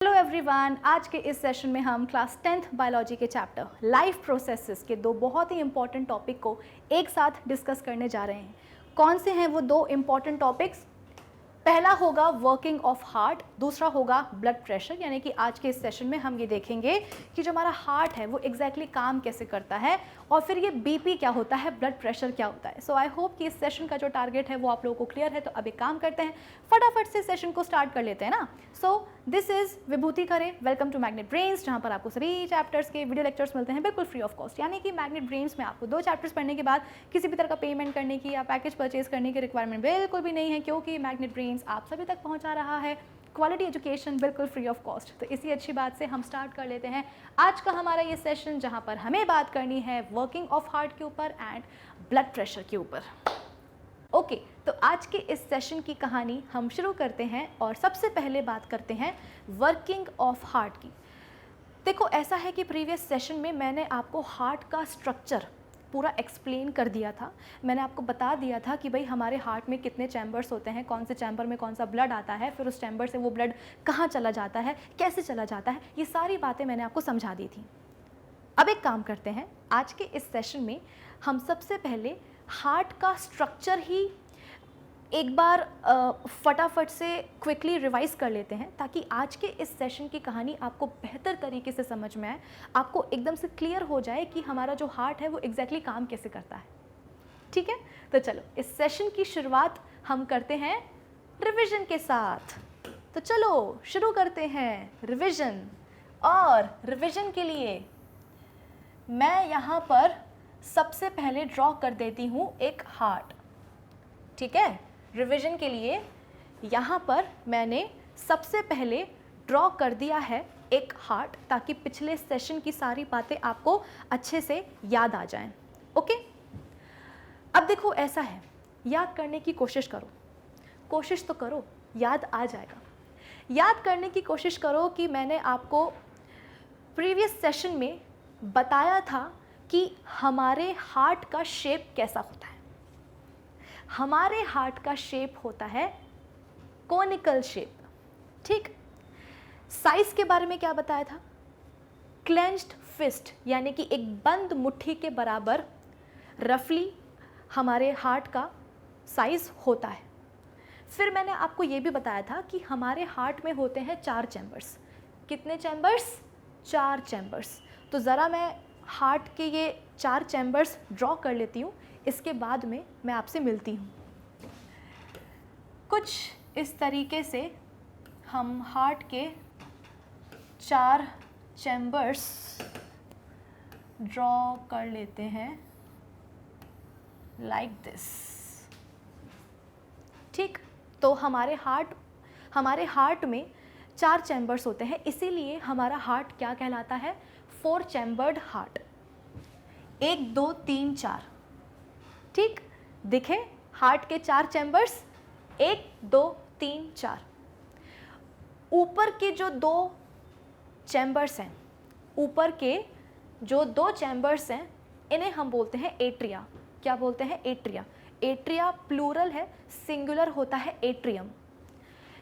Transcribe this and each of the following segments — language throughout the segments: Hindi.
हेलो एवरीवन, आज के इस सेशन में हम क्लास 10th बायोलॉजी के चैप्टर लाइफ प्रोसेसेस के दो बहुत ही इंपॉर्टेंट टॉपिक को एक साथ डिस्कस करने जा रहे हैं। कौन से हैं वो दो इंपॉर्टेंट टॉपिक्स? पहला होगा वर्किंग ऑफ हार्ट, दूसरा होगा ब्लड प्रेशर। यानी कि आज के इस सेशन में हम ये देखेंगे कि जो हमारा हार्ट है वो एग्जैक्टली काम कैसे करता है और फिर ये बीपी क्या होता है, ब्लड प्रेशर क्या होता है। सो आई होप कि इस सेशन का जो टारगेट है वो आप लोगों को क्लियर है। तो अब एक काम करते हैं, फटाफट से सेशन को स्टार्ट कर लेते हैं ना। So this is Vibhuti Khare, welcome to Magnet Brains, जहाँ पर आपको सभी चैप्टर्स के वीडियो लेक्चर्स मिलते हैं बिल्कुल फ्री ऑफ कॉस्ट। यानी कि मैग्नेट ब्रेन्स में आपको 2 चैप्टर्स पढ़ने के बाद किसी भी तरह का पेमेंट करने की या पैकेज परचेज करने की रिक्वायरमेंट बिल्कुल भी नहीं है, क्योंकि मैग्नेट ब्रेन्स आप सभी तक पहुँचा रहा है क्वालिटी एजुकेशन बिल्कुल फ्री ऑफ कॉस्ट। तो इसी अच्छी बात से हम स्टार्ट कर लेते हैं आज का हमारा ये सेशन, जहाँ पर हमें बात करनी है वर्किंग ऑफ हार्ट के ऊपर एंड ब्लड प्रेशर के ऊपर। ओके, तो आज के इस सेशन की कहानी हम शुरू करते हैं और सबसे पहले बात करते हैं वर्किंग ऑफ हार्ट की। देखो, ऐसा है कि प्रीवियस सेशन में मैंने आपको हार्ट का स्ट्रक्चर पूरा एक्सप्लेन कर दिया था। मैंने आपको बता दिया था कि भाई हमारे हार्ट में कितने चैम्बर्स होते हैं, कौन से चैम्बर में कौन सा ब्लड आता है, फिर उस चैम्बर से वो ब्लड कहाँ चला जाता है, कैसे चला जाता है, ये सारी बातें मैंने आपको समझा दी थी। अब एक काम करते हैं, आज के इस सेशन में हम सबसे पहले हार्ट का स्ट्रक्चर ही एक बार फटाफट से क्विकली रिवाइज कर लेते हैं, ताकि आज के इस सेशन की कहानी आपको बेहतर तरीके से समझ में आए, आपको एकदम से क्लियर हो जाए कि हमारा जो हार्ट है वो एग्जैक्टली काम कैसे करता है। ठीक है, तो चलो इस सेशन की शुरुआत हम करते हैं रिवीजन के साथ। तो चलो शुरू करते हैं रिवीजन। और रिवीजन के लिए मैं यहाँ पर सबसे पहले ड्रॉ कर देती हूँ एक हार्ट। ठीक है, रिवीजन के लिए यहाँ पर मैंने सबसे पहले ड्रॉ कर दिया है एक हार्ट, ताकि पिछले सेशन की सारी बातें आपको अच्छे से याद आ जाएं। ओके, अब देखो ऐसा है, याद करने की कोशिश करो, कोशिश तो करो, याद आ जाएगा। याद करने की कोशिश करो कि मैंने आपको प्रीवियस सेशन में बताया था कि हमारे हार्ट का शेप कैसा होता है। हमारे हार्ट का शेप होता है कोनिकल शेप। ठीक, साइज के बारे में क्या बताया था? क्लेंच्ड फिस्ट, यानी कि एक बंद मुट्ठी के बराबर रफली हमारे हार्ट का साइज होता है। फिर मैंने आपको ये भी बताया था कि हमारे हार्ट में होते हैं 4 चैम्बर्स। कितने चैम्बर्स? 4 चैम्बर्स। तो ज़रा मैं हार्ट के ये 4 चैम्बर्स ड्रॉ कर लेती हूँ, इसके बाद में मैं आपसे मिलती हूँ। कुछ इस तरीके से हम हार्ट के 4 चैम्बर्स ड्रॉ कर लेते हैं लाइक दिस। ठीक, तो हमारे हार्ट में 4 चैम्बर्स होते हैं, इसीलिए हमारा हार्ट क्या कहलाता है? 4 चैम्बर्ड हार्ट। 1 2 3 4। ठीक, दिखे हार्ट के 4 चैम्बर्स, 1 2 3 4। ऊपर के जो 2 चैम्बर्स हैं, ऊपर के जो 2 चैम्बर्स हैं, इन्हें हम बोलते हैं एट्रिया। क्या बोलते हैं? एट्रिया। एट्रिया प्लूरल है, सिंगुलर होता है एट्रियम।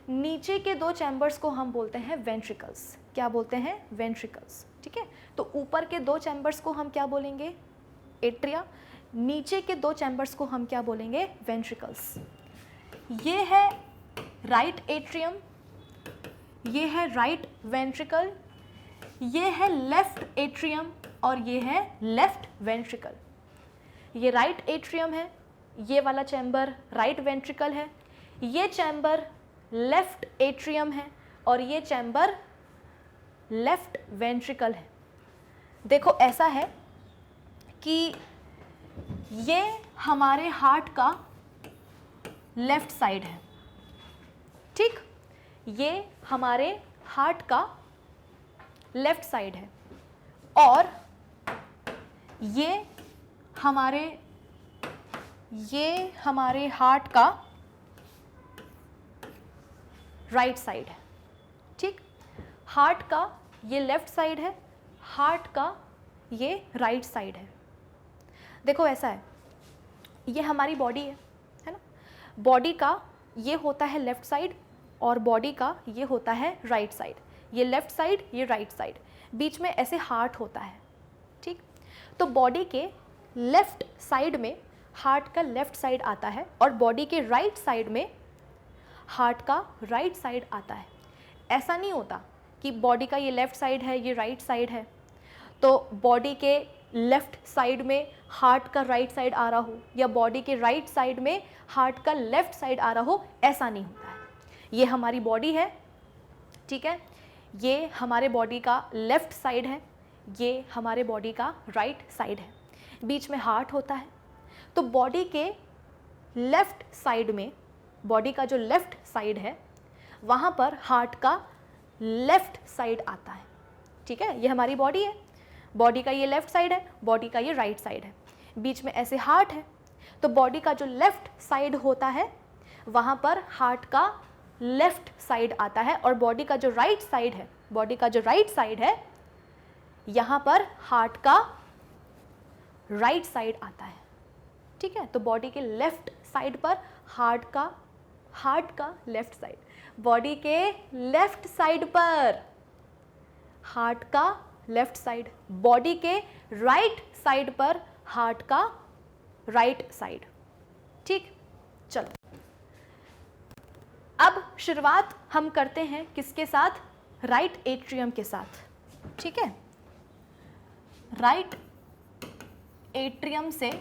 नीचे के 2 चैम्बर्स को हम बोलते हैं वेंट्रिकल्स। क्या बोलते हैं? वेंट्रिकल्स। ठीक है, तो ऊपर के 2 चैम्बर्स को हम क्या बोलेंगे? एट्रिया। नीचे के 2 चैम्बर्स को हम क्या बोलेंगे? वेंट्रिकल्स। ये है राइट एट्रियम, ये है राइट वेंट्रिकल, ये है लेफ्ट एट्रियम और ये है लेफ्ट वेंट्रिकल। ये राइट एट्रियम है, ये वाला चैम्बर राइट वेंट्रिकल है, ये चैम्बर लेफ्ट एट्रियम है और ये चैम्बर लेफ्ट वेंट्रिकल है। देखो ऐसा है कि ये हमारे हार्ट का लेफ्ट साइड है। ठीक, ये हमारे हार्ट का लेफ्ट साइड है और ये हमारे हार्ट का राइट साइड है। ठीक, हार्ट का ये लेफ्ट साइड है, हार्ट का ये राइट साइड है। देखो ऐसा है, ये हमारी बॉडी है ना। बॉडी का ये होता है लेफ्ट साइड और बॉडी का ये होता है राइट साइड। ये लेफ्ट साइड, ये राइट साइड, बीच में ऐसे हार्ट होता है, ठीक। तो बॉडी के लेफ्ट साइड में हार्ट का लेफ्ट साइड आता है और बॉडी के राइट साइड में हार्ट का राइट साइड आता है। ऐसा नहीं होता कि बॉडी का ये लेफ्ट साइड है, ये राइट साइड है, तो बॉडी के लेफ्ट साइड में हार्ट का राइट साइड आ रहा हो या बॉडी के राइट साइड में हार्ट का लेफ्ट साइड आ रहा हो, ऐसा नहीं होता है। ये हमारी बॉडी है, ठीक है, ये हमारे बॉडी का लेफ्ट साइड है, ये हमारे बॉडी का राइट साइड है, बीच में हार्ट होता है। तो बॉडी के लेफ्ट साइड में, बॉडी का जो लेफ्ट साइड है वहाँ पर हार्ट का लेफ्ट साइड आता है, ठीक है। ये हमारी बॉडी है, बॉडी का ये लेफ्ट साइड है, बॉडी का ये राइट साइड है, बीच में ऐसे हार्ट है। तो बॉडी का जो लेफ्ट साइड होता है वहाँ पर हार्ट का लेफ्ट साइड आता है और बॉडी का जो राइट साइड है, बॉडी का जो राइट साइड है यहाँ पर हार्ट का राइट साइड आता है, ठीक है। तो बॉडी के लेफ्ट साइड पर हार्ट का लेफ्ट साइड, बॉडी के लेफ्ट साइड पर हार्ट का लेफ्ट साइड, बॉडी के राइट साइड पर हार्ट का राइट साइड, ठीक। चलो अब शुरुआत हम करते हैं किसके साथ? राइट एट्रियम के साथ, ठीक है। राइट एट्रियम से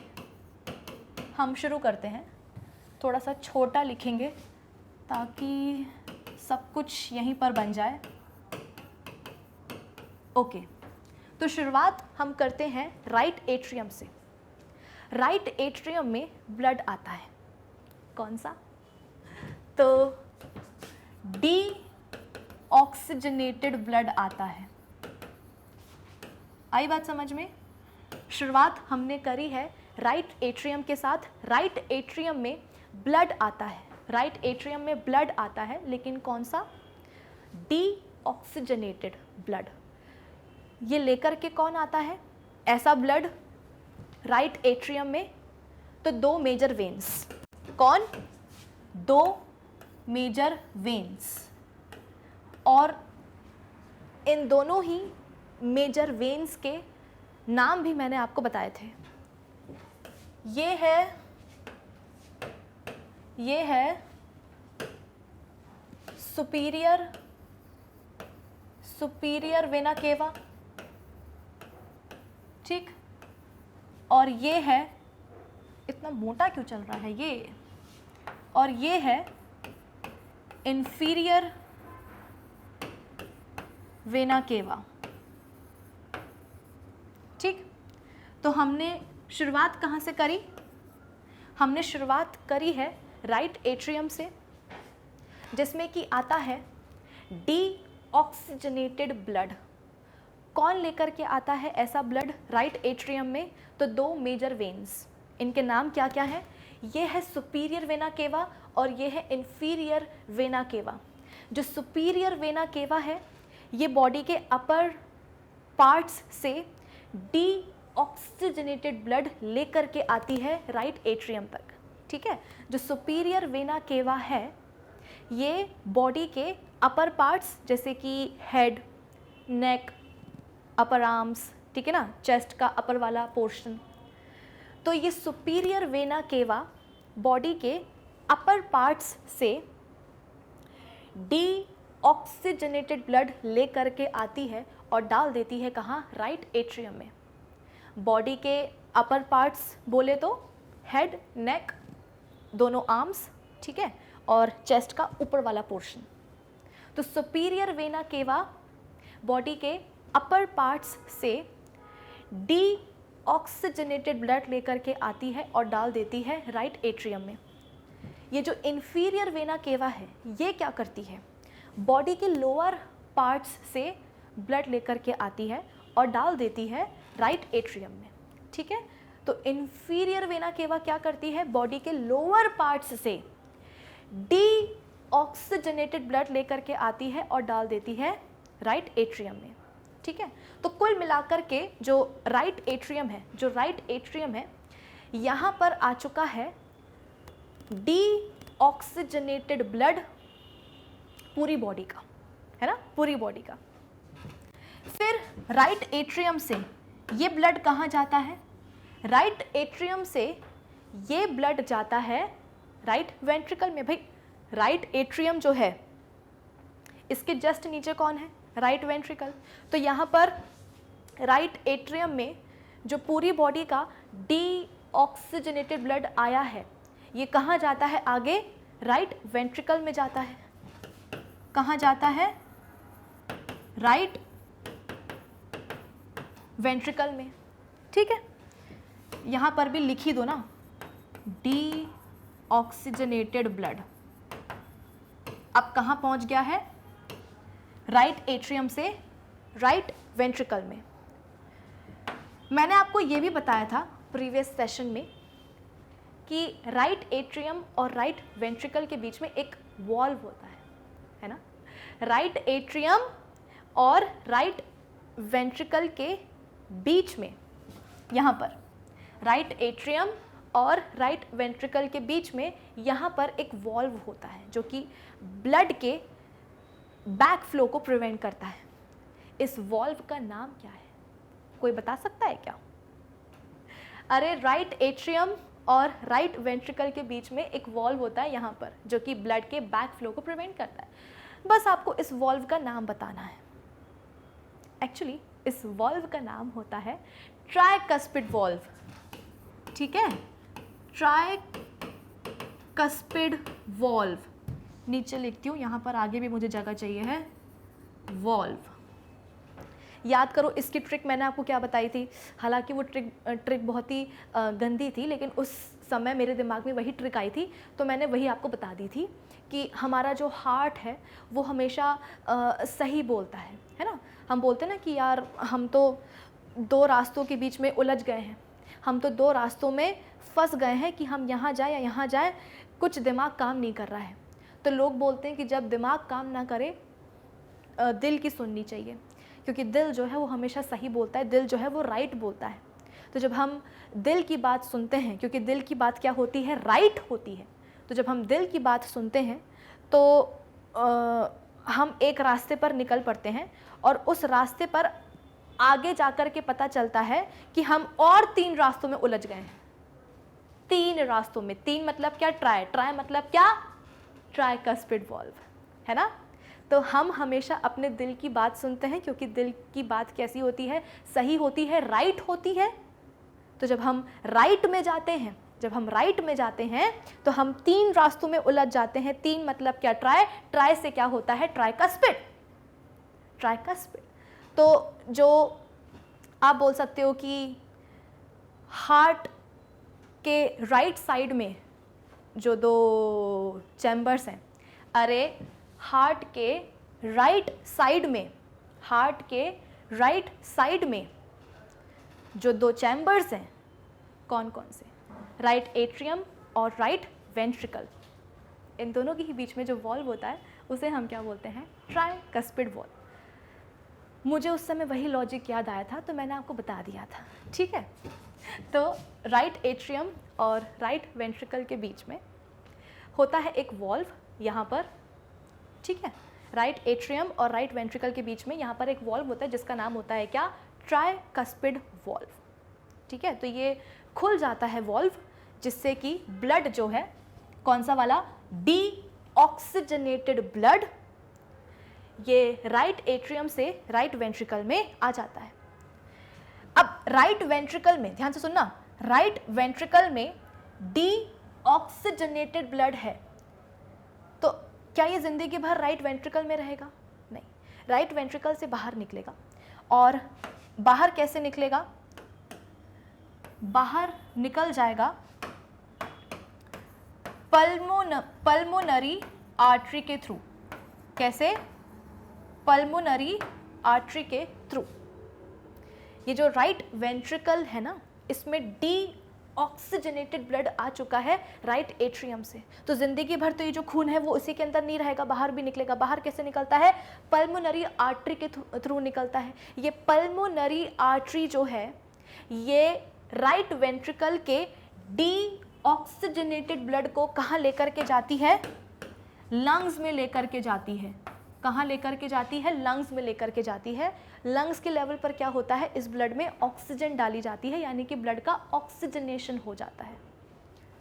हम शुरू करते हैं। थोड़ा सा छोटा लिखेंगे ताकि सब कुछ यहीं पर बन जाए। ओके, तो शुरुआत हम करते हैं राइट एट्रियम से। राइट एट्रियम में ब्लड आता है, कौन सा? तो डीऑक्सीजनेटेड ब्लड आता है। आई बात समझ में? शुरुआत हमने करी है राइट एट्रियम के साथ। राइट एट्रियम में ब्लड आता है, राइट एट्रियम में ब्लड आता है, लेकिन कौन सा? Deoxygenated blood. ये लेकर के कौन आता है ऐसा ब्लड राइट एट्रियम में? तो दो मेजर वेन्स। कौन? दो मेजर वेन्स। और इन दोनों ही मेजर वेन्स के नाम भी मैंने आपको बताए थे। ये है सुपीरियर वेना केवा, ठीक। और ये है, इतना मोटा क्यों चल रहा है ये, और ये है इंफीरियर वेना केवा, ठीक। तो हमने शुरुआत कहाँ से करी? हमने शुरुआत करी है राइट एट्रियम से, जिसमें कि आता है डीऑक्सीजनेटेड ब्लड। कौन लेकर के आता है ऐसा ब्लड राइट एट्रियम में? तो दो मेजर वेन्स। इनके नाम क्या क्या है? ये है सुपीरियर वेना केवा और ये है इंफीरियर वेना केवा। जो सुपीरियर वेना केवा है ये बॉडी के अपर पार्ट्स से डीऑक्सीजनेटेड ब्लड लेकर के आती है राइट एट्रियम तक, ठीक है। जो सुपीरियर वेना केवा है ये बॉडी के अपर पार्ट्स जैसे कि हेड, नेक, अपर आर्म्स, ठीक है ना, चेस्ट का अपर वाला पोर्शन। तो ये सुपीरियर वेना केवा बॉडी के अपर पार्ट्स से डीऑक्सीजनेटेड ब्लड ले करके आती है और डाल देती है कहाँ? राइट एट्रियम में। बॉडी के अपर पार्ट्स बोले तो हेड, नेक, दोनों आर्म्स, ठीक है, और चेस्ट का ऊपर वाला पोर्शन। तो सुपीरियर वेना केवा बॉडी के अपर पार्ट्स से डीऑक्सीजनेटेड ब्लड लेकर के आती है और डाल देती है राइट एट्रियम में। ये जो इंफीरियर वेना केवा है ये क्या करती है? बॉडी के लोअर पार्ट्स से ब्लड लेकर के आती है और डाल देती है राइट एट्रियम में, ठीक है। तो इंफीरियर वेना केवा क्या करती है? बॉडी के लोअर पार्ट्स से डीऑक्सीजनेटेड ब्लड लेकर के आती है और डाल देती है राइट एट्रियम में, ठीक है। तो कुल मिलाकर के जो राइट एट्रियम है यहाँ पर आ चुका है डीऑक्सीजनेटेड ब्लड पूरी बॉडी का, है ना, पूरी बॉडी का। फिर राइट एट्रियम से ये ब्लड कहाँ जाता है? राइट एट्रियम से ये ब्लड जाता है राइट वेंट्रिकल में। भाई राइट एट्रियम जो है इसके जस्ट नीचे कौन है? Right ventricle. तो यहाँ पर राइट एट्रियम में जो पूरी बॉडी का डीऑक्सीजनेटेड ब्लड आया है ये कहाँ जाता है? आगे राइट वेंट्रिकल में जाता है। कहाँ जाता है? राइट वेंट्रिकल में। ठीक है, यहाँ पर भी लिख ही दो ना, डीऑक्सीजनेटेड ब्लड अब कहाँ पहुँच गया है? राइट एट्रियम से राइट वेंट्रिकल में। मैंने आपको ये भी बताया था प्रीवियस सेशन में कि राइट एट्रियम और राइट वेंट्रिकल के बीच में एक वॉल्व होता है ना। राइट एट्रियम और राइट वेंट्रिकल के बीच में, यहाँ पर राइट एट्रियम और राइट वेंट्रिकल के बीच में यहाँ पर एक वॉल्व होता है जो कि ब्लड के बैक फ्लो को प्रिवेंट करता है। इस वॉल्व का नाम क्या है? कोई बता सकता है क्या? अरे राइट एट्रियम और राइट वेंट्रिकल के बीच में एक वॉल्व होता है यहाँ पर जो कि ब्लड के बैक फ्लो को प्रिवेंट करता है। बस आपको इस वॉल्व का नाम बताना है। एक्चुअली इस वॉल्व का नाम होता है ट्राइकस्पिड वॉल्व। ठीक है, ट्राइकस्पिड वॉल्व। नीचे लिखती हूँ, यहाँ पर आगे भी मुझे जगह चाहिए है। वॉल्व याद करो, इसकी ट्रिक मैंने आपको क्या बताई थी? हालांकि वो ट्रिक बहुत ही गंदी थी, लेकिन उस समय मेरे दिमाग में वही ट्रिक आई थी तो मैंने वही आपको बता दी थी कि हमारा जो हार्ट है वो हमेशा सही बोलता है ना। हम बोलते हैं ना कि यार हम तो दो रास्तों के बीच में उलझ गए हैं, हम तो दो रास्तों में फंस गए हैं कि हम यहाँ जाए या यहाँ जाए, कुछ दिमाग काम नहीं कर रहा है। तो लोग बोलते हैं कि जब दिमाग काम ना करे दिल की सुननी चाहिए, क्योंकि दिल जो है वो हमेशा सही बोलता है, दिल जो है वो राइट बोलता है। तो जब हम दिल की बात सुनते हैं, क्योंकि दिल की बात क्या होती है? राइट होती है। तो जब हम दिल की बात सुनते हैं तो हम एक रास्ते पर निकल पड़ते हैं और उस रास्ते पर आगे जाकर के पता चलता है कि हम और 3 रास्तों में उलझ गए हैं। 3 रास्तों में, 3 मतलब क्या? ट्राई मतलब क्या? ट्राइकस्पिड वॉल्व, है ना। तो हम हमेशा अपने दिल की बात सुनते हैं, क्योंकि दिल की बात कैसी होती है? सही होती है, राइट होती है। तो जब हम राइट में जाते हैं, तो हम 3 रास्तों में उलझ जाते हैं। 3 मतलब क्या? ट्राई से क्या होता है? ट्राइकस्पिड। तो जो आप बोल सकते हो कि हार्ट के राइट साइड में जो 2 चैम्बर्स हैं, अरे हार्ट के राइट साइड में जो 2 चैम्बर्स हैं, कौन कौन से? राइट एट्रियम और राइट वेंट्रिकल। इन दोनों के ही बीच में जो वॉल्व होता है उसे हम क्या बोलते हैं? Tricuspid valve. मुझे उस समय वही लॉजिक याद आया था तो मैंने आपको बता दिया था। ठीक है, तो राइट एट्रियम और राइट वेंट्रिकल के बीच में होता है एक वॉल्व यहाँ पर। ठीक है, राइट एट्रियम और राइट वेंट्रिकल के बीच में यहाँ पर एक वॉल्व होता है जिसका नाम होता है क्या? Tricuspid valve. ठीक है, तो ये खुल जाता है वॉल्व जिससे कि ब्लड जो है, कौन सा वाला? डीऑक्सीजनेटेड ब्लड, ये राइट एट्रियम से राइट वेंट्रिकल में आ जाता है। अब राइट वेंट्रिकल में ध्यान से सुनना, राइट वेंट्रिकल में डीऑक्सीजनेटेड ब्लड है, तो क्या ये जिंदगी भर राइट वेंट्रिकल में रहेगा? नहीं, राइट वेंट्रिकल से बाहर निकलेगा। और बाहर कैसे निकलेगा? बाहर निकल जाएगा पल्मोनरी आर्टरी के थ्रू। कैसे? पल्मोनरी आर्टरी के थ्रू। ये जो राइट वेंट्रिकल है ना, इसमें डीऑक्सीजनेटेड ब्लड आ चुका है राइट एट्रियम से, तो जिंदगी भर तो ये जो खून है वो उसी के अंदर नहीं रहेगा, बाहर भी निकलेगा। बाहर कैसे निकलता है? पल्मोनरी आर्टरी के थ्रू निकलता है। ये पल्मोनरी आर्टरी जो है ये राइट वेंट्रिकल के डीऑक्सीजनेटेड ब्लड को कहाँ लेकर के जाती है? लंग्स में लेकर के जाती है। कहाँ लेकर के जाती है? लंग्स में लेकर के जाती है। लंग्स के लेवल पर क्या होता है? इस ब्लड में ऑक्सीजन डाली जाती है, यानी कि ब्लड का ऑक्सीजनेशन हो जाता है।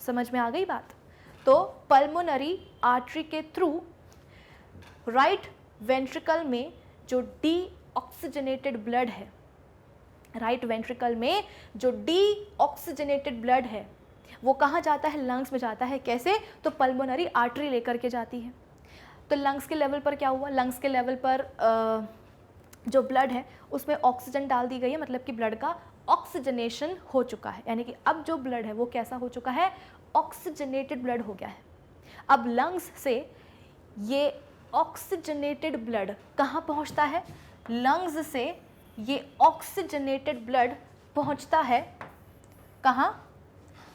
समझ में आ गई बात? तो पल्मोनरी आर्टरी के थ्रू राइट वेंट्रिकल में जो डीऑक्सीजनेटेड ब्लड है, राइट वेंट्रिकल में जो डीऑक्सीजनेटेड ब्लड है वो कहाँ जाता है? लंग्स में जाता है। कैसे? तो पल्मोनरी आर्टरी लेकर के जाती है। तो लंग्स के लेवल पर क्या हुआ? लंग्स के लेवल पर जो ब्लड है उसमें ऑक्सीजन डाल दी गई है, मतलब कि ब्लड का ऑक्सीजनेशन हो चुका है, यानी कि अब जो ब्लड है वो कैसा हो चुका है? ऑक्सीजनेटेड ब्लड हो गया है। अब लंग्स से ये ऑक्सीजनेटेड ब्लड कहाँ पहुँचता है? लंग्स से ये ऑक्सीजनेटेड ब्लड पहुँचता है कहाँ?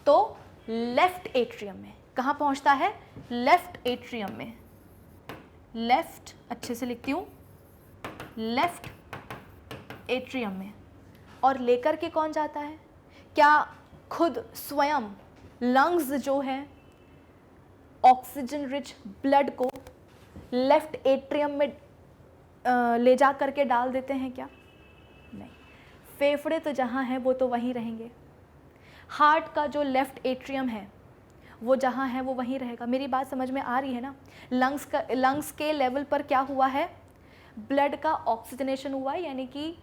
तो लेफ्ट एट्रियम में। कहाँ पहुँचता है? लेफ्ट एट्रियम में। लेफ्ट, अच्छे से लिखती हूँ, लेफ्ट एट्रियम में। और लेकर के कौन जाता है? क्या खुद स्वयं लंग्स जो है ऑक्सीजन रिच ब्लड को लेफ्ट एट्रियम में ले जा करके डाल देते हैं क्या? नहीं। फेफड़े तो जहाँ हैं वो तो वहीं रहेंगे। हार्ट का जो लेफ्ट एट्रियम है वो जहाँ है वो वहीं रहेगा। मेरी बात समझ में आ रही है ना? लंग्स के लेवल पर क्या हुआ है? ब्लड का ऑक्सीजनेशन हुआ है, यानी कि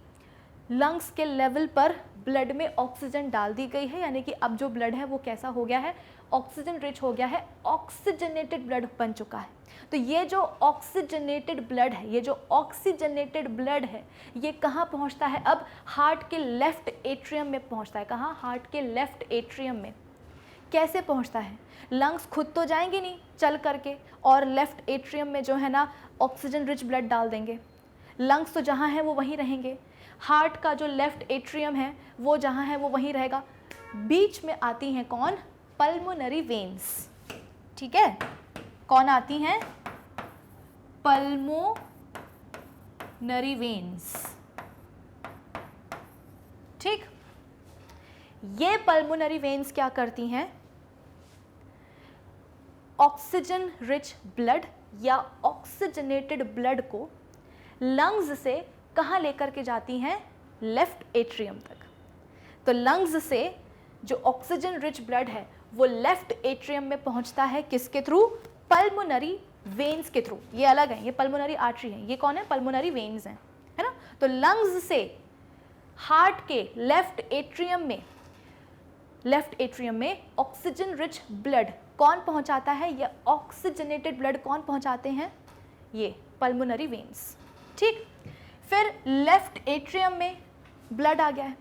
लंग्स के लेवल पर ब्लड में ऑक्सीजन डाल दी गई है, यानी कि अब जो ब्लड है वो कैसा हो गया है? ऑक्सीजन रिच हो गया है, ऑक्सीजनेटेड ब्लड बन चुका है। तो ये जो ऑक्सीजनेटेड ब्लड है, ये जो ऑक्सीजनेटेड ब्लड है, ये कहाँ पहुँचता है? अब हार्ट के लेफ्ट एट्रियम में पहुँचता है। कहाँ? हार्ट के लेफ्ट एट्रियम में। कैसे पहुँचता है? लंग्स खुद तो जाएंगे नहीं चल करके और लेफ्ट एट्रियम में जो है ना ऑक्सीजन रिच ब्लड डाल देंगे। लंग्स तो जहाँ है वो वहीं रहेंगे। हार्ट का जो लेफ्ट एट्रियम है वो जहाँ है वो वहीं रहेगा। बीच में आती हैं कौन? Pulmonary veins. ठीक है, कौन आती हैं? Pulmonary veins. ठीक, ये पल्मोनरी वेन्स क्या करती हैं? ऑक्सीजन रिच ब्लड या ऑक्सीजनेटेड ब्लड को लंग्स से कहाँ लेकर के जाती हैं? लेफ्ट एट्रियम तक। तो लंग्स से जो ऑक्सीजन रिच ब्लड है वो लेफ्ट एट्रियम में पहुंचता है किसके थ्रू? पल्मोनरी वेन्स के थ्रू। ये अलग है, ये पल्मोनरी आर्टरी है, ये कौन है? पल्मोनरी वेन्स हैं, है ना? तो लंग्स से हार्ट के लेफ्ट एट्रियम में ऑक्सीजन रिच ब्लड कौन पहुंचाता है? ये ऑक्सीजनेटेड ब्लड कौन पहुंचाते हैं? ये पल्मोनरी वेन्स। ठीक, फिर लेफ्ट एट्रियम में ब्लड आ गया है।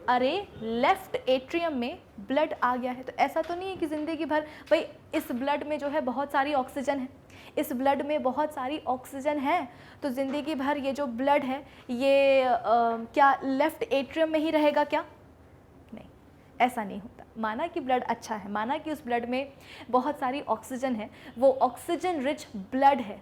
अरे लेफ्ट एट्रियम में ब्लड आ गया है तो ऐसा तो नहीं है कि ज़िंदगी भर भाई इस ब्लड में जो है बहुत सारी ऑक्सीजन है, इस ब्लड में बहुत सारी ऑक्सीजन है तो ज़िंदगी भर ये जो ब्लड है ये क्या लेफ्ट एट्रियम में ही रहेगा क्या? नहीं, ऐसा नहीं होता। माना कि ब्लड अच्छा है, माना कि उस ब्लड में बहुत सारी ऑक्सीजन है, वो ऑक्सीजन रिच ब्लड है,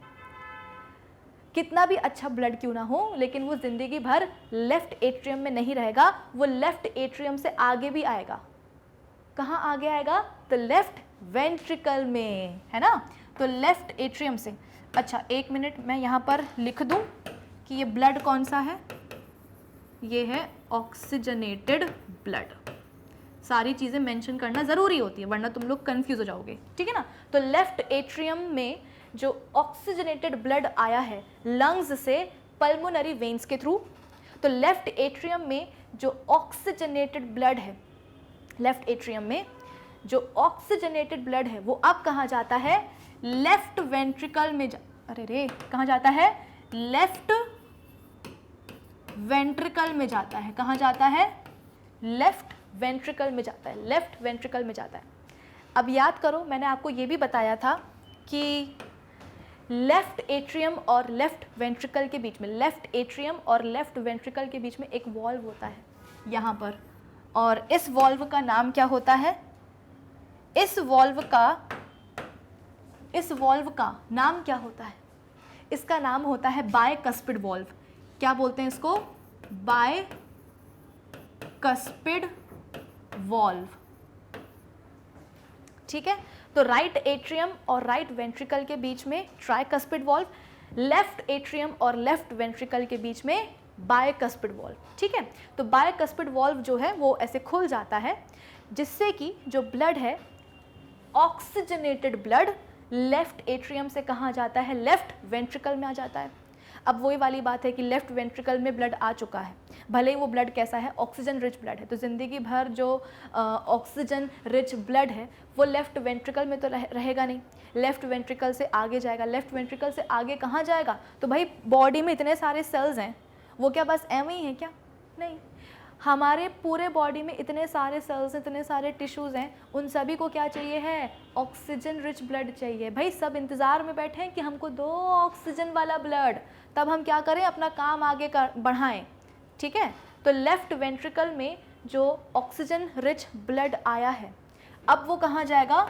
कितना भी अच्छा ब्लड क्यों ना हो, लेकिन वो ज़िंदगी भर लेफ्ट एट्रियम में नहीं रहेगा, वो लेफ्ट एट्रियम से आगे भी आएगा। कहाँ आगे आएगा? तो लेफ्ट वेंट्रिकल में, है ना? तो लेफ्ट एट्रियम से। अच्छा, एक मिनट मैं यहाँ पर लिख दूँ कि ये ब्लड कौन सा है? ये है ऑक्सीजनेटेड ब्लड। सारी चीज़ें मेंशन करना ज़रूरी होती है वरना तुम लोग कंफ्यूज हो जाओगे, ठीक है ना? तो लेफ्ट एट्रियम में जो ऑक्सीजनेटेड ब्लड आया है लंग्स से पल्मोनरी वेन्स के थ्रू, तो लेफ्ट एट्रियम में जो ऑक्सीजनेटेड ब्लड है, लेफ्ट एट्रियम में जो ऑक्सीजनेटेड ब्लड है वो अब कहाँ जाता है? लेफ्ट वेंट्रिकल में कहाँ जाता है? लेफ्ट वेंट्रिकल में जाता है। कहाँ जाता है? लेफ्ट वेंट्रिकल में जाता है, लेफ्ट वेंट्रिकल में जाता है। अब याद करो, मैंने आपको ये भी बताया था कि लेफ्ट एट्रियम और लेफ्ट वेंट्रिकल के बीच में, लेफ्ट एट्रियम और लेफ्ट वेंट्रिकल के बीच में एक वॉल्व होता है यहाँ पर, और इस वॉल्व का नाम क्या होता है? इस वॉल्व का नाम क्या होता है? इसका नाम होता है बायकस्पिड वॉल्व। क्या बोलते हैं इसको? Bicuspid valve. ठीक है, तो राइट एट्रियम और राइट वेंट्रिकल के बीच में ट्राइकस्पिड वॉल्व, लेफ्ट एट्रियम और लेफ्ट वेंट्रिकल के बीच में बायकस्पिड वॉल्व, ठीक है। तो बायकस्पिड वॉल्व जो है वो ऐसे खुल जाता है, जिससे कि जो ब्लड है, ऑक्सीजनेटेड ब्लड लेफ्ट एट्रियम से कहाँ जाता है, लेफ्ट वेंट्रिकल में आ जाता है। अब वही वाली बात है कि लेफ्ट वेंट्रिकल में ब्लड आ चुका है, भले ही वो ब्लड कैसा है, ऑक्सीजन रिच ब्लड है, तो ज़िंदगी भर जो ऑक्सीजन रिच ब्लड है वो लेफ्ट वेंट्रिकल में तो रहेगा नहीं, लेफ्ट वेंट्रिकल से आगे जाएगा। लेफ्ट वेंट्रिकल से आगे कहाँ जाएगा, तो भाई बॉडी में इतने सारे सेल्स हैं, वो क्या बस एवं ही हैं क्या, नहीं, हमारे पूरे बॉडी में इतने सारे सेल्स, इतने सारे टिश्यूज़ हैं, उन सभी को क्या चाहिए है, ऑक्सीजन रिच ब्लड चाहिए। भाई सब इंतज़ार में बैठे हैं कि हमको दो ऑक्सीजन वाला ब्लड, तब हम क्या करें, अपना काम आगे बढ़ाएं, ठीक है। तो लेफ्ट वेंट्रिकल में जो ऑक्सीजन रिच ब्लड आया है, अब वो कहाँ जाएगा,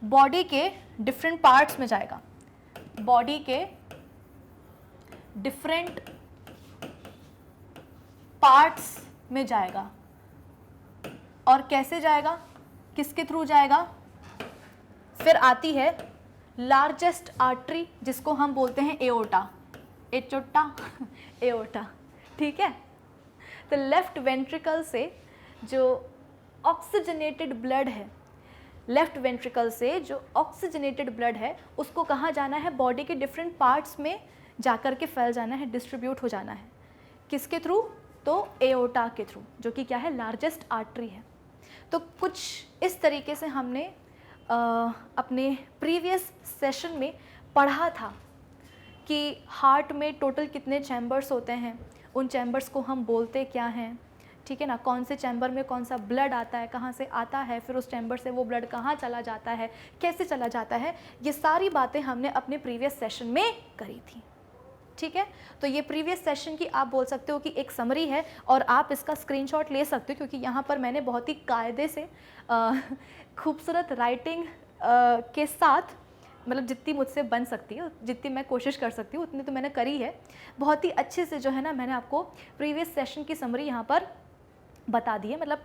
बॉडी के डिफरेंट पार्ट्स में जाएगा, बॉडी के डिफरेंट पार्ट्स में जाएगा। और कैसे जाएगा, किसके थ्रू जाएगा, फिर आती है लार्जेस्ट आर्टरी, जिसको हम बोलते हैं एओर्टा, एचोटा एओर्टा, ठीक है। तो लेफ्ट वेंट्रिकल से जो ऑक्सीजनेटेड ब्लड है, लेफ्ट वेंट्रिकल से जो ऑक्सीजनेटेड ब्लड है, उसको कहाँ जाना है, बॉडी के डिफरेंट पार्ट्स में जाकर के फैल जाना है, डिस्ट्रीब्यूट हो जाना है, किसके थ्रू, तो एओर्टा के थ्रू, जो कि क्या है, लार्जेस्ट आर्टरी है। तो कुछ इस तरीके से हमने अपने प्रीवियस सेशन में पढ़ा था कि हार्ट में टोटल कितने चैम्बर्स होते हैं, उन चैम्बर्स को हम बोलते क्या हैं, ठीक है ना, कौन से चैम्बर में कौन सा ब्लड आता है, कहाँ से आता है, फिर उस चैम्बर से वो ब्लड कहाँ चला जाता है, कैसे चला जाता है, ये सारी बातें हमने अपने प्रीवियस सेशन में करी थी, ठीक है। तो ये प्रीवियस सेशन की आप बोल सकते हो कि एक समरी है, और आप इसका स्क्रीनशॉट ले सकते हो, क्योंकि यहाँ पर मैंने बहुत ही कायदे से खूबसूरत राइटिंग के साथ, मतलब जितनी मुझसे बन सकती है, जितनी मैं कोशिश कर सकती हूँ उतनी तो मैंने करी है, बहुत ही अच्छे से जो है ना, मैंने आपको प्रीवियस सेशन की समरी यहाँ पर बता दी है, मतलब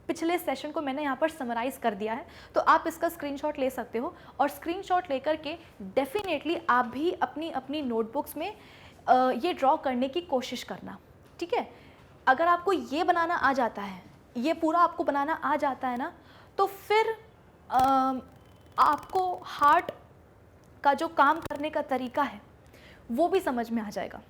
पिछले सेशन को मैंने यहाँ पर समराइज़ कर दिया है। तो आप इसका स्क्रीनशॉट ले सकते हो, और स्क्रीनशॉट लेकर के डेफिनेटली आप भी अपनी अपनी नोटबुक्स में ये ड्रॉ करने की कोशिश करना, ठीक है। अगर आपको ये बनाना आ जाता है, ये पूरा आपको बनाना आ जाता है ना, तो फिर आपको हार्ट का जो काम करने का तरीका है वो भी समझ में आ जाएगा,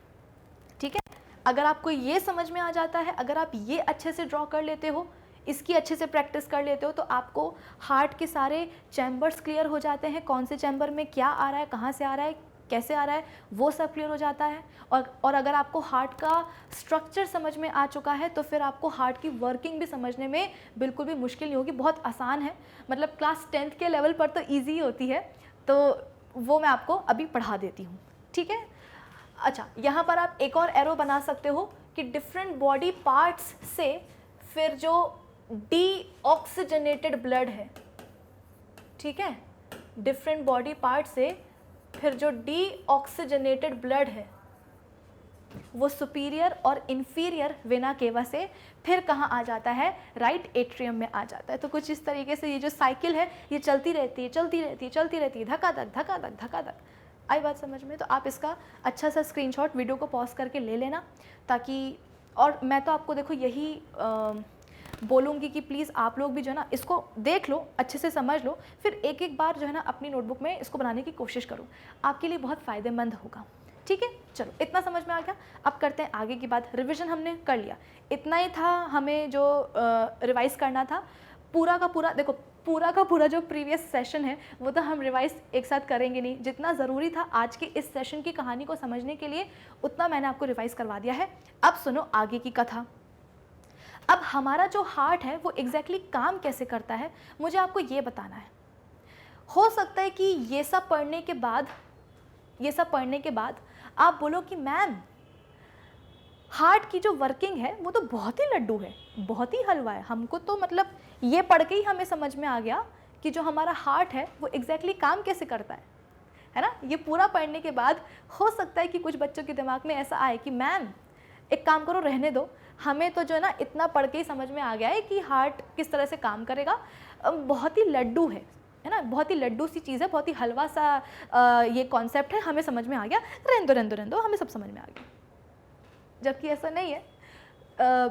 ठीक है। अगर आपको ये समझ में आ जाता है, अगर आप ये अच्छे से ड्रॉ कर लेते हो, इसकी अच्छे से प्रैक्टिस कर लेते हो, तो आपको हार्ट के सारे चैम्बर्स क्लियर हो जाते हैं, कौन से चैम्बर में क्या आ रहा है, कहाँ से आ रहा है, कैसे आ रहा है, वो सब क्लियर हो जाता है। और अगर आपको हार्ट का स्ट्रक्चर समझ में आ चुका है, तो फिर आपको हार्ट की वर्किंग भी समझने में बिल्कुल भी मुश्किल नहीं होगी, बहुत आसान है, मतलब क्लास 10th के लेवल पर तो ईजी होती है, तो वो मैं आपको अभी पढ़ा देती हूँ, ठीक है। अच्छा, यहाँ पर आप एक और एरो बना सकते हो कि डिफरेंट बॉडी पार्ट्स से फिर जो डीऑक्सीजनेटेड ब्लड है, ठीक है, डिफरेंट बॉडी पार्ट से फिर जो डीऑक्सीजनेटेड ब्लड है वो सुपीरियर और इन्फीरियर वेना केवा से फिर कहाँ आ जाता है, राइट एट्रियम में आ जाता है। तो कुछ इस तरीके से ये जो साइकिल है ये चलती रहती है, चलती रहती है, चलती रहती है, धक्का धक धक्का धक धक्का धक। आई बात समझ में? तो आप इसका अच्छा सा स्क्रीनशॉट वीडियो को पॉज करके ले लेना, ताकि, और मैं तो आपको देखो यही बोलूँगी कि प्लीज़ आप लोग भी जो है ना इसको देख लो, अच्छे से समझ लो, फिर एक एक बार जो है ना अपनी नोटबुक में इसको बनाने की कोशिश करो, आपके लिए बहुत फ़ायदेमंद होगा, ठीक है। चलो, इतना समझ में आ गया, अब करते हैं आगे की बात। रिवीजन हमने कर लिया, इतना ही था हमें जो रिवाइज़ करना था। पूरा का पूरा देखो, पूरा का पूरा जो प्रीवियस सेशन है वो तो हम रिवाइज एक साथ करेंगे नहीं, जितना ज़रूरी था आज के इस सेशन की कहानी को समझने के लिए उतना मैंने आपको रिवाइज़ करवा दिया है। अब सुनो आगे की कथा। अब हमारा जो हार्ट है वो एग्जैक्टली काम कैसे करता है, मुझे आपको ये बताना है। हो सकता है कि ये सब पढ़ने के बाद आप बोलो कि मैम हार्ट की जो वर्किंग है वो तो बहुत ही लड्डू है, बहुत ही हलवा है, हमको तो मतलब ये पढ़ के ही हमें समझ में आ गया कि जो हमारा हार्ट है वो एग्जैक्टली काम कैसे करता है ना। ये पूरा पढ़ने के बाद हो सकता है कि कुछ बच्चों के दिमाग में ऐसा आए कि मैम एक काम करो, रहने दो, हमें तो जो है ना इतना पढ़ के ही समझ में आ गया है कि हार्ट किस तरह से काम करेगा, बहुत ही लड्डू है है ना, बहुत ही लड्डू सी चीज़ है, बहुत ही हलवा सा ये कॉन्सेप्ट है, हमें समझ में आ गया, रहने दो, हमें सब समझ में आ गया। जबकि ऐसा नहीं है,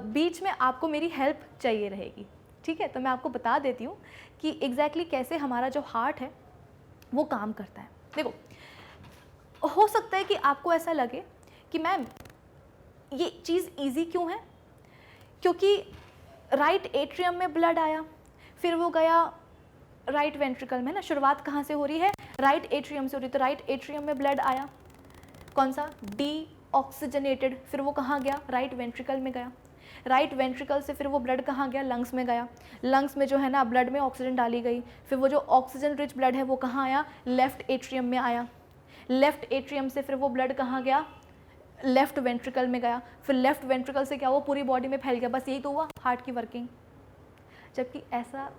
बीच में आपको मेरी हेल्प चाहिए रहेगी, ठीक है। तो मैं आपको बता देती हूँ कि एग्जैक्टली कैसे हमारा जो हार्ट है वो काम करता है। देखो, हो सकता है कि आपको ऐसा लगे कि मैम ये चीज़ ईजी क्यों है, क्योंकि राइट एट्रियम में ब्लड आया, फिर वो गया राइट वेंट्रिकल में ना, शुरुआत कहाँ से हो रही है, राइट एट्रियम से हो रही है, तो राइट एट्रियम में ब्लड आया, कौन सा, डी ऑक्सीजनेटेड, फिर वो कहाँ गया, राइट वेंट्रिकल में गया, राइट वेंट्रिकल से फिर वो ब्लड कहाँ गया, लंग्स में गया, लंग्स में जो है ना ब्लड में ऑक्सीजन डाली गई, फिर वो जो ऑक्सीजन रिच ब्लड है वो कहाँ आया, लेफ्ट एट्रियम में आया, लेफ्ट एट्रियम से फिर वो ब्लड कहाँ गया, लेफ्ट वेंट्रिकल में गया, फिर लेफ्ट वेंट्रिकल से क्या हुआ, पूरी बॉडी में फैल गया। बस यही तो हुआ हार्ट की वर्किंग। जबकि ऐसा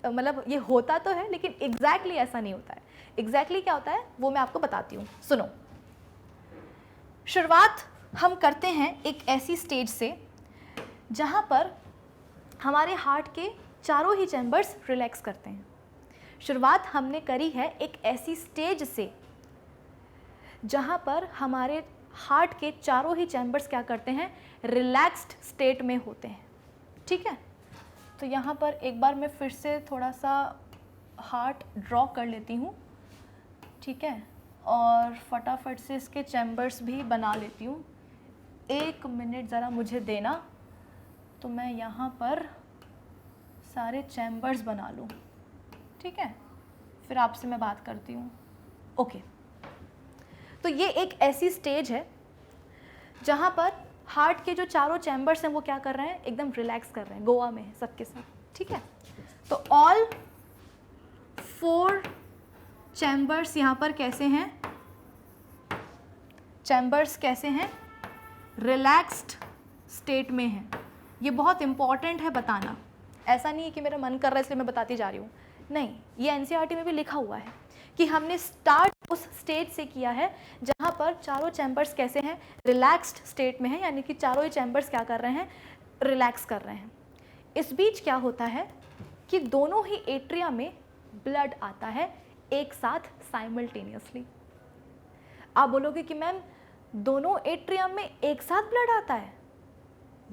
मतलब ये होता तो है, लेकिन एग्जैक्टली ऐसा नहीं होता है। एग्जैक्टली क्या होता है वो मैं आपको बताती हूँ, सुनो। शुरुआत हम करते हैं एक ऐसी स्टेज से जहाँ पर हमारे हार्ट के चारों ही चैम्बर्स रिलैक्स करते हैं। शुरुआत हमने करी है एक ऐसी स्टेज से जहाँ पर हमारे हार्ट के चारों ही चैम्बर्स क्या करते हैं, रिलैक्स्ड स्टेट में होते हैं, ठीक है। तो यहाँ पर एक बार मैं फिर से थोड़ा सा हार्ट ड्रॉ कर लेती हूँ, ठीक है, और फटाफट से इसके चैम्बर्स भी बना लेती हूँ। 1 मिनट ज़रा मुझे देना, तो मैं यहाँ पर सारे चैम्बर्स बना लूँ, ठीक है, फिर आपसे मैं बात करती हूँ। ओके, तो ये एक ऐसी स्टेज है जहाँ पर हार्ट के जो चारों चैम्बर्स हैं वो क्या कर रहे हैं, एकदम रिलैक्स कर रहे हैं, गोवा में है सबके सब, ठीक है। तो ऑल 4 चैम्बर्स यहाँ पर कैसे हैं, चैम्बर्स कैसे हैं, रिलैक्स्ड स्टेट में हैं। ये बहुत इंपॉर्टेंट है बताना, ऐसा नहीं है कि मेरा मन कर रहा है इसलिए मैं बताती जा रही हूँ, नहीं, ये एनसीईआरटी में भी लिखा हुआ है कि हमने स्टार्ट उस स्टेज से किया है जहाँ पर चारों चैम्बर्स कैसे हैं, रिलैक्स्ड स्टेट में हैं, यानी कि चारों ही चैम्बर्स क्या कर रहे हैं, रिलैक्स कर रहे हैं। इस बीच क्या होता है कि दोनों ही एट्रिया में ब्लड आता है एक साथ साइमल्टेनियसली। आप बोलोगे कि मैम दोनों एट्रिया में एक साथ ब्लड आता है,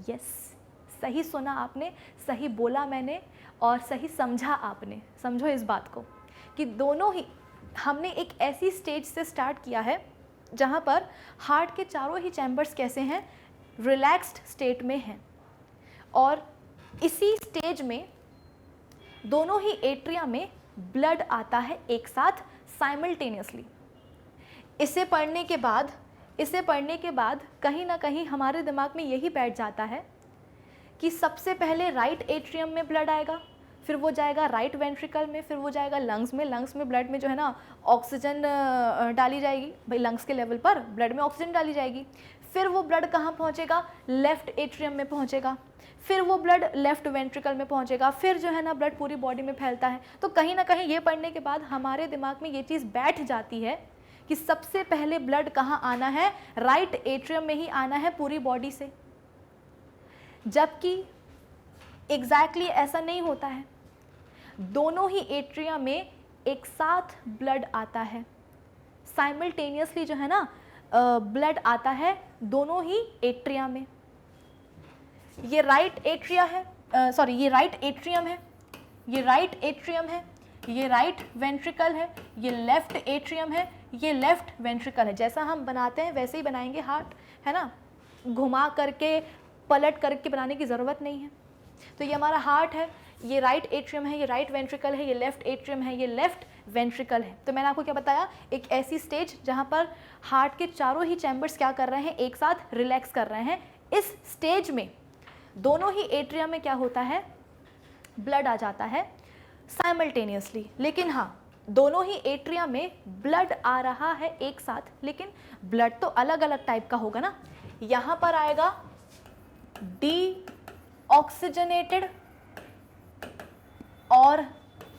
यस, सही सुना आपने, सही बोला मैंने और सही समझा आपने। समझो इस बात को कि दोनों ही हमने एक ऐसी स्टेज से स्टार्ट किया है जहाँ पर हार्ट के चारों ही चैम्बर्स कैसे हैं, रिलैक्स्ड स्टेट में हैं, और इसी स्टेज में दोनों ही एट्रिया में ब्लड आता है एक साथ साइमल्टेनियसली। इसे पढ़ने के बाद कहीं ना कहीं हमारे दिमाग में यही बैठ जाता है कि सबसे पहले राइट एट्रियम में ब्लड आएगा, फिर वो जाएगा राइट वेंट्रिकल में, फिर वो जाएगा लंग्स में, लंग्स में ब्लड में जो है ना ऑक्सीजन डाली जाएगी, भाई लंग्स के लेवल पर ब्लड में ऑक्सीजन डाली जाएगी, फिर वो ब्लड कहाँ पहुँचेगा, लेफ्ट एट्रियम में पहुँचेगा, फिर वो ब्लड लेफ्ट वेंट्रिकल में पहुँचेगा, फिर जो है ना ब्लड पूरी बॉडी में फैलता है। तो कहीं ना कहीं ये पढ़ने के बाद हमारे दिमाग में ये चीज़ बैठ जाती है कि सबसे पहले ब्लड कहाँ आना है, राइट एट्रियम में ही आना है पूरी बॉडी से। जबकि एग्जैक्टली ऐसा नहीं होता है, दोनों ही एट्रिया में एक साथ ब्लड आता है, साइमल्टेनियसली जो है ना ब्लड आता है दोनों ही एट्रिया में। ये राइट एट्रिया है, सॉरी ये राइट एट्रियम है, ये राइट एट्रियम है, ये राइट वेंट्रिकल है, ये लेफ्ट एट्रियम है, ये लेफ्ट वेंट्रिकल है। जैसा हम बनाते हैं वैसे ही बनाएंगे हार्ट, है ना, घुमा करके पलट करके बनाने की ज़रूरत नहीं है। तो ये हमारा हार्ट है, ये राइट एट्रियम है, ये राइट वेंट्रिकल है, ये लेफ्ट एट्रियम है, ये लेफ्ट वेंट्रिकल है। तो मैंने आपको क्या बताया, एक ऐसी स्टेज जहाँ पर हार्ट के चारों ही चैम्बर्स क्या कर रहे हैं, एक साथ रिलैक्स कर रहे हैं। इस स्टेज में दोनों ही एट्रियम में क्या होता है, ब्लड आ जाता है साइमल्टेनियसली। लेकिन हाँ, दोनों ही एट्रिया में ब्लड आ रहा है एक साथ, लेकिन ब्लड तो अलग अलग टाइप का होगा ना। यहाँ पर आएगा डी ऑक्सीजनेटेड और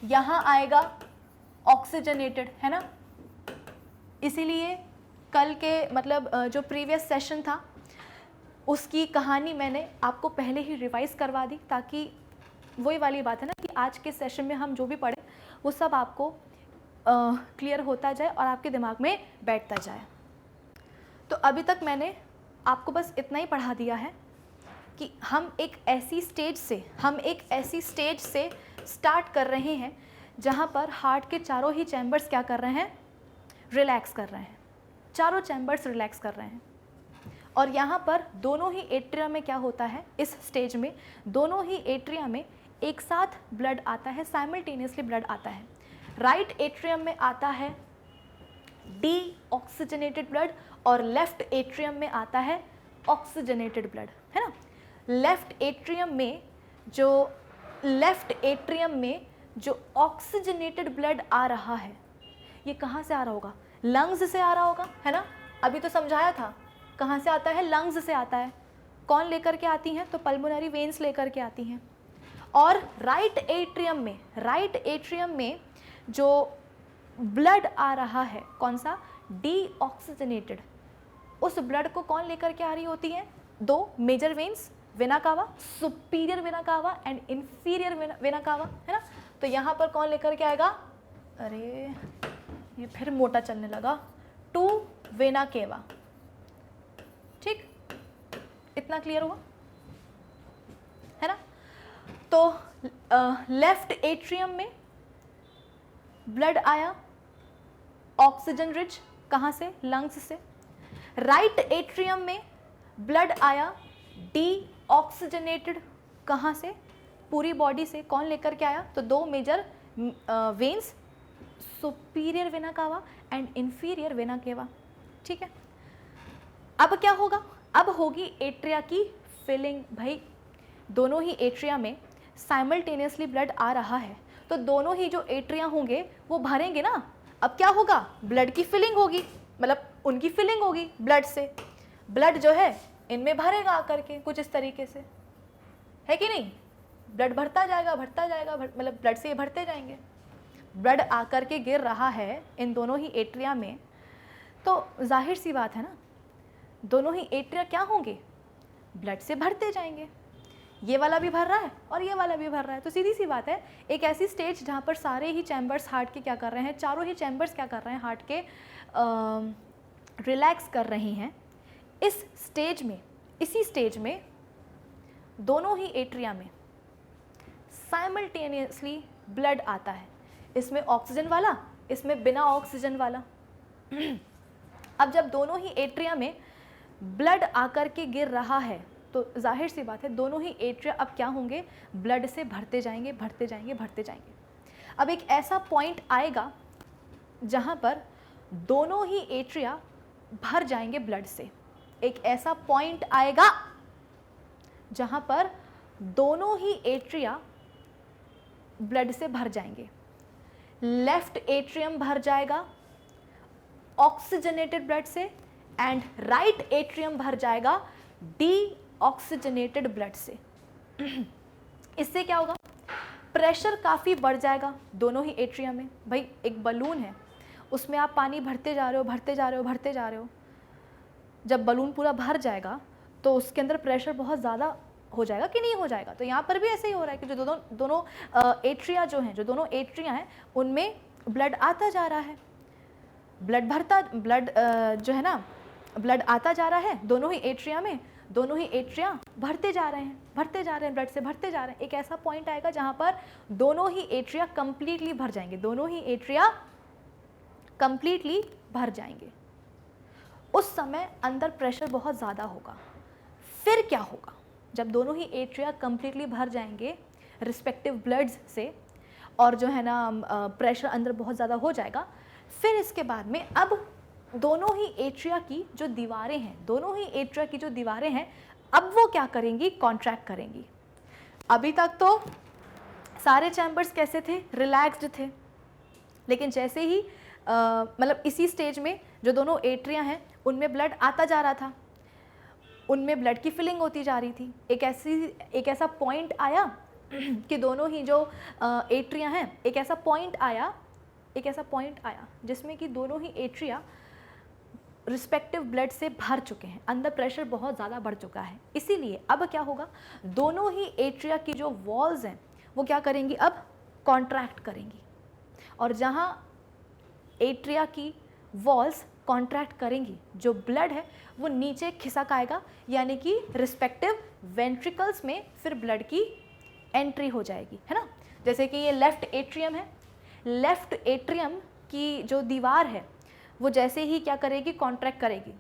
यहाँ आएगा ऑक्सीजनेटेड, है ना। इसीलिए कल के मतलब जो प्रीवियस सेशन था उसकी कहानी मैंने आपको पहले ही रिवाइज करवा दी, ताकि वही वाली बात है ना कि आज के सेशन में हम जो भी पढ़ें वो सब आपको क्लियर होता जाए और आपके दिमाग में बैठता जाए। तो अभी तक मैंने आपको बस इतना ही पढ़ा दिया है कि हम एक ऐसी स्टेज से स्टार्ट कर रहे हैं जहाँ पर हार्ट के चारों ही चैम्बर्स क्या कर रहे हैं, रिलैक्स कर रहे हैं, चारों चैम्बर्स रिलैक्स कर रहे हैं। और यहाँ पर दोनों ही एट्रिया में क्या होता है, इस स्टेज में दोनों ही एट्रिया में एक साथ ब्लड आता है, साइमल्टेनियसली ब्लड आता है। राइट एट्रियम में आता है डीऑक्सीजनेटेड ब्लड और लेफ्ट एट्रियम में आता है ऑक्सीजनेटेड ब्लड, है ना। लेफ्ट एट्रियम में जो ऑक्सीजनेटेड ब्लड आ रहा है, ये कहाँ से आ रहा होगा, लंग्स से आ रहा होगा, है ना। अभी तो समझाया था कहाँ से आता है, लंग्स से आता है। कौन लेकर के आती हैं, तो पल्मोनरी वेन्स लेकर के आती हैं। और राइट एट्रियम में जो ब्लड आ रहा है, कौन सा, डीऑक्सीजनेटेड, उस ब्लड को कौन लेकर के आ रही होती है, दो major veins, vena cava, superior vena cava and inferior vena cava, है ना। तो यहाँ पर कौन लेकर के आएगा, अरे ये फिर मोटा चलने लगा, टू वेना केवा, ठीक, इतना क्लियर हुआ, है ना। तो लेफ्ट एट्रियम में ब्लड आया ऑक्सीजन रिच, कहाँ से, लंग्स से। राइट एट्रियम में ब्लड आया डीऑक्सीजनेटेड, कहाँ से, पूरी बॉडी से। कौन लेकर के आया, तो दो major veins, superior vena cava and inferior vena cava, ठीक है। अब क्या होगा, अब होगी एट्रिया की फिलिंग। भाई दोनों ही एट्रिया में साइमल्टेनियसली ब्लड आ रहा है, तो दोनों ही जो एट्रिया होंगे वो भरेंगे ना। अब क्या होगा, ब्लड की फिलिंग होगी, मतलब उनकी फिलिंग होगी ब्लड से। ब्लड जो है इनमें भरेगा आकर के कुछ इस तरीके से, है कि नहीं। ब्लड भरता जाएगा मतलब ब्लड से ये भरते जाएंगे। ब्लड आकर के गिर रहा है इन दोनों ही एट्रिया में, तो जाहिर सी बात है ना, दोनों ही एट्रिया क्या होंगे, ब्लड से भरते जाएंगे। ये वाला भी भर रहा है और ये वाला भी भर रहा है, तो सीधी सी बात है, एक ऐसी स्टेज जहाँ पर सारे ही चैम्बर्स हार्ट के क्या कर रहे हैं, चारों ही चैम्बर्स क्या कर रहे हैं, हार्ट के रिलैक्स कर रहे हैं। इस स्टेज में, इसी स्टेज में दोनों ही एट्रिया में साइमल्टेनियसली ब्लड आता है, इसमें ऑक्सीजन वाला, इसमें बिना ऑक्सीजन वाला। अब जब दोनों ही एट्रिया में ब्लड आकर के गिर रहा है, तो जाहिर सी बात है दोनों ही एट्रिया अब क्या होंगे, ब्लड से भरते जाएंगे। अब एक ऐसा पॉइंट आएगा जहाँ पर दोनों ही एट्रिया भर जाएंगे ब्लड से। एक ऐसा पॉइंट आएगा जहाँ पर दोनों ही एट्रिया ब्लड से भर जाएंगे। लेफ्ट एट्रियम भर जाएगा ऑक्सीजनेटेड ब्लड से एंड राइट एट्रियम भर जाएगा डीऑक्सीजनेटेड ब्लड से। इससे क्या होगा, प्रेशर काफ़ी बढ़ जाएगा दोनों ही एट्रियम में। भाई एक बलून है, उसमें आप पानी भरते जा रहे हो। जब बलून पूरा भर जाएगा तो उसके अंदर प्रेशर बहुत ज़्यादा हो जाएगा कि नहीं हो जाएगा। तो यहाँ पर भी ऐसे ही हो रहा है कि जो दोनों एट्रिया हैं उनमें ब्लड आता जा रहा है, ब्लड आता जा रहा है दोनों ही एट्रिया में, दोनों ही एट्रिया भरते जा रहे हैं, ब्लड से भरते जा रहे हैं। एक ऐसा पॉइंट आएगा जहाँ पर दोनों ही एट्रिया कंप्लीटली भर जाएंगे। उस समय अंदर प्रेशर बहुत ज़्यादा होगा। फिर क्या होगा, जब दोनों ही एट्रिया कंप्लीटली भर जाएंगे रिस्पेक्टिव ब्लड्स से, और जो है ना प्रेशर अंदर बहुत ज़्यादा हो जाएगा, फिर इसके बाद में अब दोनों ही एट्रिया की जो दीवारें हैं अब वो क्या करेंगी, कॉन्ट्रैक्ट करेंगी। अभी तक तो सारे चैम्बर्स कैसे थे, रिलैक्स्ड थे, लेकिन जैसे ही मतलब इसी स्टेज में जो दोनों एट्रिया हैं उनमें ब्लड आता जा रहा था, उनमें ब्लड की फिलिंग होती जा रही थी। एक ऐसा पॉइंट आया कि दोनों ही जो एट्रिया हैं, एक ऐसा पॉइंट आया जिसमें कि दोनों ही एट्रिया रिस्पेक्टिव ब्लड से भर चुके हैं, अंदर प्रेशर बहुत ज़्यादा बढ़ चुका है। इसीलिए अब क्या होगा, दोनों ही एट्रिया की जो वॉल्स हैं वो क्या करेंगी, अब कॉन्ट्रैक्ट करेंगी। और जहाँ एट्रिया की वॉल्स कॉन्ट्रैक्ट करेंगी, जो ब्लड है वो नीचे खिसक आएगा, यानी कि रिस्पेक्टिव वेंट्रिकल्स में फिर ब्लड की एंट्री हो जाएगी, है ना। जैसे कि ये लेफ्ट एट्रियम है, लेफ्ट एट्रियम की जो दीवार है वो जैसे ही क्या करेगी, कॉन्ट्रैक्ट करेगी,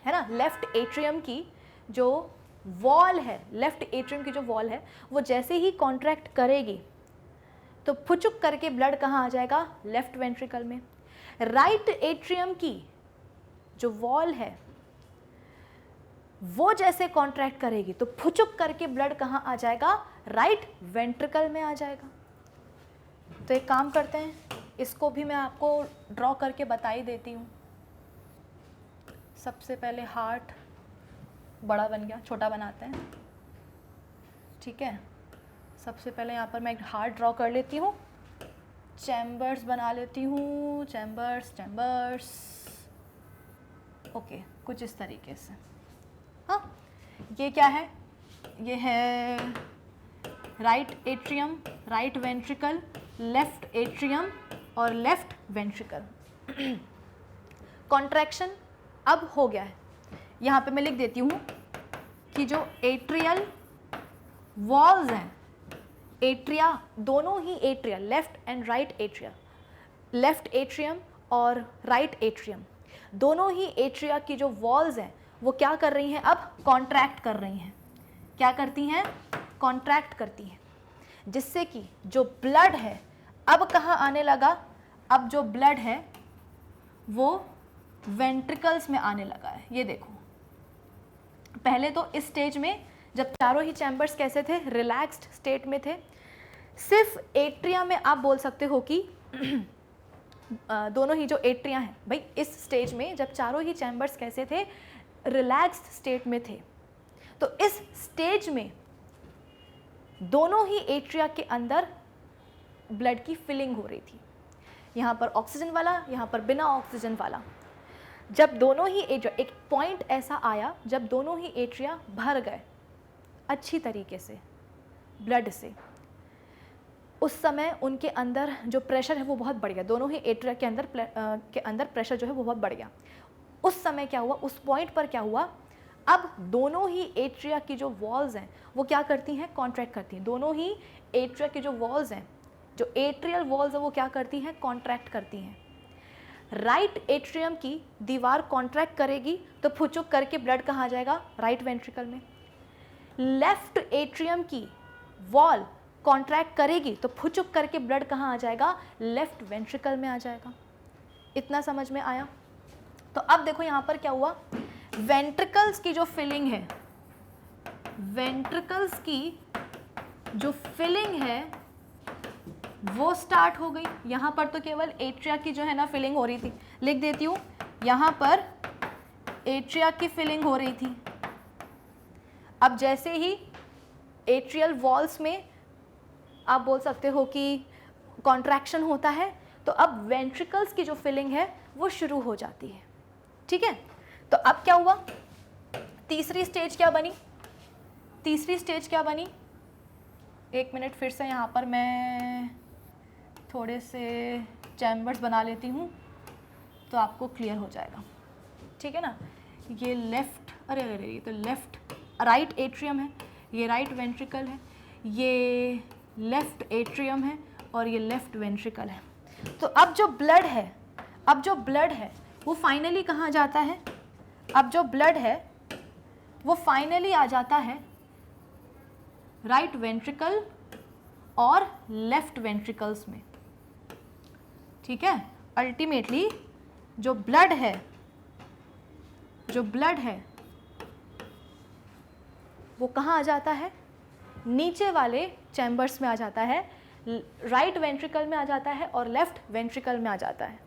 है ना। लेफ्ट एट्रियम की जो वॉल है, लेफ्ट एट्रियम की जो वॉल है वो जैसे ही कॉन्ट्रैक्ट करेगी तो फुचुक करके ब्लड कहाँ आ जाएगा, लेफ्ट वेंट्रिकल में। राइट एट्रियम की जो वॉल है वो जैसे कॉन्ट्रैक्ट करेगी तो फुचुक करके ब्लड कहाँ आ जाएगा, राइट वेंट्रिकल में आ जाएगा। तो एक काम करते हैं, इसको भी मैं आपको ड्रॉ करके बता ही देती हूँ। सबसे पहले हार्ट बड़ा बन गया, छोटा बनाते हैं, ठीक है। सबसे पहले यहाँ पर मैं एक हार्ट ड्रॉ कर लेती हूँ, चैम्बर्स बना लेती हूँ, चैम्बर्स, ओके, कुछ इस तरीके से। हाँ, ये क्या है, ये है right atrium, right ventricle, left atrium और लेफ्ट वेंट्रिकल। कॉन्ट्रैक्शन अब हो गया है। यहाँ पे मैं लिख देती हूँ कि जो एट्रियल वॉल्स हैं, एट्रिया, दोनों ही atria, left and right atria, left atrium और राइट एट्रियम, दोनों ही एट्रिया की जो वॉल्स हैं वो क्या कर रही हैं, अब कॉन्ट्रैक्ट कर रही हैं। क्या करती हैं, कॉन्ट्रैक्ट करती हैं, जिससे कि जो ब्लड है अब कहाँ आने लगा, अब जो ब्लड है वो वेंट्रिकल्स में आने लगा है। ये देखो, पहले तो इस स्टेज में जब चारों ही चैम्बर्स कैसे थे, रिलैक्स्ड स्टेट में थे, सिर्फ एट्रिया में आप बोल सकते हो कि दोनों ही जो एट्रिया हैं भाई, इस स्टेज में जब चारों ही चैम्बर्स कैसे थे, रिलैक्स्ड स्टेट में थे, तो इस स्टेज में दोनों ही एट्रिया के अंदर ब्लड की फिलिंग हो रही थी, यहाँ पर ऑक्सीजन वाला, यहाँ पर बिना ऑक्सीजन वाला। जब दोनों ही एट्रिया, एक पॉइंट ऐसा आया जब दोनों ही एट्रिया भर गए अच्छी तरीके से ब्लड से, उस समय उनके अंदर जो प्रेशर है वो बहुत बढ़ गया, दोनों ही एट्रिया के अंदर प्रेशर जो है वो बहुत बढ़ गया। उस समय क्या हुआ, उस पॉइंट पर क्या हुआ, अब दोनों ही एट्रिया की जो वॉल्स हैं वो क्या करती हैं, कॉन्ट्रैक्ट करती हैं। दोनों ही एट्रिया की जो वॉल्स हैं, जो एट्रियल वॉल्स हैं वो क्या करती हैं, कॉन्ट्रैक्ट करती हैं। राइट एट्रियम की दीवार कॉन्ट्रैक्ट करेगी तो फुचुक करके ब्लड कहाँ आ जाएगा, राइट वेंट्रिकल में। लेफ्ट एट्रियम की वॉल कॉन्ट्रैक्ट करेगी तो फुचुक करके ब्लड कहाँ आ जाएगा, लेफ्ट वेंट्रिकल में आ जाएगा। इतना समझ में आया। तो अब देखो यहाँ पर क्या हुआ, वेंट्रिकल्स की जो फिलिंग है, वेंट्रिकल्स की जो फिलिंग है वो स्टार्ट हो गई। यहाँ पर तो केवल एट्रिया की जो है ना फिलिंग हो रही थी, लिख देती हूँ, यहाँ पर एट्रिया की फिलिंग हो रही थी। अब जैसे ही एट्रियल वॉल्स में आप बोल सकते हो कि कॉन्ट्रैक्शन होता है, तो अब वेंट्रिकल्स की जो फिलिंग है वो शुरू हो जाती है, ठीक है। तो अब क्या हुआ, तीसरी स्टेज क्या बनी, तीसरी स्टेज क्या बनी, एक मिनट, फिर से यहाँ पर मैं थोड़े से चैम्बर्स बना लेती हूँ तो आपको क्लियर हो जाएगा, ठीक है ना। ये लेफ्ट, अरे अरे ये तो लेफ्ट राइट एट्रियम है, ये राइट वेंट्रिकल है, ये लेफ्ट एट्रियम है और ये लेफ्ट वेंट्रिकल है। तो अब जो ब्लड है, अब जो ब्लड है वो फाइनली कहाँ जाता है, अब जो ब्लड है वो फाइनली आ जाता है राइट वेंट्रिकल और लेफ्ट वेंट्रिकल्स में, ठीक है। अल्टीमेटली जो ब्लड है, जो ब्लड है वो कहाँ आ जाता है, नीचे वाले चैम्बर्स में आ जाता है, राइट वेंट्रिकल में आ जाता है और लेफ्ट वेंट्रिकल में आ जाता है।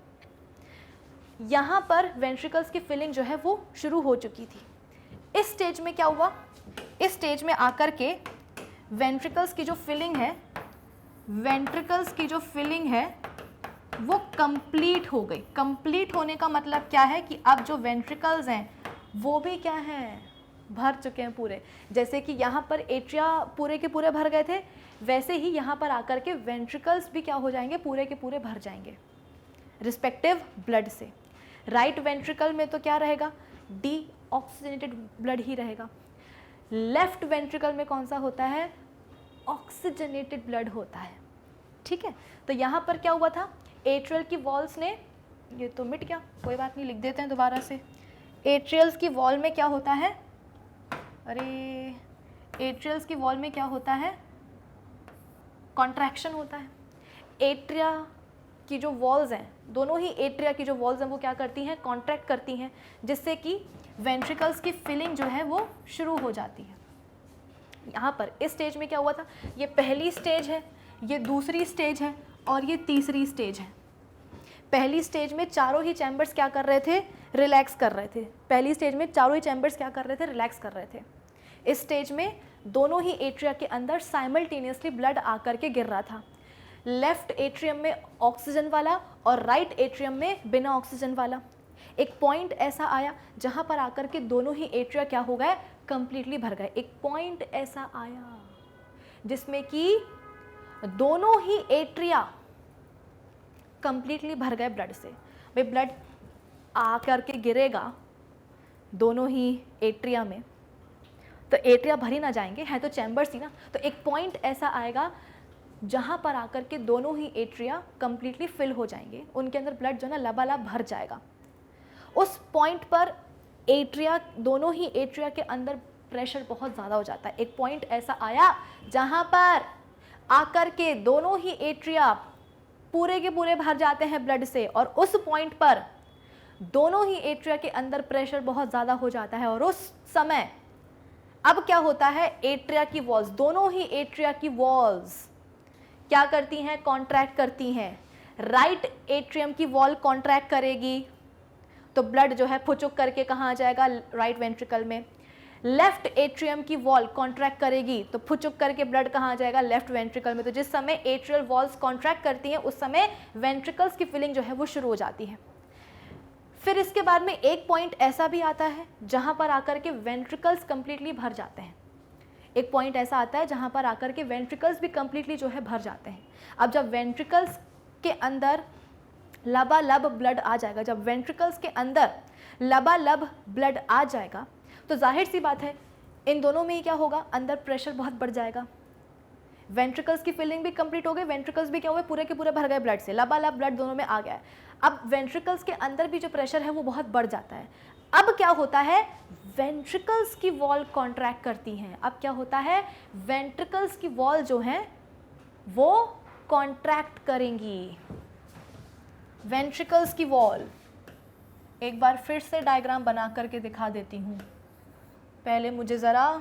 यहाँ पर वेंट्रिकल्स की फिलिंग जो है वो शुरू हो चुकी थी। इस स्टेज में क्या हुआ, इस स्टेज में आकर के वेंट्रिकल्स की जो फिलिंग है, वेंट्रिकल्स की जो फिलिंग है वो कंप्लीट हो गई। कंप्लीट होने का मतलब क्या है कि अब जो वेंट्रिकल्स हैं वो भी क्या हैं, भर चुके हैं पूरे। जैसे कि यहाँ पर एट्रिया पूरे के पूरे भर गए थे, वैसे ही यहाँ पर आकर के वेंट्रिकल्स भी क्या हो जाएंगे, पूरे के पूरे भर जाएंगे रिस्पेक्टिव ब्लड से। राइट वेंट्रिकल में तो क्या रहेगा, डीऑक्सीजनेटेड ब्लड ही रहेगा। लेफ्ट वेंट्रिकल में कौन सा होता है, ऑक्सीजनेटेड ब्लड होता है। ठीक है, तो यहाँ पर क्या हुआ था, एट्रियल की वॉल्स ने, ये तो मिट गया, कोई बात नहीं, लिख देते हैं दोबारा से। एट्रियल्स की वॉल में क्या होता है, अरे एट्रियल्स की वॉल में क्या होता है, कॉन्ट्रैक्शन होता है। एट्रिया की जो वॉल्स हैं, दोनों ही एट्रिया की जो वॉल्स हैं वो क्या करती हैं, कॉन्ट्रैक्ट करती हैं, जिससे कि वेंट्रिकल्स की फिलिंग जो है वो शुरू हो जाती है। यहाँ पर इस स्टेज में क्या हुआ था, ये पहली स्टेज है, ये दूसरी स्टेज है और ये तीसरी स्टेज है। पहली स्टेज में चारों ही चैम्बर्स क्या कर रहे थे, रिलैक्स कर रहे थे। पहली स्टेज में चारों ही चैम्बर्स क्या कर रहे थे, रिलैक्स कर रहे थे। इस स्टेज में दोनों ही एट्रिया के अंदर साइमल्टेनियसली ब्लड आकर के गिर रहा था। लेफ्ट एट्रियम में ऑक्सीजन वाला और राइट एट्रियम में बिना ऑक्सीजन वाला। एक पॉइंट ऐसा आया जहां पर आकर के दोनों ही एट्रिया क्या हो गए, कंप्लीटली भर गए। एक पॉइंट ऐसा आया जिसमें कि दोनों ही एट्रिया कंप्लीटली भर गए ब्लड से। भाई ब्लड आकर के गिरेगा दोनों ही एट्रिया में, तो एट्रिया भर ही ना जाएंगे, है तो चैम्बर्स ही ना। तो एक पॉइंट ऐसा आएगा जहाँ पर आकर के दोनों ही एट्रिया कंप्लीटली फिल हो जाएंगे, उनके अंदर ब्लड जो है ना लबालब भर जाएगा। उस पॉइंट पर एट्रिया, दोनों ही एट्रिया के अंदर प्रेशर बहुत ज़्यादा हो जाता है। एक पॉइंट ऐसा आया जहाँ पर आकर के दोनों ही एट्रिया पूरे के पूरे भर जाते हैं ब्लड से, और उस पॉइंट पर दोनों ही एट्रिया के अंदर प्रेशर बहुत ज़्यादा हो जाता है। और उस समय अब क्या होता है, एट्रिया की वॉल्स, दोनों ही एट्रिया की वॉल्स क्या करती हैं, कॉन्ट्रैक्ट करती हैं। राइट एट्रियम की वॉल कॉन्ट्रैक्ट करेगी तो ब्लड जो है फुचुक करके कहाँ आ जाएगा, राइट वेंट्रिकल में। लेफ्ट एट्रियम की वॉल कॉन्ट्रैक्ट करेगी तो फुचुक करके ब्लड कहाँ आ जाएगा, लेफ्ट वेंट्रिकल में। तो जिस समय एट्रियल वॉल्स कॉन्ट्रैक्ट करती हैं उस समय वेंट्रिकल्स की फिलिंग जो है वो शुरू हो जाती है। फिर इसके बाद में एक पॉइंट ऐसा भी आता है जहाँ पर आकर के वेंट्रिकल्स कंप्लीटली भर जाते हैं। एक पॉइंट ऐसा आता है जहाँ पर आकर के वेंट्रिकल्स भी कंप्लीटली जो है भर जाते हैं। अब जब वेंट्रिकल्स के अंदर लबालब ब्लड आ जाएगा, जब वेंट्रिकल्स के अंदर लबालब ब्लड आ जाएगा तो जाहिर सी बात है इन दोनों में ही क्या होगा, अंदर प्रेशर बहुत बढ़ जाएगा। वेंट्रिकल्स की फिलिंग भी कंप्लीट हो गई, वेंट्रिकल्स भी क्या हुए, पूरे के पूरे भर गए ब्लड से, लबालब ब्लड दोनों में आ गया है। अब वेंट्रिकल्स के अंदर भी जो प्रेशर है वो बहुत बढ़ जाता है। अब क्या होता है, वेंट्रिकल्स की वॉल कॉन्ट्रैक्ट करती हैं। अब क्या होता है, वेंट्रिकल्स की वॉल जो है वो कॉन्ट्रैक्ट करेंगी। वेंट्रिकल्स की वॉल, एक बार फिर से डायग्राम बना करके दिखा देती हूँ। पहले मुझे ज़रा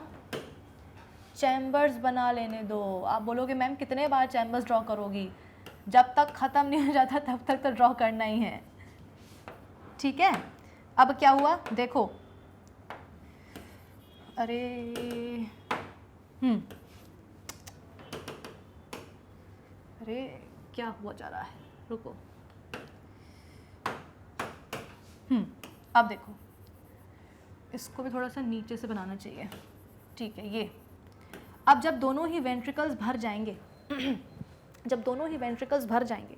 चैम्बर्स बना लेने दो। आप बोलोगे मैम कितने बार चैम्बर्स ड्रॉ करोगी, जब तक ख़त्म नहीं हो जाता तब तक तो ड्रॉ करना ही है। ठीक है, अब क्या हुआ देखो, अरे अरे क्या हुआ जा रहा है, रुको। अब देखो, इसको भी थोड़ा सा नीचे से बनाना चाहिए। ठीक है, ये अब जब दोनों ही वेंट्रिकल्स भर जाएंगे जब दोनों ही वेंट्रिकल्स भर जाएंगे,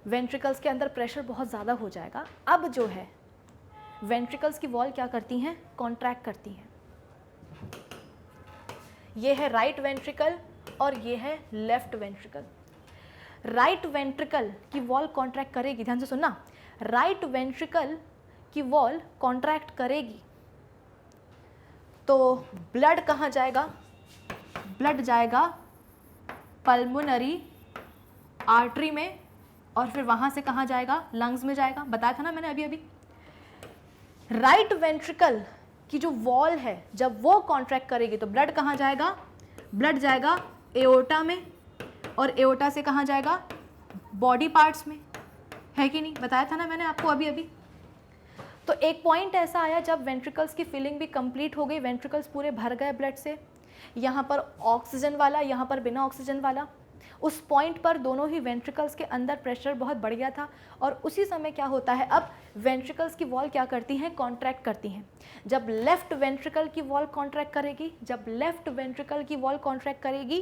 वेंट्रिकल्स के अंदर प्रेशर बहुत ज़्यादा हो जाएगा। अब जो है वेंट्रिकल्स की वॉल क्या करती हैं, कॉन्ट्रैक्ट करती हैं। ये है राइट वेंट्रिकल और ये है लेफ्ट वेंट्रिकल। राइट वेंट्रिकल की वॉल कॉन्ट्रैक्ट करेगी, ध्यान से सुनना, राइट वेंट्रिकल की वॉल कॉन्ट्रैक्ट करेगी तो ब्लड कहाँ जाएगा, ब्लड जाएगा पल्मोनरी आर्टरी में, और फिर वहाँ से कहाँ जाएगा, लंग्स में जाएगा। बताया था ना मैंने अभी। राइट वेंट्रिकल की जो वॉल है जब वो कॉन्ट्रैक्ट करेगी तो ब्लड कहाँ जाएगा, ब्लड जाएगा एओर्टा में, और एओर्टा से कहाँ जाएगा, बॉडी पार्ट्स में, है कि नहीं, बताया था ना मैंने आपको अभी। तो एक पॉइंट ऐसा आया जब वेंट्रिकल्स की फिलिंग भी कंप्लीट हो गई, वेंट्रिकल्स पूरे भर गए ब्लड से, यहाँ पर ऑक्सीजन वाला, यहाँ पर बिना ऑक्सीजन वाला, उस पॉइंट पर दोनों ही वेंट्रिकल्स के अंदर प्रेशर बहुत बढ़ गया था और उसी समय क्या होता है, अब वेंट्रिकल्स की वॉल क्या करती हैं, कॉन्ट्रैक्ट करती हैं। जब लेफ्ट वेंट्रिकल की वॉल कॉन्ट्रैक्ट करेगी, जब लेफ्ट वेंट्रिकल की वॉल कॉन्ट्रैक्ट करेगी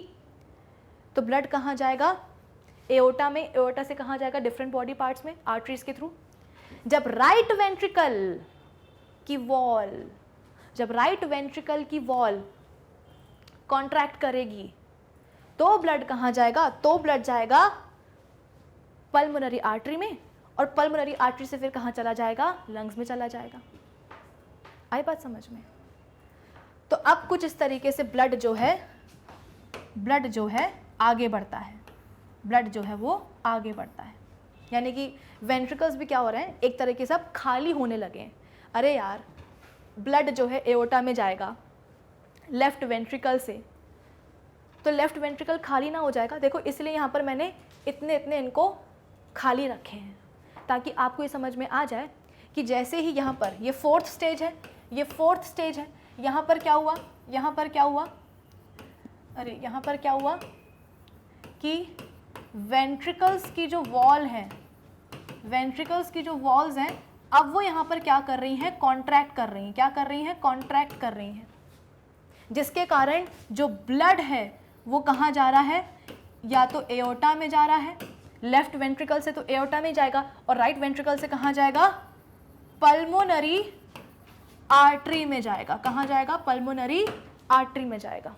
तो ब्लड कहाँ जाएगा, एओर्टा में, एओर्टा से कहाँ जाएगा, डिफरेंट बॉडी पार्ट्स में, आर्टरीज के थ्रू। जब राइट वेंट्रिकल की वॉल, जब राइट वेंट्रिकल की वॉल कॉन्ट्रैक्ट करेगी तो ब्लड कहाँ जाएगा, तो ब्लड जाएगा पल्मोनरी आर्टरी में और पल्मोनरी आर्टरी से फिर कहाँ चला जाएगा, लंग्स में चला जाएगा। आई बात समझ में? तो अब कुछ इस तरीके से ब्लड जो है आगे बढ़ता है, ब्लड जो है वो आगे बढ़ता है, यानी कि वेंट्रिकल्स भी क्या हो रहे हैं, एक तरीके से अब खाली होने लगे हैं। अरे यार, ब्लड जो है एओर्टा में जाएगा लेफ्ट वेंट्रिकल से, तो लेफ्ट वेंट्रिकल खाली ना हो जाएगा। देखो इसलिए यहाँ पर मैंने इतने इतने इनको खाली रखे हैं ताकि आपको ये समझ में आ जाए कि जैसे ही यहाँ पर ये फोर्थ स्टेज है, ये फोर्थ स्टेज है, यहाँ पर क्या हुआ, यहाँ पर क्या हुआ, अरे यहाँ पर क्या हुआ कि वेंट्रिकल्स की जो वॉल है, वेंट्रिकल्स की जो वॉल्स हैं, अब वो यहाँ पर क्या कर रही हैं, कॉन्ट्रैक्ट कर रही हैं। क्या कर रही हैं, कॉन्ट्रैक्ट कर रही हैं, जिसके कारण जो ब्लड है वो कहाँ जा रहा है, या तो एओर्टा में जा रहा है, लेफ्ट वेंट्रिकल से तो एओर्टा में जाएगा और राइट वेंट्रिकल से कहाँ जाएगा, पल्मोनरी आर्टरी में जाएगा। कहाँ जाएगा, पल्मोनरी आर्टरी में जाएगा।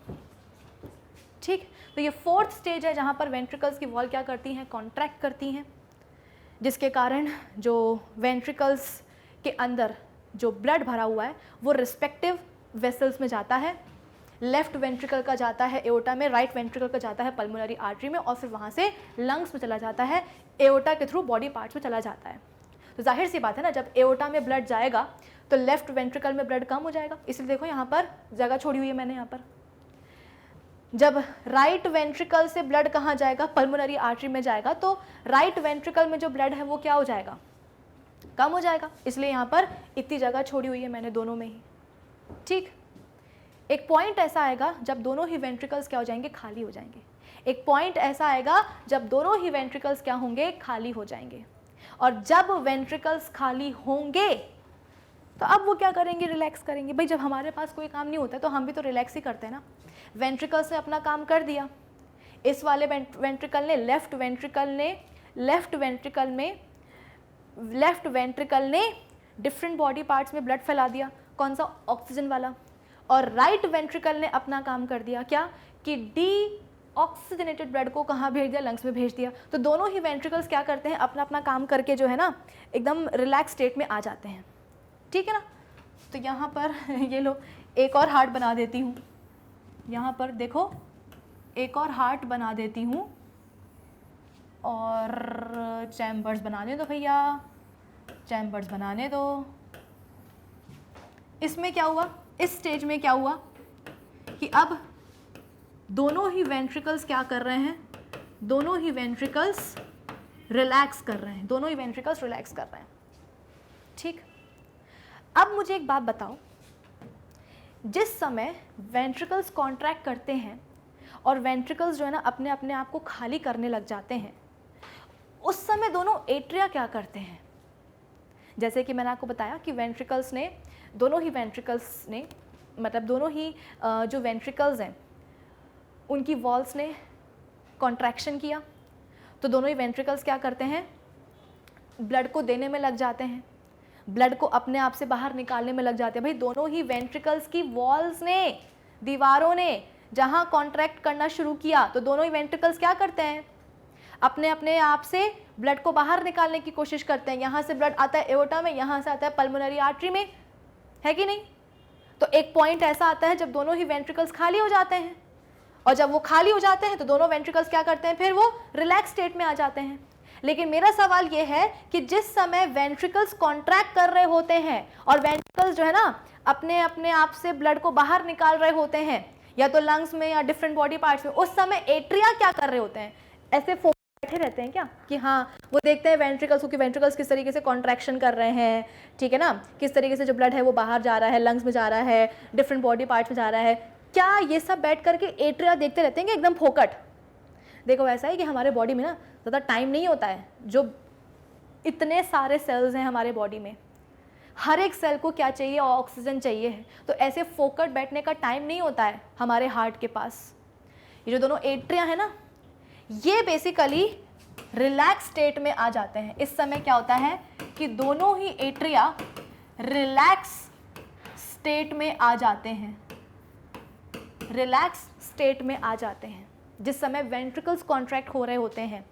ठीक, तो ये फोर्थ स्टेज है जहाँ पर वेंट्रिकल्स की वॉल क्या करती हैं, कॉन्ट्रैक्ट करती हैं, जिसके कारण जो वेंट्रिकल्स के अंदर जो ब्लड भरा हुआ है वो रिस्पेक्टिव वेसल्स में जाता है। लेफ्ट वेंट्रिकल का जाता है एओर्टा में, राइट वेंट्रिकल का जाता है पल्मोनरी आर्टरी में और फिर वहाँ से लंग्स में चला जाता है, एओर्टा के थ्रू बॉडी पार्ट्स में चला जाता है। तो जाहिर सी बात है ना, जब एओर्टा में ब्लड जाएगा तो लेफ्ट वेंट्रिकल में ब्लड कम हो जाएगा, इसलिए देखो यहाँ पर जगह छोड़ी हुई है मैंने यहाँ पर। जब राइट वेंट्रिकल से ब्लड कहाँ जाएगा, पल्मोनरी आर्टरी में जाएगा, तो राइट वेंट्रिकल में जो ब्लड है वो क्या हो जाएगा, कम हो जाएगा, इसलिए यहाँ पर इतनी जगह छोड़ी हुई है मैंने दोनों में ही। ठीक, एक पॉइंट ऐसा आएगा जब दोनों ही वेंट्रिकल्स क्या हो जाएंगे, खाली हो जाएंगे। एक पॉइंट ऐसा आएगा जब दोनों ही वेंट्रिकल्स क्या होंगे, खाली हो जाएंगे। और जब वेंट्रिकल्स खाली होंगे तो अब वो क्या करेंगे, रिलैक्स करेंगे। भाई जब हमारे पास कोई काम नहीं होता तो हम भी तो रिलैक्स ही करते हैं ना। वेंट्रिकल्स ने अपना काम कर दिया, इस वाले वेंट्रिकल ने, लेफ्ट वेंट्रिकल ने डिफरेंट बॉडी पार्ट्स में ब्लड फैला दिया, कौन सा, ऑक्सीजन वाला। और राइट वेंट्रिकल ने अपना काम कर दिया, क्या, कि डी ऑक्सीजनेटेड ब्लड को कहाँ भेज दिया, लंग्स में भेज दिया। तो दोनों ही वेंट्रिकल्स क्या करते हैं, अपना अपना काम करके जो है ना एकदम रिलैक्स स्टेट में आ जाते हैं। ठीक है ना। तो यहाँ पर ये लो एक और हार्ट बना देती हूँ, यहाँ पर देखो एक और हार्ट बना देती हूँ और चैम्बर्स बनाने दो भैया, चैम्बर्स बनाने दो। इसमें क्या हुआ, इस स्टेज में क्या हुआ कि अब दोनों ही वेंट्रिकल्स क्या कर रहे हैं, दोनों ही वेंट्रिकल्स रिलैक्स कर रहे हैं, दोनों ही वेंट्रिकल्स रिलैक्स कर रहे हैं। ठीक, अब मुझे एक बात बताओ, जिस समय वेंट्रिकल्स कॉन्ट्रैक्ट करते हैं और वेंट्रिकल्स जो है ना अपने अपने आप को खाली करने लग जाते हैं, उस समय दोनों एट्रिया क्या करते हैं। जैसे कि मैंने आपको बताया कि वेंट्रिकल्स ने, दोनों ही वेंट्रिकल्स ने, मतलब दोनों ही जो वेंट्रिकल्स हैं उनकी वॉल्स ने कॉन्ट्रैक्शन किया, तो दोनों ही वेंट्रिकल्स क्या करते हैं, ब्लड को देने में लग जाते हैं, ब्लड को अपने आप से बाहर निकालने में लग जाते हैं। भाई दोनों ही वेंट्रिकल्स की वॉल्स ने, दीवारों ने जहाँ कॉन्ट्रैक्ट करना शुरू किया तो दोनों ही वेंट्रिकल्स क्या करते हैं, अपने अपने आप से ब्लड को बाहर निकालने की कोशिश करते हैं। यहाँ से ब्लड आता है एओर्टा में, यहाँ से आता है पल्मोनरी आर्टरी में, है कि नहीं। तो एक पॉइंट ऐसा आता है जब दोनों ही वेंट्रिकल्स खाली हो जाते हैं, और जब वो खाली हो जाते हैं तो दोनों वेंट्रिकल्स क्या करते हैं, फिर वो रिलैक्स स्टेट में आ जाते हैं। लेकिन मेरा सवाल ये है कि जिस समय वेंट्रिकल्स कॉन्ट्रैक्ट कर रहे होते हैं और वेंट्रिकल्स जो है ना अपने अपने आप से ब्लड को बाहर निकाल रहे होते हैं, या तो लंग्स में या डिफरेंट बॉडी पार्ट्स में, उस समय एट्रिया क्या कर रहे होते हैं, ऐसे बैठे रहते हैं क्या, कि हाँ वो देखते हैं वेंट्रिकल्स को कि वेंट्रिकल्स किस तरीके से कॉन्ट्रैक्शन कर रहे हैं, ठीक है ना, किस तरीके से जो ब्लड है वो बाहर जा रहा है, लंग्स में जा रहा है, डिफरेंट बॉडी पार्ट्स में जा रहा है। क्या ये सब बैठ करके एट्रिया देखते रहते हैं एकदम फोकट। देखो ऐसा है कि हमारे बॉडी में ना ज़्यादा टाइम नहीं होता है, जो इतने सारे सेल्स हैं हमारे बॉडी में, हर एक सेल को क्या चाहिए, ऑक्सीजन चाहिए है, तो ऐसे फोकट बैठने का टाइम नहीं होता है हमारे हार्ट के पास। ये जो दोनों एट्रिया है ना, ये बेसिकली रिलैक्स स्टेट में आ जाते हैं। इस समय क्या होता है कि दोनों ही एट्रिया रिलैक्स स्टेट में आ जाते हैं, रिलैक्स स्टेट में आ जाते हैं। जिस समय वेंट्रिकल्स कॉन्ट्रैक्ट हो रहे होते हैं,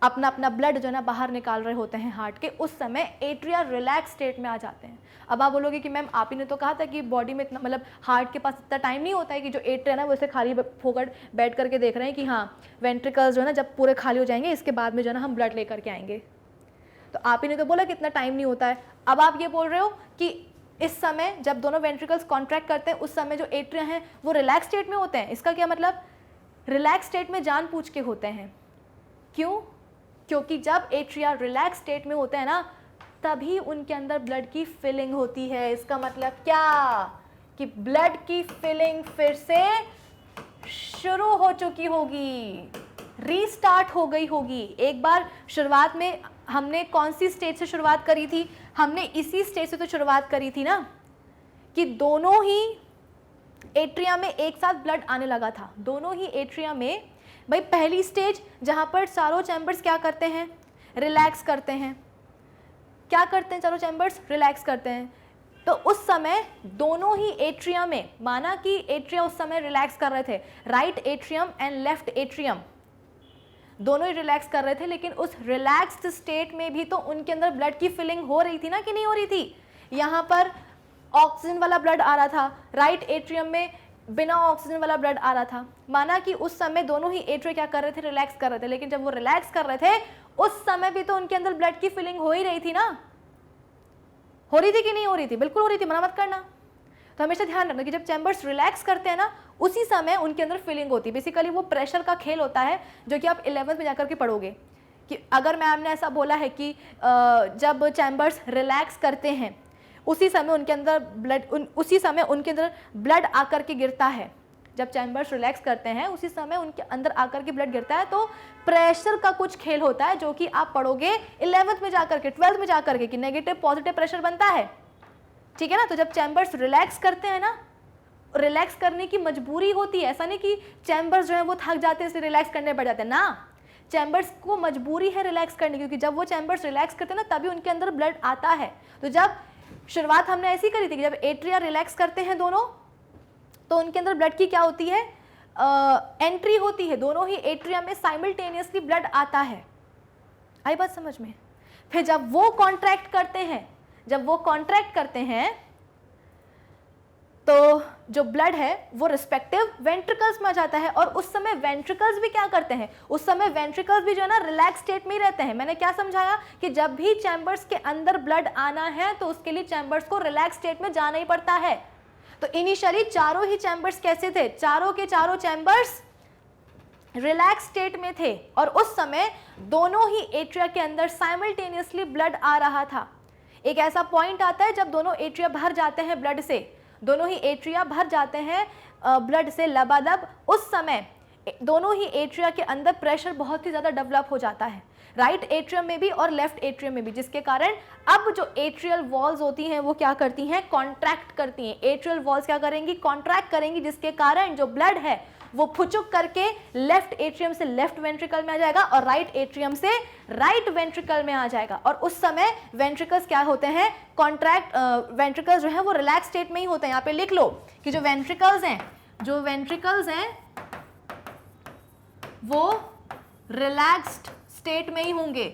अपना अपना ब्लड जो है ना बाहर निकाल रहे होते हैं हार्ट के, उस समय एट्रिया रिलैक्स स्टेट में आ जाते हैं। अब आप बोलोगे कि मैम आप ही ने तो कहा था कि बॉडी में इतना, मतलब हार्ट के पास इतना टाइम नहीं होता है कि जो एट्रिया ना वो ऐसे खाली फोकट बैठ करके देख रहे हैं कि हाँ वेंट्रिकल्स जो है ना जब पूरे खाली हो जाएंगे इसके बाद में जो है ना हम ब्लड लेकर के आएंगे। तो आप ही ने तो बोला कि इतना टाइम नहीं होता है। अब आप ये बोल रहे हो कि इस समय जब दोनों वेंट्रिकल्स कॉन्ट्रैक्ट करते हैं उस समय जो एट्रिया हैं वो रिलैक्स स्टेट में होते हैं। इसका क्या मतलब, रिलैक्स स्टेट में जानबूझ के होते हैं। क्यों? क्योंकि जब एट्रिया रिलैक्स स्टेट में होते हैं ना तभी उनके अंदर ब्लड की फिलिंग होती है। इसका मतलब क्या कि ब्लड की फिलिंग फिर से शुरू हो चुकी होगी, रीस्टार्ट हो गई होगी। एक बार शुरुआत में हमने कौन सी स्टेज से शुरुआत करी थी, हमने इसी स्टेज से तो शुरुआत करी थी ना कि दोनों ही एट्रिया में एक साथ ब्लड आने लगा था। दोनों ही एट्रिया में भाई पहली स्टेज जहां पर चारों चैम्बर्स क्या करते हैं, रिलैक्स करते हैं। क्या करते हैं चारों चैम्बर्स, रिलैक्स करते हैं। तो उस समय दोनों ही एट्रिया में, माना कि एट्रिया उस समय रिलैक्स कर रहे थे, right atrium and left atrium दोनों ही रिलैक्स कर रहे थे, लेकिन उस रिलैक्स्ड स्टेट में भी तो उनके अंदर ब्लड की फिलिंग हो रही थी ना कि नहीं हो रही थी। यहाँ पर ऑक्सीजन वाला ब्लड आ रहा था, राइट एट्रियम में बिना ऑक्सीजन वाला ब्लड आ रहा था। माना कि उस समय दोनों ही एट्रिया क्या कर रहे थे, रिलैक्स कर रहे थे, लेकिन जब वो रिलैक्स कर रहे थे उस समय भी तो उनके अंदर ब्लड की फिलिंग हो ही रही थी ना। हो रही थी कि नहीं हो रही थी? बिल्कुल हो रही थी, मना मत करना। तो हमेशा ध्यान रखना कि जब चैम्बर्स रिलैक्स करते हैं ना उसी समय उनके अंदर फीलिंग होती है। बेसिकली वो प्रेशर का खेल होता है जो कि आप 11th में जाकर के पढ़ोगे कि अगर मैम ने ऐसा बोला है कि जब चैम्बर्स रिलैक्स करते हैं उसी समय उनके अंदर ब्लड आकर के गिरता है। जब चैम्बर्स रिलैक्स करते हैं उसी समय उनके अंदर आकर के ब्लड गिरता है। तो प्रेशर का कुछ खेल होता है जो कि आप पढ़ोगे 11th में जाकर के, 12th में जाकर के, कि नेगेटिव पॉजिटिव प्रेशर बनता है। ठीक है ना। तो जब चैम्बर्स रिलैक्स करते हैं ना, रिलैक्स करने की मजबूरी होती है। ऐसा नहीं कि चैम्बर्स जो है वो थक जाते हैं इसलिए रिलैक्स करने पड़ जाते हैं ना, चैम्बर्स को मजबूरी है रिलैक्स करने की, क्योंकि जब वो चैम्बर्स रिलैक्स करते हैं ना तभी उनके अंदर ब्लड आता है। तो जब शुरुआत हमने ऐसी करी थी कि जब एट्रिया रिलैक्स करते हैं दोनों, तो उनके अंदर ब्लड की क्या होती है, एंट्री होती है। दोनों ही एट्रिया में साइमल्टेनियसली ब्लड आता है। आई बात समझ में? फिर जब वो कॉन्ट्रैक्ट करते हैं तो जो ब्लड है वो रिस्पेक्टिव वेंट्रिकल्स में आ जाता है, और उस समय वेंट्रिकल्स भी क्या करते हैं, उस समय वेंट्रिकल्स भी जो है ना रिलैक्स स्टेट में ही रहते हैं। मैंने क्या समझाया कि जब भी चैम्बर्स के अंदर ब्लड आना है तो उसके लिए चैम्बर्स को रिलैक्स स्टेट में जाना ही पड़ता है। तो इनिशियली चारों ही चैम्बर्स कैसे थे, चारों के चारों चैम्बर्स रिलैक्स स्टेट में थे, और उस समय दोनों ही एट्रिया के अंदर साइमल्टेनियसली ब्लड आ रहा था। एक ऐसा पॉइंट आता है जब दोनों एट्रिया भर जाते हैं ब्लड से, दोनों ही एट्रिया भर जाते हैं ब्लड से लबालब। उस समय दोनों ही एट्रिया के अंदर प्रेशर बहुत ही ज़्यादा डेवलप हो जाता है, राइट एट्रियम में भी और लेफ्ट एट्रियम में भी, जिसके कारण अब जो एट्रियल वॉल्स होती हैं वो क्या करती हैं, कॉन्ट्रैक्ट करती हैं। एट्रियल वॉल्स क्या करेंगी, कॉन्ट्रैक्ट करेंगी, जिसके कारण जो ब्लड है वो फुचुक करके लेफ्ट एट्रियम से लेफ्ट वेंट्रिकल में आ जाएगा और राइट एट्रियम से राइट वेंट्रिकल में आ जाएगा। और उस समय वेंट्रिकल्स क्या होते हैं, कॉन्ट्रैक्ट, वेंट्रिकल्स जो है वो रिलैक्स स्टेट में ही होते हैं। यहाँ पे लिख लो कि जो वेंट्रिकल्स हैं वो रिलैक्स्ड स्टेट में ही होंगे,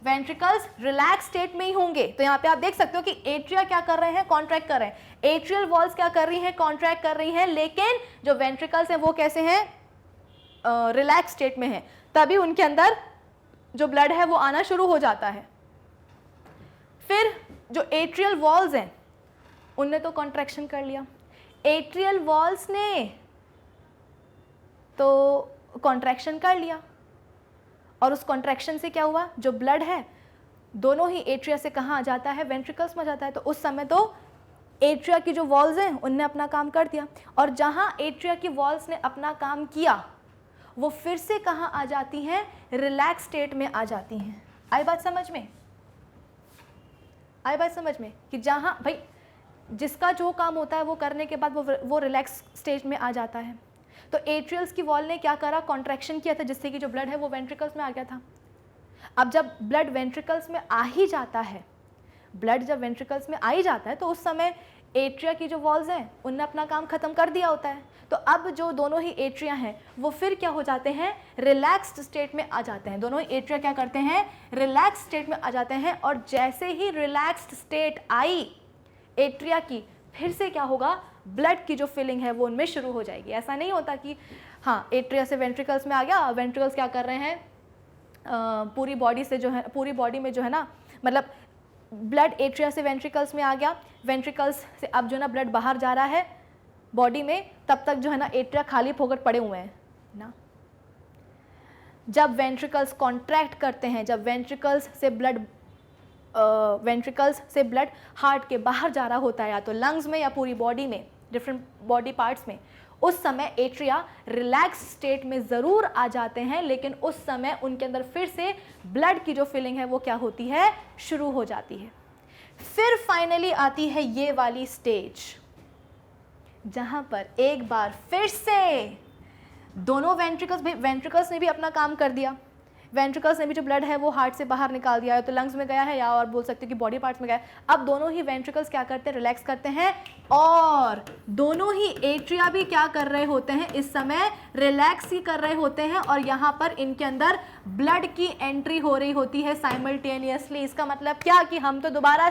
वेंट्रिकल्स रिलैक्स स्टेट में ही होंगे। तो यहाँ पे आप देख सकते हो कि एट्रिया क्या कर रहे हैं, कॉन्ट्रैक्ट कर रहे हैं, एट्रियल वॉल्स क्या कर रही हैं, कॉन्ट्रैक्ट कर रही हैं, लेकिन जो वेंट्रिकल्स हैं वो कैसे हैं, रिलैक्स स्टेट में हैं। तभी उनके अंदर जो ब्लड है वो आना शुरू हो जाता है। फिर जो एट्रियल वॉल्स हैं उनने तो कॉन्ट्रैक्शन कर लिया, एट्रियल वॉल्स ने तो कॉन्ट्रैक्शन कर लिया, और उस कॉन्ट्रैक्शन से क्या हुआ, जो ब्लड है दोनों ही एट्रिया से कहाँ आ जाता है, वेंट्रिकल्स में जाता है। तो उस समय तो एट्रिया की जो वॉल्स हैं उनने अपना काम कर दिया, और जहाँ एट्रिया की वॉल्स ने अपना काम किया वो फिर से कहाँ आ जाती हैं, रिलैक्स स्टेट में आ जाती हैं। आई बात समझ में? आई बात समझ में कि जहाँ भाई जिसका जो काम होता है वो करने के बाद वो रिलैक्स स्टेज में आ जाता है। तो एट्रियल्स की वॉल ने क्या करा, कॉन्ट्रैक्शन किया था, जिससे कि जो ब्लड है वो वेंट्रिकल्स में आ गया था। अब जब ब्लड वेंट्रिकल्स में आ ही जाता है, ब्लड जब वेंट्रिकल्स में आ ही जाता है, तो उस समय एट्रिया की जो वॉल्स हैं उनने अपना काम खत्म कर दिया होता है। तो अब जो दोनों ही एट्रिया हैं वो फिर क्या हो जाते हैं, रिलैक्स्ड स्टेट में आ जाते हैं। दोनों ही एट्रिया क्या करते हैं, रिलैक्स स्टेट में आ जाते हैं। और जैसे ही रिलैक्स्ड स्टेट आई एट्रिया की, फिर से क्या होगा, ब्लड की जो फिलिंग है वो उनमें शुरू हो जाएगी। ऐसा नहीं होता कि हाँ एट्रिया से वेंट्रिकल्स में आ गया, वेंट्रिकल्स क्या कर रहे हैं, पूरी बॉडी से जो है, पूरी बॉडी में जो है ना, मतलब ब्लड एट्रिया से वेंट्रिकल्स में आ गया, वेंट्रिकल्स से अब जो है ना ब्लड बाहर जा रहा है बॉडी में, तब तक जो है ना एट्रिया खाली फोकट पड़े हुए हैं ना। जब वेंट्रिकल्स कॉन्ट्रैक्ट करते हैं, जब वेंट्रिकल्स से ब्लड हार्ट के बाहर जा रहा होता है, या तो लंग्स में या पूरी बॉडी में, डिफरेंट बॉडी पार्ट्स में, उस समय एट्रिया रिलैक्स स्टेट में ज़रूर आ जाते हैं, लेकिन उस समय उनके अंदर फिर से ब्लड की जो फिलिंग है वो क्या होती है, शुरू हो जाती है। फिर फाइनली आती है ये वाली स्टेज, जहां पर एक बार फिर से दोनों वेंट्रिकल्स ने भी अपना काम कर दिया, वेंट्रिकल्स ने भी जो ब्लड है वो हार्ट से बाहर निकाल दिया, या तो लंग्स में गया है या और बोल सकते हैं कि बॉडी पार्ट्स में गया है। अब दोनों ही वेंट्रिकल्स क्या करते हैं, रिलैक्स करते हैं, और दोनों ही एट्रिया भी क्या कर रहे होते हैं, इस समय रिलैक्स ही कर रहे होते हैं, और यहाँ पर इनके अंदर ब्लड की एंट्री हो रही होती है साइमल्टेनियसली। इसका मतलब क्या कि हम तो दोबारा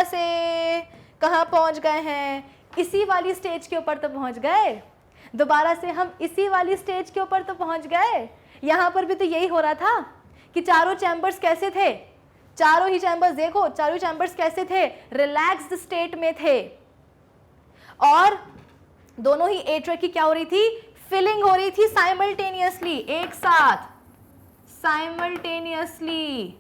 से कहाँ पहुँच गए हैं, इसी वाली स्टेज के ऊपर तो पहुँच गए, दोबारा से हम इसी वाली स्टेज के ऊपर तो पहुँच गए। यहाँ पर भी तो यही हो रहा था कि चारों चैम्बर्स कैसे थे, चारों ही चैम्बर्स देखो, चारों चैम्बर्स कैसे थे, रिलैक्स्ड स्टेट में थे, और दोनों ही एट्रिया की क्या हो रही थी, फिलिंग हो रही थी साइमल्टेनियसली, एक साथ, साइमल्टेनियसली।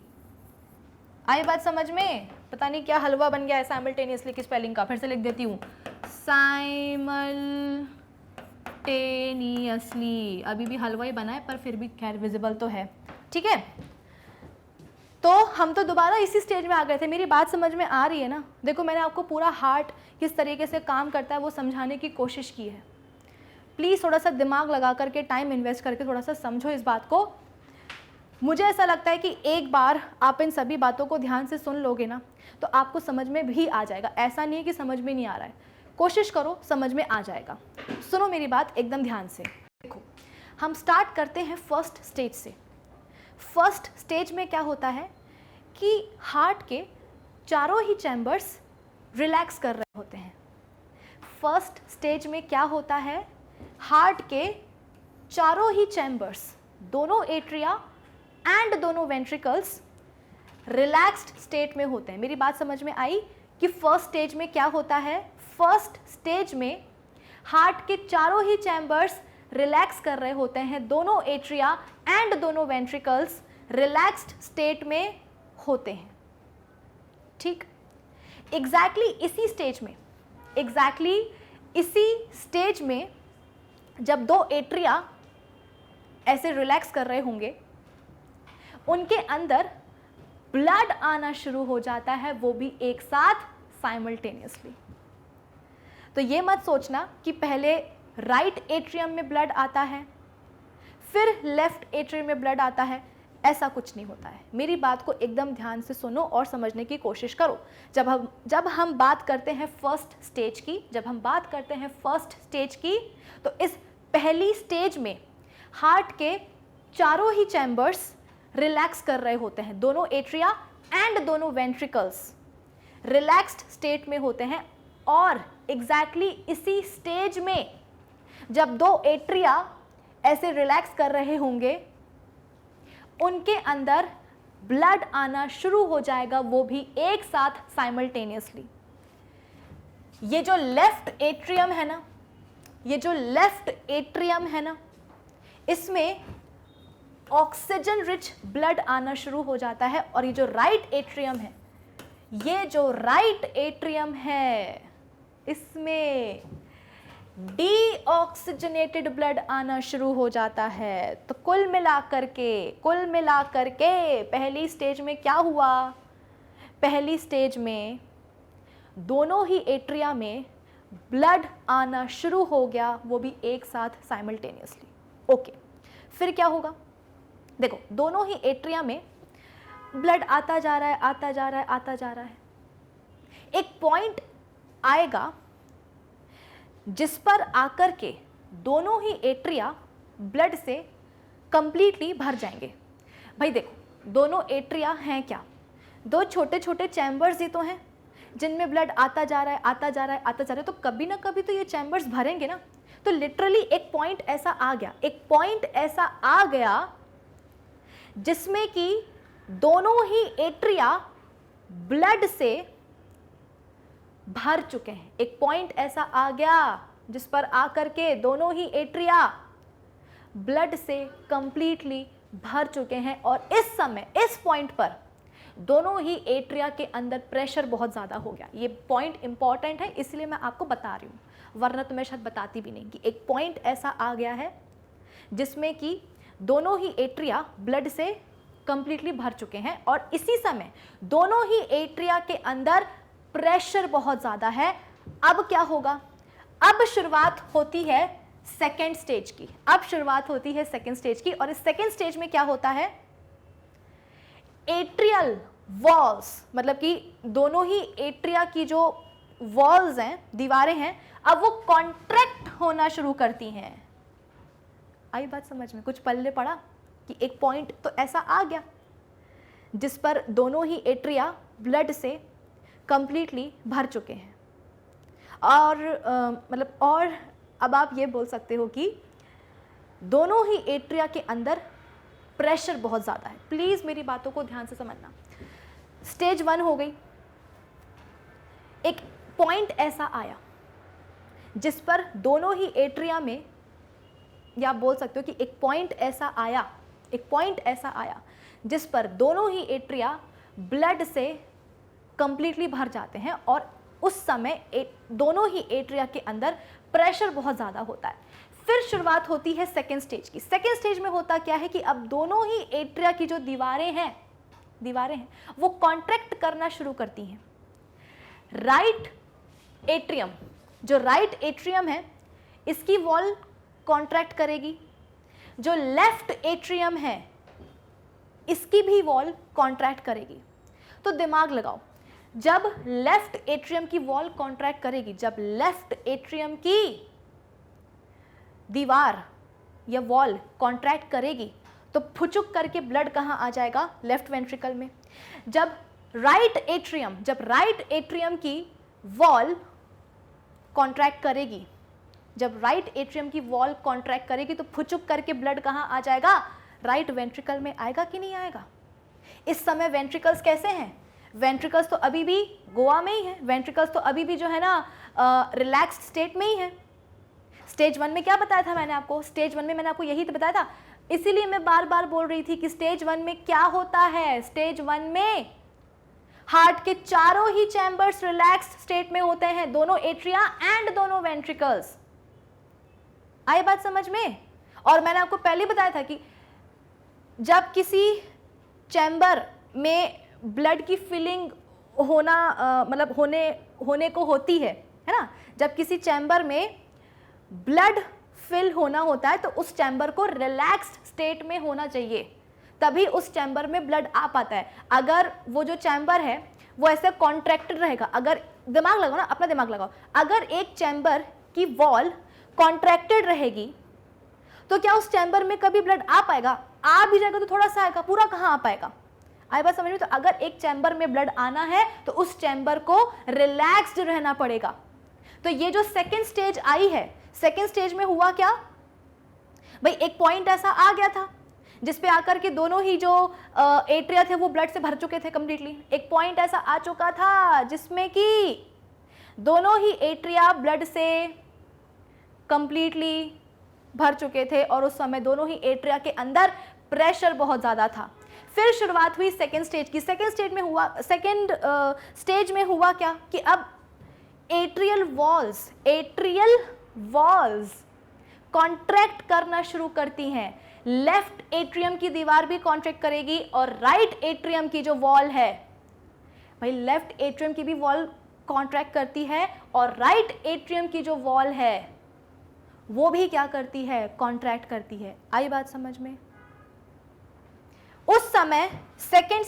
आई बात समझ में? पता नहीं क्या हलवा बन गया है साइमल्टेनियसली की स्पेलिंग का, फिर से लिख देती हूँ, साइमल्टेनियसली। अभी भी हलवा ही बना है पर फिर भी खैर विजिबल तो है, ठीक है। तो हम तो दोबारा इसी स्टेज में आ गए थे। मेरी बात समझ में आ रही है ना? देखो मैंने आपको पूरा हार्ट किस तरीके से काम करता है वो समझाने की कोशिश की है। प्लीज़ थोड़ा सा दिमाग लगा करके, टाइम इन्वेस्ट करके थोड़ा सा समझो इस बात को। मुझे ऐसा लगता है कि एक बार आप इन सभी बातों को ध्यान से सुन लोगे ना तो आपको समझ में भी आ जाएगा। ऐसा नहीं है कि समझ में नहीं आ रहा है, कोशिश करो, समझ में आ जाएगा। सुनो मेरी बात एकदम ध्यान से। देखो हम स्टार्ट करते हैं फर्स्ट स्टेज से। फर्स्ट स्टेज में क्या होता है कि हार्ट के चारों ही चैम्बर्स रिलैक्स कर रहे होते हैं। फर्स्ट स्टेज में क्या होता है, हार्ट के चारों ही चैम्बर्स, दोनों एट्रिया एंड दोनों वेंट्रिकल्स रिलैक्स्ड स्टेट में होते हैं। मेरी बात समझ में आई कि फर्स्ट स्टेज में क्या होता है? फर्स्ट स्टेज में हार्ट के चारों ही चैम्बर्स रिलैक्स कर रहे होते हैं, दोनों एट्रिया एंड दोनों वेंट्रिकल्स रिलैक्स्ड स्टेट में होते हैं, ठीक। एग्जैक्टली इसी स्टेज में जब दो एट्रिया ऐसे रिलैक्स कर रहे होंगे, उनके अंदर ब्लड आना शुरू हो जाता है, वो भी एक साथ साइमल्टेनियसली। तो ये मत सोचना कि पहले राइट एट्रियम में ब्लड आता है फिर लेफ्ट एट्रियम में ब्लड आता है, ऐसा कुछ नहीं होता है। मेरी बात को एकदम ध्यान से सुनो और समझने की कोशिश करो। जब हम बात करते हैं फर्स्ट स्टेज की, तो इस पहली स्टेज में हार्ट के चारों ही चैम्बर्स रिलैक्स कर रहे होते हैं, दोनों एट्रिया एंड दोनों वेंट्रिकल्स रिलैक्स्ड स्टेट में होते हैं। और एग्जैक्टली इसी स्टेज में जब दो एट्रिया ऐसे रिलैक्स कर रहे होंगे, उनके अंदर ब्लड आना शुरू हो जाएगा, वो भी एक साथ साइमल्टेनियसली। ये जो लेफ्ट एट्रियम है ना, इसमें ऑक्सीजन रिच ब्लड आना शुरू हो जाता है, और ये जो राइट एट्रियम है, इसमें डीऑक्सीजनेटेड ब्लड आना शुरू हो जाता है। तो कुल मिलाकर के पहली स्टेज में क्या हुआ? पहली स्टेज में दोनों ही एट्रिया में ब्लड आना शुरू हो गया, वो भी एक साथ साइमल्टेनियसली। ओके, फिर क्या होगा? देखो, दोनों ही एट्रिया में ब्लड आता जा रहा है, आता जा रहा है, आता जा रहा है। एक पॉइंट आएगा जिस पर आकर के दोनों ही एट्रिया ब्लड से कंप्लीटली भर जाएंगे। भाई देखो, दोनों एट्रिया हैं क्या? दो छोटे छोटे चैम्बर्स ही तो हैं जिनमें ब्लड आता जा रहा है, आता जा रहा है, आता जा रहा है। तो कभी ना कभी तो ये चैम्बर्स भरेंगे ना। तो लिटरली एक पॉइंट ऐसा आ गया, एक पॉइंट ऐसा आ गया जिसमें कि दोनों ही एट्रिया ब्लड से भर चुके हैं। एक पॉइंट ऐसा आ गया जिस पर आकर के दोनों ही एट्रिया ब्लड से कंप्लीटली भर चुके हैं। और इस समय, इस पॉइंट पर दोनों ही एट्रिया के अंदर प्रेशर बहुत ज़्यादा हो गया। ये पॉइंट इंपॉर्टेंट है, इसलिए मैं आपको बता रही हूँ, वरना तो मैं शायद बताती भी नहीं। कि एक पॉइंट ऐसा आ गया है जिसमें कि दोनों ही एट्रिया ब्लड से कंप्लीटली भर चुके हैं और इसी समय दोनों ही एट्रिया के अंदर प्रेशर बहुत ज़्यादा है। अब क्या होगा? अब शुरुआत होती है सेकेंड स्टेज की। अब शुरुआत होती है सेकेंड स्टेज की। और इस सेकेंड स्टेज में क्या होता है? एट्रियल वॉल्स, मतलब कि दोनों ही एट्रिया की जो वॉल्स हैं, दीवारें हैं, अब वो कॉन्ट्रैक्ट होना शुरू करती हैं। आई बात समझ में? कुछ पल्ले पड़ा कि एक पॉइंट तो ऐसा आ गया जिस पर दोनों ही एट्रिया ब्लड से कंप्लीटली भर चुके हैं। और मतलब और अब आप ये बोल सकते हो कि दोनों ही एट्रिया के अंदर प्रेशर बहुत ज़्यादा है। प्लीज़ मेरी बातों को ध्यान से समझना। स्टेज 1 हो गई। एक पॉइंट ऐसा आया जिस पर दोनों ही एट्रिया में, या आप बोल सकते हो कि एक पॉइंट ऐसा आया, एक पॉइंट ऐसा आया जिस पर दोनों ही एट्रिया ब्लड से कंप्लीटली भर जाते हैं और उस समय दोनों ही एट्रिया के अंदर प्रेशर बहुत ज़्यादा होता है। फिर शुरुआत होती है सेकेंड स्टेज की। सेकेंड स्टेज में होता क्या है कि अब दोनों ही एट्रिया की जो दीवारें हैं वो कॉन्ट्रैक्ट करना शुरू करती हैं। राइट एट्रियम, जो राइट एट्रियम है, इसकी वॉल कॉन्ट्रैक्ट करेगी। जो लेफ्ट एट्रियम है, इसकी भी वॉल कॉन्ट्रैक्ट करेगी। तो दिमाग लगाओ, जब लेफ्ट एट्रियम की वॉल कॉन्ट्रैक्ट करेगी, जब लेफ्ट एट्रियम की दीवार या वॉल कॉन्ट्रैक्ट करेगी, तो फुचुक करके ब्लड कहाँ आ जाएगा? लेफ्ट वेंट्रिकल में। जब राइट एट्रियम की वॉल कॉन्ट्रैक्ट करेगी, जब राइट एट्रियम की वॉल कॉन्ट्रैक्ट करेगी, तो फुचुक करके ब्लड कहाँ आ जाएगा? राइट वेंट्रिकल में आएगा कि नहीं आएगा? इस समय वेंट्रिकल्स कैसे हैं? वेंट्रिकल्स तो अभी भी गोवा में ही है। वेंट्रिकल्स तो अभी भी जो है ना रिलैक्स्ड स्टेट में ही है। स्टेज 1 में क्या बताया था मैंने आपको? स्टेज 1 में मैंने आपको यही तो बताया था। इसीलिए मैं बार बार बोल रही थी कि स्टेज 1 में क्या होता है? स्टेज 1 में हार्ट के चारों ही चैम्बर्स रिलैक्स्ड स्टेट में होते हैं, दोनों एट्रिया एंड दोनों वेंट्रिकल्स। आई बात समझ में? और मैंने आपको पहले बताया था कि जब किसी चैम्बर में ब्लड की फिलिंग होना मतलब होने को होती है ना, जब किसी चैम्बर में ब्लड फिल होना होता है तो उस चैम्बर को रिलैक्स्ड स्टेट में होना चाहिए, तभी उस चैम्बर में ब्लड आ पाता है। अगर वो जो चैम्बर है वो ऐसे कॉन्ट्रैक्टेड रहेगा, अगर दिमाग लगाओ ना, अपना दिमाग लगाओ, अगर एक चैम्बर की वॉल कॉन्ट्रैक्टेड रहेगी तो क्या उस चैम्बर में कभी ब्लड आ पाएगा? आ भी जाएगा तो थोड़ा सा आएगा, पूरा कहाँ आ पाएगा? आई बात समझ में? तो अगर एक चैम्बर में ब्लड आना है तो उस चैम्बर को रिलैक्स्ड रहना पड़ेगा। तो ये जो सेकेंड स्टेज आई है, सेकेंड स्टेज में हुआ क्या भाई? एक पॉइंट ऐसा आ गया था जिस पे आकर के दोनों ही जो एट्रिया थे वो ब्लड से भर चुके थे कंप्लीटली। एक पॉइंट ऐसा आ चुका था जिसमें कि दोनों ही एट्रिया ब्लड से कंप्लीटली भर चुके थे और उस समय दोनों ही एट्रिया के अंदर प्रेशर बहुत ज़्यादा था। फिर शुरुआत हुई सेकेंड स्टेज की। सेकेंड स्टेज में हुआ क्या कि अब एट्रियल वॉल्स कॉन्ट्रैक्ट करना शुरू करती हैं। लेफ्ट एट्रियम की दीवार भी कॉन्ट्रैक्ट करेगी और राइट एट्रियम की जो वॉल है, भाई लेफ्ट एट्रियम की भी वॉल कॉन्ट्रैक्ट करती है और राइट एट्रियम की जो वॉल है वो भी क्या करती है, कॉन्ट्रैक्ट करती है। आई बात समझ में? उस समय सेकेंड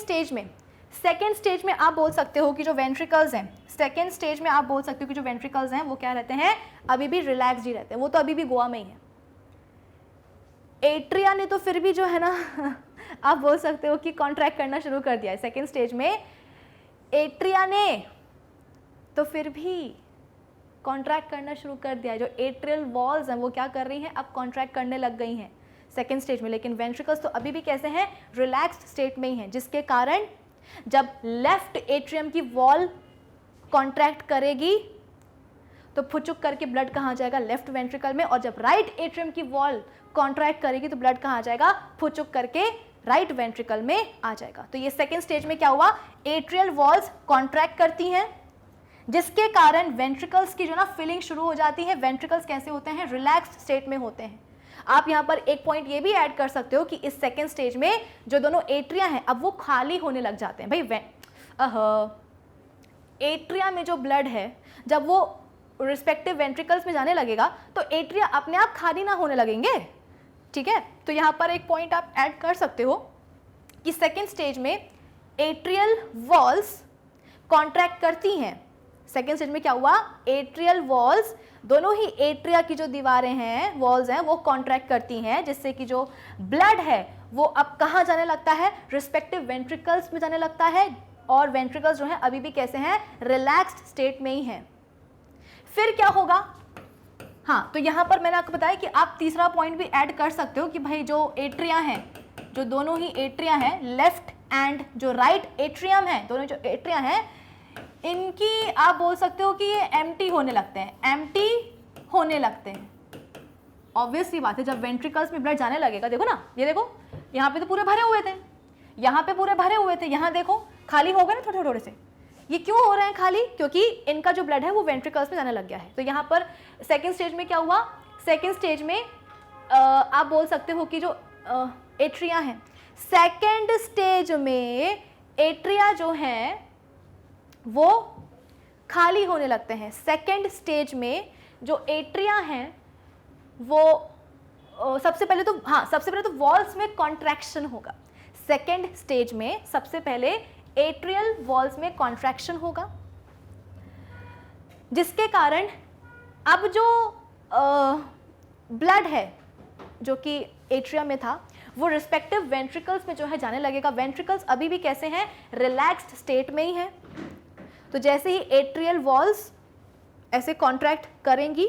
स्टेज में आप बोल सकते हो कि जो वेंट्रिकल्स हैं, सेकेंड स्टेज में आप बोल सकते हो कि जो वेंट्रिकल्स हैं वो क्या रहते हैं, अभी भी रिलैक्स्ड ही रहते हैं, वो तो अभी भी गोवा में ही है। एट्रिया ने तो फिर भी जो है ना आप बोल सकते हो कि कॉन्ट्रैक्ट करना शुरू कर दिया है। सेकेंड स्टेज में एट्रिया ने तो फिर भी कॉन्ट्रैक्ट करना शुरू कर दिया है। जो एट्रियल वॉल्स हैं वो क्या कर रही हैं, अब कॉन्ट्रैक्ट करने लग गई हैं सेकेंड स्टेज में, लेकिन वेंट्रिकल्स तो अभी भी कैसे हैं, रिलैक्स्ड स्टेट में ही हैं, जिसके कारण जब लेफ्ट एट्रियम की वॉल कॉन्ट्रैक्ट करेगी तो फुचुक करके ब्लड कहाँ जाएगा, लेफ्ट वेंट्रिकल में, और जब राइट एट्रियम की वॉल कॉन्ट्रैक्ट करेगी तो ब्लड कहाँ जाएगा, फुचुक करके राइट वेंट्रिकल में आ जाएगा। तो ये सेकेंड स्टेज में क्या हुआ, एट्रियल वॉल्स कॉन्ट्रैक्ट करती हैं, जिसके कारण वेंट्रिकल्स की जो ना फिलिंग शुरू हो जाती है। वेंट्रिकल्स कैसे होते हैं, रिलैक्स्ड स्टेट में होते हैं। आप यहाँ पर एक पॉइंट ये भी ऐड कर सकते हो कि इस सेकेंड स्टेज में जो दोनों एट्रिया हैं अब वो खाली होने लग जाते हैं। भाई एट्रिया में जो ब्लड है जब वो रिस्पेक्टिव वेंट्रिकल्स में जाने लगेगा तो एट्रिया अपने आप खाली ना होने लगेंगे, ठीक है। तो यहाँ पर एक पॉइंट आप ऐड कर सकते हो कि सेकेंड स्टेज में एट्रियल वॉल्स कॉन्ट्रैक्ट करती हैं। सेकेंड स्टेज में क्या हुआ, एट्रियल वॉल्स, दोनों ही एट्रिया की जो दीवारें हैं, वॉल्स हैं, वो कॉन्ट्रैक्ट करती हैं, जिससे कि जो ब्लड है वो अब कहाँ जाने लगता है, रिस्पेक्टिव वेंट्रिकल्स में जाने लगता है, और वेंट्रिकल्स जो हैं अभी भी कैसे हैं, रिलैक्स्ड स्टेट में ही हैं। फिर क्या होगा, हाँ, तो यहाँ पर मैंने आपको बताया कि आप तीसरा पॉइंट भी ऐड कर सकते हो कि भाई जो एट्रिया हैं, जो दोनों ही एट्रिया हैं, लेफ्ट एंड जो राइट एट्रियम है, दोनों जो एट्रिया हैं, इनकी आप बोल सकते हो कि ये एम्प्टी होने लगते हैं, एम्प्टी होने लगते हैं। ऑब्वियस सी बात है, जब वेंट्रिकल्स में ब्लड जाने लगेगा, देखो ना, ये देखो यहाँ पे तो पूरे भरे हुए थे, यहाँ पे पूरे भरे हुए थे, यहाँ देखो खाली हो गए ना थोड़े थोड़े से। ये क्यों हो रहे हैं खाली, क्योंकि इनका जो ब्लड है वो वेंट्रिकल्स में जाने लग गया है। तो यहाँ पर सेकेंड स्टेज में क्या हुआ, सेकेंड स्टेज में आप बोल सकते हो कि जो एट्रिया हैं, सेकेंड स्टेज में एट्रिया जो हैं वो खाली होने लगते हैं। सेकेंड स्टेज में जो एट्रिया हैं वो सबसे पहले तो वॉल्स में कॉन्ट्रैक्शन होगा। सेकेंड स्टेज में सबसे पहले एट्रियल वॉल्स में कॉन्ट्रैक्शन होगा, जिसके कारण अब जो ब्लड है जो कि एट्रिया में था वो रिस्पेक्टिव वेंट्रिकल्स में जो है जाने लगेगा। वेंट्रिकल्स अभी भी कैसे हैं, रिलैक्स्ड स्टेट में ही हैं। तो जैसे ही एट्रियल वॉल्स ऐसे कॉन्ट्रैक्ट करेंगी,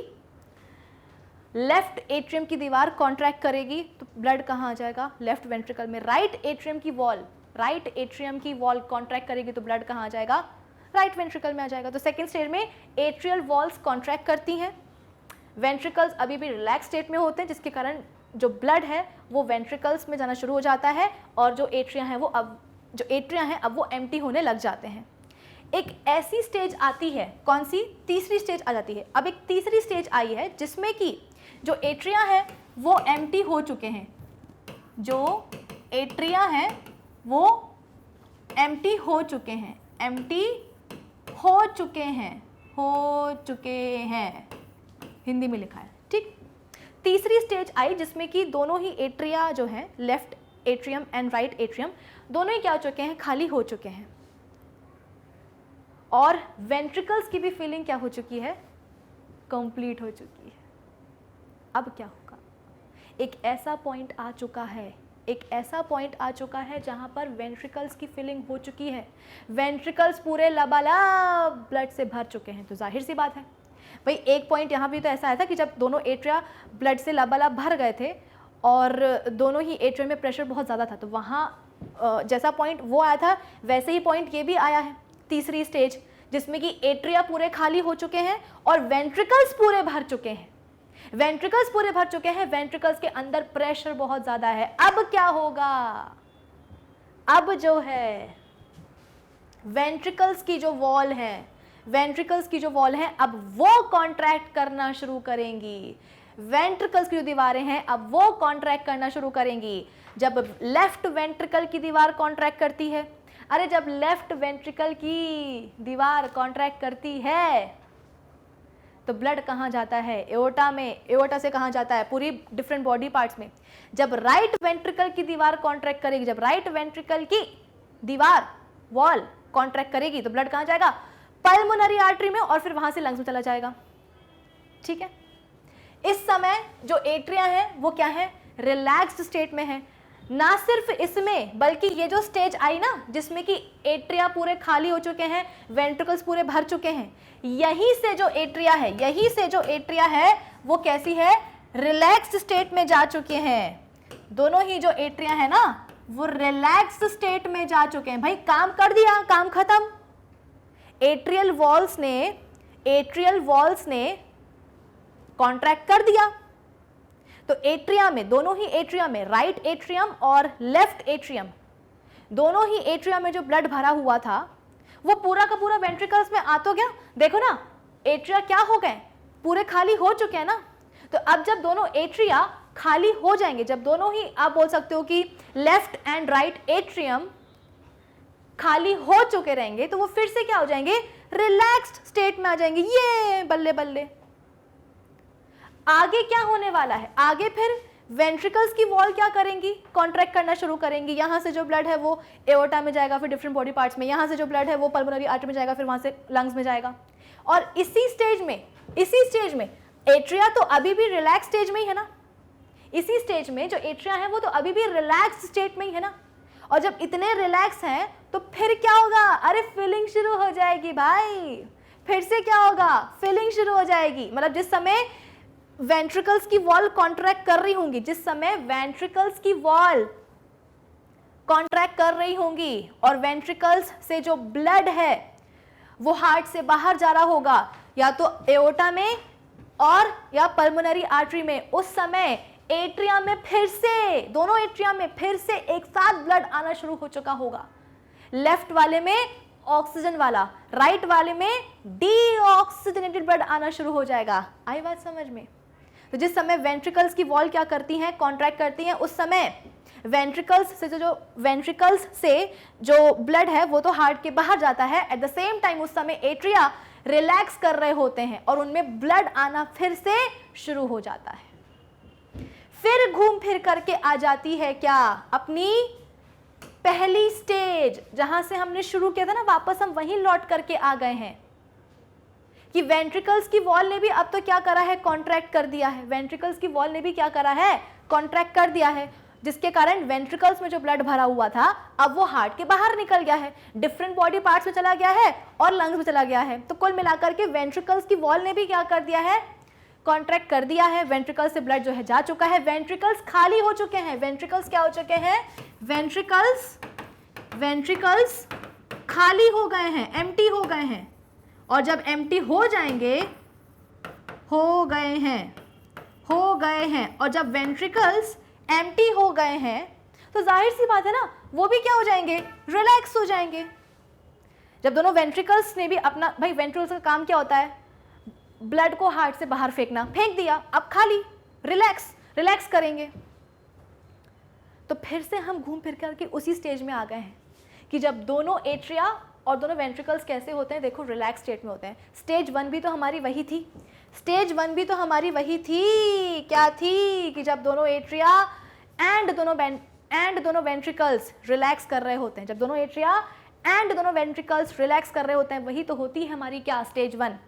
लेफ्ट एट्रियम की दीवार कॉन्ट्रैक्ट करेगी तो ब्लड कहाँ आ जाएगा, लेफ्ट वेंट्रिकल में। राइट एट्रियम की वॉल कॉन्ट्रैक्ट करेगी तो ब्लड कहाँ आ जाएगा, राइट वेंट्रिकल में आ जाएगा। तो सेकेंड स्टेज में एट्रियल वॉल्स कॉन्ट्रैक्ट करती हैं, वेंट्रिकल्स अभी भी रिलैक्स स्टेट में होते हैं, जिसके कारण जो ब्लड है वो वेंट्रिकल्स में जाना शुरू हो जाता है, और जो एट्रिया हैं अब वो एम्प्टी होने लग जाते हैं। एक ऐसी स्टेज आती है, कौन सी, तीसरी स्टेज आ जाती है। अब एक तीसरी स्टेज आई है जिसमें कि जो एट्रिया है वो एम्प्टी हो चुके हैं, जो एट्रिया हैं वो एम्प्टी हो चुके हैं, हिंदी में लिखा है, ठीक। तीसरी स्टेज आई जिसमें कि दोनों ही एट्रिया जो हैं, left atrium and right atrium, दोनों ही क्या हो चुके हैं, खाली हो चुके हैं, और वेंट्रिकल्स की भी फीलिंग क्या हो चुकी है, कंप्लीट हो चुकी है। अब क्या होगा, एक ऐसा पॉइंट आ चुका है जहां पर वेंट्रिकल्स की फिलिंग हो चुकी है, वेंट्रिकल्स पूरे लबालब ब्लड से भर चुके हैं। तो जाहिर सी बात है भाई, एक पॉइंट यहाँ भी तो ऐसा आया था कि जब दोनों एट्रिया ब्लड से लबालब भर गए थे और दोनों ही एट्रिया में प्रेशर बहुत ज़्यादा था, तो वहाँ जैसा पॉइंट वो आया था वैसे ही पॉइंट ये भी आया है, तीसरी स्टेज, जिसमें कि एट्रिया पूरे खाली हो चुके हैं और वेंट्रिकल्स पूरे भर चुके हैं। वेंट्रिकल्स के अंदर प्रेशर बहुत ज़्यादा है। अब क्या होगा, अब जो है वेंट्रिकल्स की जो वॉल है, वेंट्रिकल्स की जो वॉल है अब वो कॉन्ट्रैक्ट करना शुरू करेंगी। वेंट्रिकल्स की जो दीवारें हैं अब वो कॉन्ट्रैक्ट करना शुरू करेंगी। जब लेफ्ट वेंट्रिकल की दीवार कॉन्ट्रैक्ट करती है, अरे जब लेफ्ट वेंट्रिकल की दीवार कॉन्ट्रैक्ट करती है तो ब्लड कहाँ जाता है? एओर्टा में। एओर्टा से कहाँ जाता है? पूरी डिफरेंट बॉडी पार्ट्स में। जब राइट वेंट्रिकल की दीवार कॉन्ट्रैक्ट करेगी, जब राइट वेंट्रिकल की दीवार वॉल कॉन्ट्रैक्ट करेगी तो ब्लड कहाँ जाएगा? पल्मोनरी आर्टरी में, और फिर वहां से लंग्स में चला जाएगा। ठीक है, इस समय जो एट्रिया है वो क्या है? रिलैक्स्ड स्टेट में है। ना सिर्फ इसमें बल्कि ये जो स्टेज आई ना जिसमें कि एट्रिया पूरे खाली हो चुके हैं, वेंट्रिकल्स पूरे भर चुके हैं, यहीं से जो एट्रिया है वो कैसी है? रिलैक्स्ड स्टेट में जा चुके हैं। दोनों ही जो एट्रिया है ना वो रिलैक्स्ड स्टेट में जा चुके हैं। भाई काम कर दिया, काम खत्म। एट्रियल वॉल्स ने कॉन्ट्रैक्ट कर दिया। तो एट्रिया में, दोनों ही एट्रिया में, राइट एट्रियम और लेफ्ट एट्रियम, दोनों ही एट्रिया में जो ब्लड भरा हुआ था वो पूरा का पूरा वेंट्रिकल्स में आ तो गया। देखो ना, एट्रिया क्या हो गए? पूरे खाली हो चुके हैं ना। तो अब जब दोनों एट्रिया खाली हो जाएंगे, जब दोनों ही, आप बोल सकते हो कि लेफ्ट एंड राइट एट्रियम खाली हो चुके रहेंगे, तो वो फिर से क्या हो जाएंगे? रिलैक्स्ड स्टेट में आ जाएंगे। ये बल्ले बल्ले। आगे क्या होने वाला है? आगे फिर वेंट्रिकल्स की वॉल क्या करेंगी? कॉन्ट्रैक्ट करना शुरू करेंगी। यहां से जो ब्लड है वो एओर्टा में जाएगा, फिर डिफरेंट बॉडी पार्ट्स में। यहां से जो ब्लड है वो पल्मोनरी आर्टरी में जाएगा, फिर वहां से लंग्स में जाएगा। और इसी स्टेज में एट्रिया तो अभी भी रिलैक्स स्टेज में ही है ना। इसी स्टेज में जो एट्रिया है वो तो अभी भी रिलैक्स स्टेट में ही है ना। और जब इतने रिलैक्स हैं तो फिर क्या होगा? अरे फिलिंग शुरू हो जाएगी भाई। फिर से क्या होगा? फिलिंग शुरू हो जाएगी। मतलब जिस समय वेंट्रिकल्स की वॉल कॉन्ट्रैक्ट कर रही होंगी, जिस समय वेंट्रिकल्स की वॉल कॉन्ट्रैक्ट कर रही होंगी और वेंट्रिकल्स से जो ब्लड है वो हार्ट से बाहर जा रहा होगा, या तो एओर्टा में और या पल्मोनरी आर्टरी में, उस समय एट्रिया में फिर से, दोनों एट्रिया में फिर से एक साथ ब्लड आना शुरू हो चुका होगा। लेफ्ट वाले में ऑक्सीजन वाला, राइट वाले में डीऑक्सीजनेटेड ब्लड आना शुरू हो जाएगा। आई बात समझ में? तो जिस समय वेंट्रिकल्स की वॉल क्या करती हैं? कॉन्ट्रैक्ट करती हैं, उस समय वेंट्रिकल्स से जो ब्लड है वो तो हार्ट के बाहर जाता है। एट द सेम टाइम उस समय एट्रिया रिलैक्स कर रहे होते हैं और उनमें ब्लड आना फिर से शुरू हो जाता है। फिर घूम फिर करके आ जाती है क्या? अपनी पहली स्टेज, जहां से हमने शुरू किया था ना, वापस हम वहीं लौट करके आ गए हैं कि वेंट्रिकल्स की वॉल ने भी अब तो क्या करा है? कॉन्ट्रैक्ट कर दिया है। वेंट्रिकल्स की वॉल ने भी क्या करा है? कॉन्ट्रैक्ट कर दिया है, जिसके कारण वेंट्रिकल्स में जो ब्लड भरा हुआ था अब वो हार्ट के बाहर निकल गया है, डिफरेंट बॉडी पार्ट्स में चला गया है और लंग्स में चला गया है। तो कुल मिलाकर के वेंट्रिकल्स की वॉल ने भी क्या कर दिया है? कॉन्ट्रैक्ट कर दिया है। वेंट्रिकल्स से ब्लड जो है जा चुका है, वेंट्रिकल्स खाली हो चुके हैं। वेंट्रिकल्स क्या हो चुके हैं? वेंट्रिकल्स खाली हो गए हैं, एम्प्टी हो गए हैं। और जब एम्प्टी हो जाएंगे, हो गए हैं, और जब वेंट्रिकल्स एम्प्टी हो गए हैं तो जाहिर सी बात है ना, वो भी क्या हो जाएंगे? रिलैक्स हो जाएंगे। जब दोनों वेंट्रिकल्स ने भी अपना, भाई वेंट्रिकल्स का काम क्या होता है? ब्लड को हार्ट से बाहर फेंकना, फेंक दिया, अब खाली, रिलैक्स करेंगे। तो फिर से हम घूम फिर करके उसी स्टेज में आ गए हैं कि जब दोनों एट्रिया और दोनों वेंट्रिकल्स कैसे होते हैं? देखो, रिलैक्स स्टेट में होते हैं। स्टेज वन भी तो हमारी वही थी। क्या थी? कि जब दोनों एट्रिया एंड दोनों वेंट्रिकल्स रिलैक्स कर रहे होते हैं, जब दोनों एट्रिया एंड दोनों वेंट्रिकल्स रिलैक्स कर रहे होते हैं, वही तो होती है हमारी क्या? Stage one.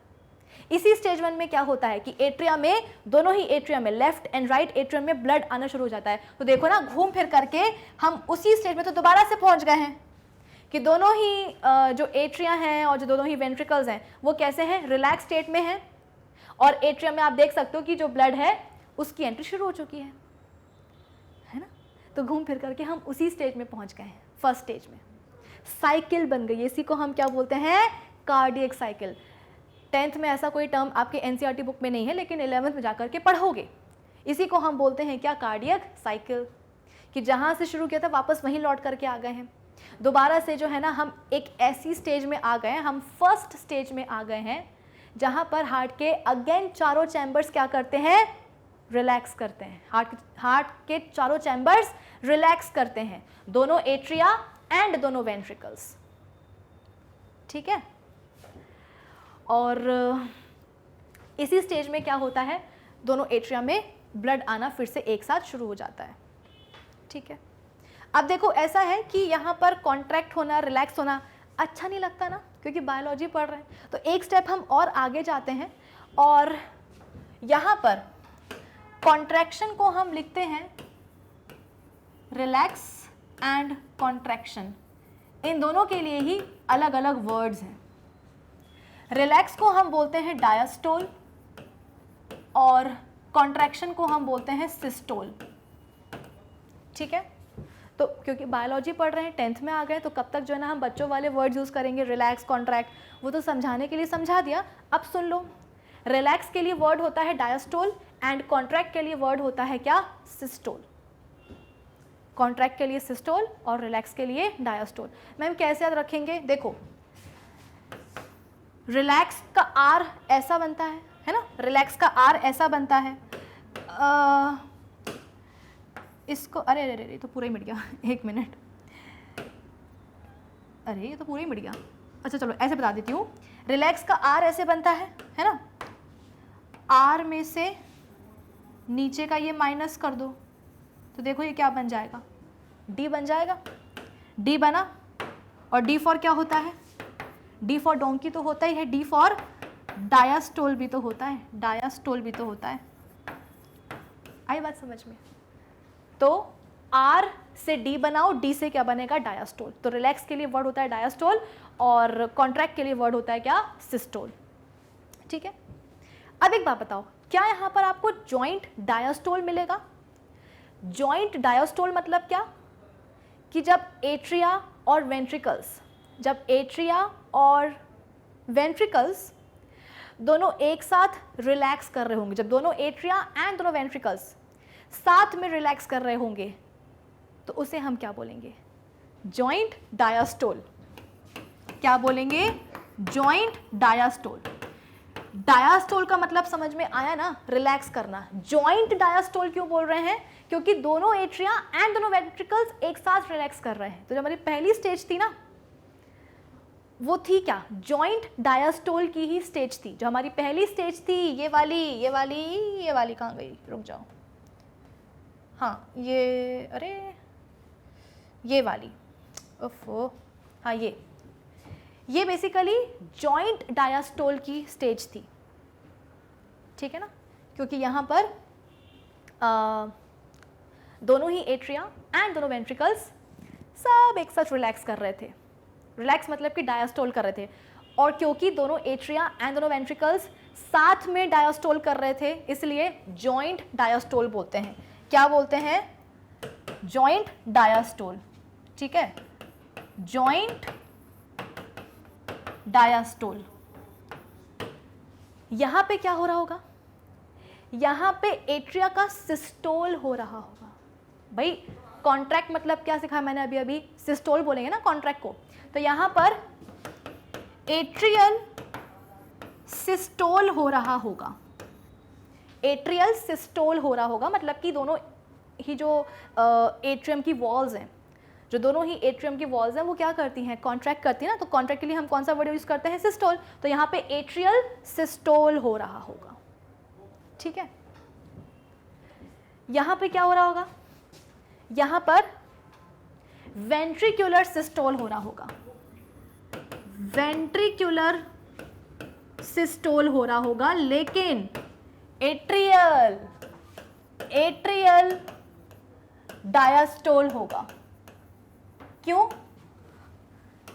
इसी स्टेज वन में क्या होता है कि एट्रिया में, दोनों ही एट्रिया में, लेफ्ट एंड राइट एट्रियम में ब्लड आना शुरू हो जाता है। तो देखो ना, घूम फिर करके हम उसी स्टेज में तो दोबारा से पहुंच गए हैं कि दोनों ही जो एट्रिया हैं और जो दोनों ही वेंट्रिकल्स हैं वो कैसे हैं? रिलैक्स स्टेट में हैं। और एट्रियम में आप देख सकते हो कि जो ब्लड है उसकी एंट्री शुरू हो चुकी है ना। तो घूम फिर करके हम उसी स्टेज में पहुंच गए हैं, फर्स्ट स्टेज में। साइकिल बन गई, इसी को हम क्या बोलते हैं? Cardiac cycle. 10th में ऐसा कोई टर्म आपके एनसीईआरटी बुक में नहीं है, लेकिन 11th में जाकर के पढ़ोगे। इसी को हम बोलते हैं क्या? Cardiac cycle. कि जहां से शुरू किया था वापस वहीं लौट करके आ गए हैं। दोबारा से जो है ना हम एक ऐसी स्टेज में आ गए हैं, हम फर्स्ट स्टेज में आ गए हैं जहां पर हार्ट के अगेन चारों चैम्बर्स क्या करते हैं, रिलैक्स करते हैं। हार्ट के चारों चैम्बर्स रिलैक्स करते हैं, दोनों एट्रिया एंड दोनों वेंट्रिकल्स। ठीक है, और इसी स्टेज में क्या होता है, दोनों एट्रिया में ब्लड आना फिर से एक साथ शुरू हो जाता है। ठीक है, अब देखो ऐसा है कि यहाँ पर कॉन्ट्रैक्ट होना, रिलैक्स होना अच्छा नहीं लगता ना, क्योंकि बायोलॉजी पढ़ रहे हैं। तो एक स्टेप हम और आगे जाते हैं और यहाँ पर कॉन्ट्रैक्शन को हम लिखते हैं रिलैक्स एंड कॉन्ट्रैक्शन। इन दोनों के लिए ही अलग अलग वर्ड्स हैं। रिलैक्स को हम बोलते हैं डायस्टोल और कॉन्ट्रैक्शन को हम बोलते हैं सिस्टोल। ठीक है, तो क्योंकि बायोलॉजी पढ़ रहे हैं, 10th में आ गए, तो कब तक जो है ना हम बच्चों वाले वर्ड्स यूज़ करेंगे, रिलैक्स, कॉन्ट्रैक्ट, वो तो समझाने के लिए समझा दिया। अब सुन लो, रिलैक्स के लिए वर्ड होता है डायस्टोल एंड कॉन्ट्रैक्ट के लिए वर्ड होता है क्या, सिस्टोल। कॉन्ट्रैक्ट के लिए सिस्टोल और रिलैक्स के लिए डायस्टोल। मैम कैसे याद रखेंगे, देखो रिलैक्स का आर ऐसा बनता है ना, रिलैक्स का आर ऐसा बनता है, इसको अरे अरे अरे तो पूरा ही मिट गया, एक मिनट, अरे ये तो पूरा ही मिट गया। अच्छा चलो ऐसे बता देती हूँ, रिलैक्स का आर ऐसे बनता है ना, आर में से नीचे का ये माइनस कर दो तो देखो ये क्या बन जाएगा, डी बन जाएगा। डी बना, और डी फॉर क्या होता है, डी फॉर डोंकी तो होता ही है, डी फॉर डायस्टोल भी तो होता है, डायस्टोल भी तो होता है। आई बात समझ में? तो आर से डी बनाओ, डी से क्या बनेगा, डायस्टोल। तो रिलैक्स के लिए वर्ड होता है डायस्टोल और कॉन्ट्रैक्ट के लिए वर्ड होता है क्या, सिस्टोल। ठीक है, अब एक बात बताओ, क्या यहाँ पर आपको जॉइंट डायस्टोल मिलेगा? जॉइंट डायस्टोल मतलब क्या, कि जब एट्रिया और वेंट्रिकल्स, जब एट्रिया और वेंट्रिकल्स दोनों एक साथ रिलैक्स कर रहे होंगे, जब दोनों एट्रिया एंड दोनों वेंट्रिकल्स साथ में रिलैक्स कर रहे होंगे, तो उसे हम क्या बोलेंगे, जॉइंट डायस्टोल। क्या बोलेंगे, जॉइंट डायस्टोल। डायस्टोल का मतलब समझ में आया ना, रिलैक्स करना। जॉइंट डायस्टोल क्यों बोल रहे हैं, क्योंकि दोनों एट्रिया एंड दोनों वेंट्रिकल्स एक साथ रिलैक्स कर रहे हैं। तो जो हमारी पहली स्टेज थी ना, वो थी क्या, जॉइंट डायस्टोल की ही स्टेज थी। जो हमारी पहली स्टेज थी, ये वाली कहाँ गई, रुक जाओ, हाँ ये, अरे ये वाली, ओफो, हाँ ये बेसिकली जॉइंट डायस्टोल की स्टेज थी। ठीक है ना, क्योंकि यहाँ पर दोनों ही एट्रिया एंड दोनों वेंट्रिकल्स सब एक साथ रिलैक्स कर रहे थे। रिलैक्स मतलब कि डायस्टोल कर रहे थे, और क्योंकि दोनों एट्रिया एंड दोनों वेंट्रिकल्स साथ में डायस्टोल कर रहे थे, इसलिए जॉइंट डायस्टोल बोलते हैं। क्या बोलते हैं, जॉइंट डायस्टोल। ठीक है, जॉइंट डायस्टोल। यहां पे क्या हो रहा होगा, यहां पे एट्रिया का सिस्टोल हो रहा होगा। भाई कॉन्ट्रैक्ट मतलब क्या सिखाया मैंने अभी, सिस्टोल बोलेंगे ना कॉन्ट्रैक्ट को। तो यहां पर एट्रियल सिस्टोल हो रहा होगा, एट्रियल सिस्टोल हो रहा होगा, मतलब कि दोनों ही जो एट्रियम की वॉल्स हैं, जो दोनों ही एट्रियम की वॉल्स हैं, वो क्या करती हैं, कॉन्ट्रैक्ट करती हैं ना। तो कॉन्ट्रैक्ट के लिए हम कौन सा वर्ड यूज करते हैं, सिस्टोल। तो यहाँ पे एट्रियल सिस्टोल हो रहा होगा। ठीक है, यहाँ पे क्या हो रहा होगा, यहाँ पर वेंट्रिक्युलर सिस्टोल हो रहा होगा, वेंट्रिक्युलर सिस्टोल हो रहा होगा, लेकिन एट्रियल डायस्टोल होगा। क्यों,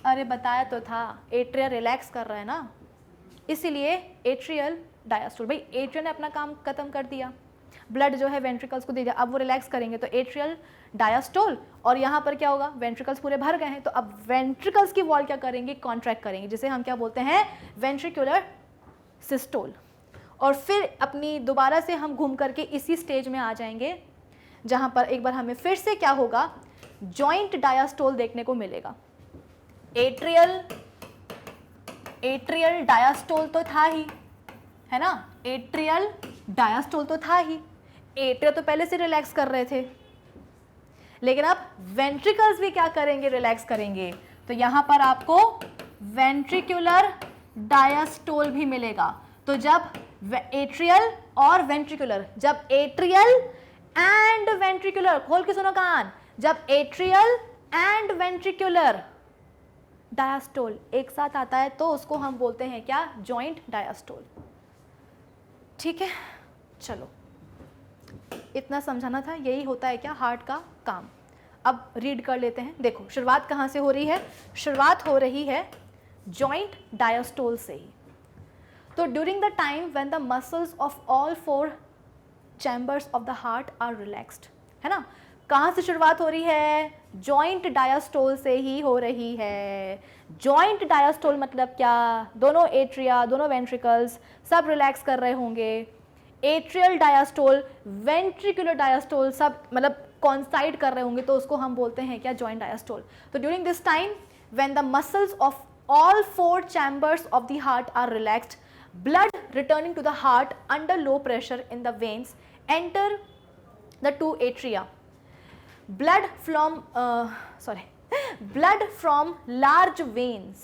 अरे बताया तो था, एट्रिया रिलैक्स कर रहा है ना, इसीलिए एट्रियल डायस्टोल। भाई एट्रिया ने अपना काम खत्म कर दिया, ब्लड जो है वेंट्रिकल्स को दे दिया, अब वो रिलैक्स करेंगे, तो एट्रियल डायस्टोल। और यहाँ पर क्या होगा, वेंट्रिकल्स पूरे भर गए हैं, तो अब वेंट्रिकल्स की वॉल क्या करेंगे, कॉन्ट्रैक्ट करेंगे, जिसे हम क्या बोलते हैं, वेंट्रिकुलर सिस्टोल। और फिर अपनी दोबारा से हम घूम करके इसी स्टेज में आ जाएंगे, जहाँ पर एक बार हमें फिर से क्या होगा, जॉइंट डायास्टोल देखने को मिलेगा। एट्रियल डायास्टोल तो था ही, है ना, एट्रियल डायास्टोल तो था ही, एट्रियल तो पहले से रिलैक्स कर रहे थे, लेकिन अब वेंट्रिकल्स भी क्या करेंगे, रिलैक्स करेंगे। तो यहां पर आपको वेंट्रिकुलर डायास्टोल भी मिलेगा। तो जब एट्रियल और वेंट्रिकुलर, जब एट्रियल एंड वेंट्रिकुलर, खोल के सुनो कान, जब एट्रियल एंड वेंट्रिकुलर डायास्टोल एक साथ आता है तो उसको हम बोलते हैं क्या, जॉइंट डायास्टोल। ठीक है, चलो इतना समझाना था, यही होता है क्या, हार्ट का काम। अब रीड कर लेते हैं। देखो शुरुआत कहाँ से हो रही है, शुरुआत हो रही है जॉइंट डायास्टोल से ही। तो during the time when the muscles of all 4 chambers of the heart are relaxed, है ना, कहाँ से शुरुआत हो रही है, जॉइंट डायास्टोल से ही हो रही है। जॉइंट डायास्टोल मतलब क्या, दोनों एट्रिया, दोनों वेंट्रिकल्स सब रिलैक्स कर रहे होंगे। एट्रियल डायास्टोल, वेंट्रिकुलर डायास्टोल सब मतलब कॉन्साइड कर रहे होंगे, तो उसको हम बोलते हैं क्या, जॉइंट डायास्टोल। तो during this time when the muscles of all 4 chambers of the heart are relaxed, blood returning to the heart under low pressure in the veins enter the 2 atria. Blood from large veins,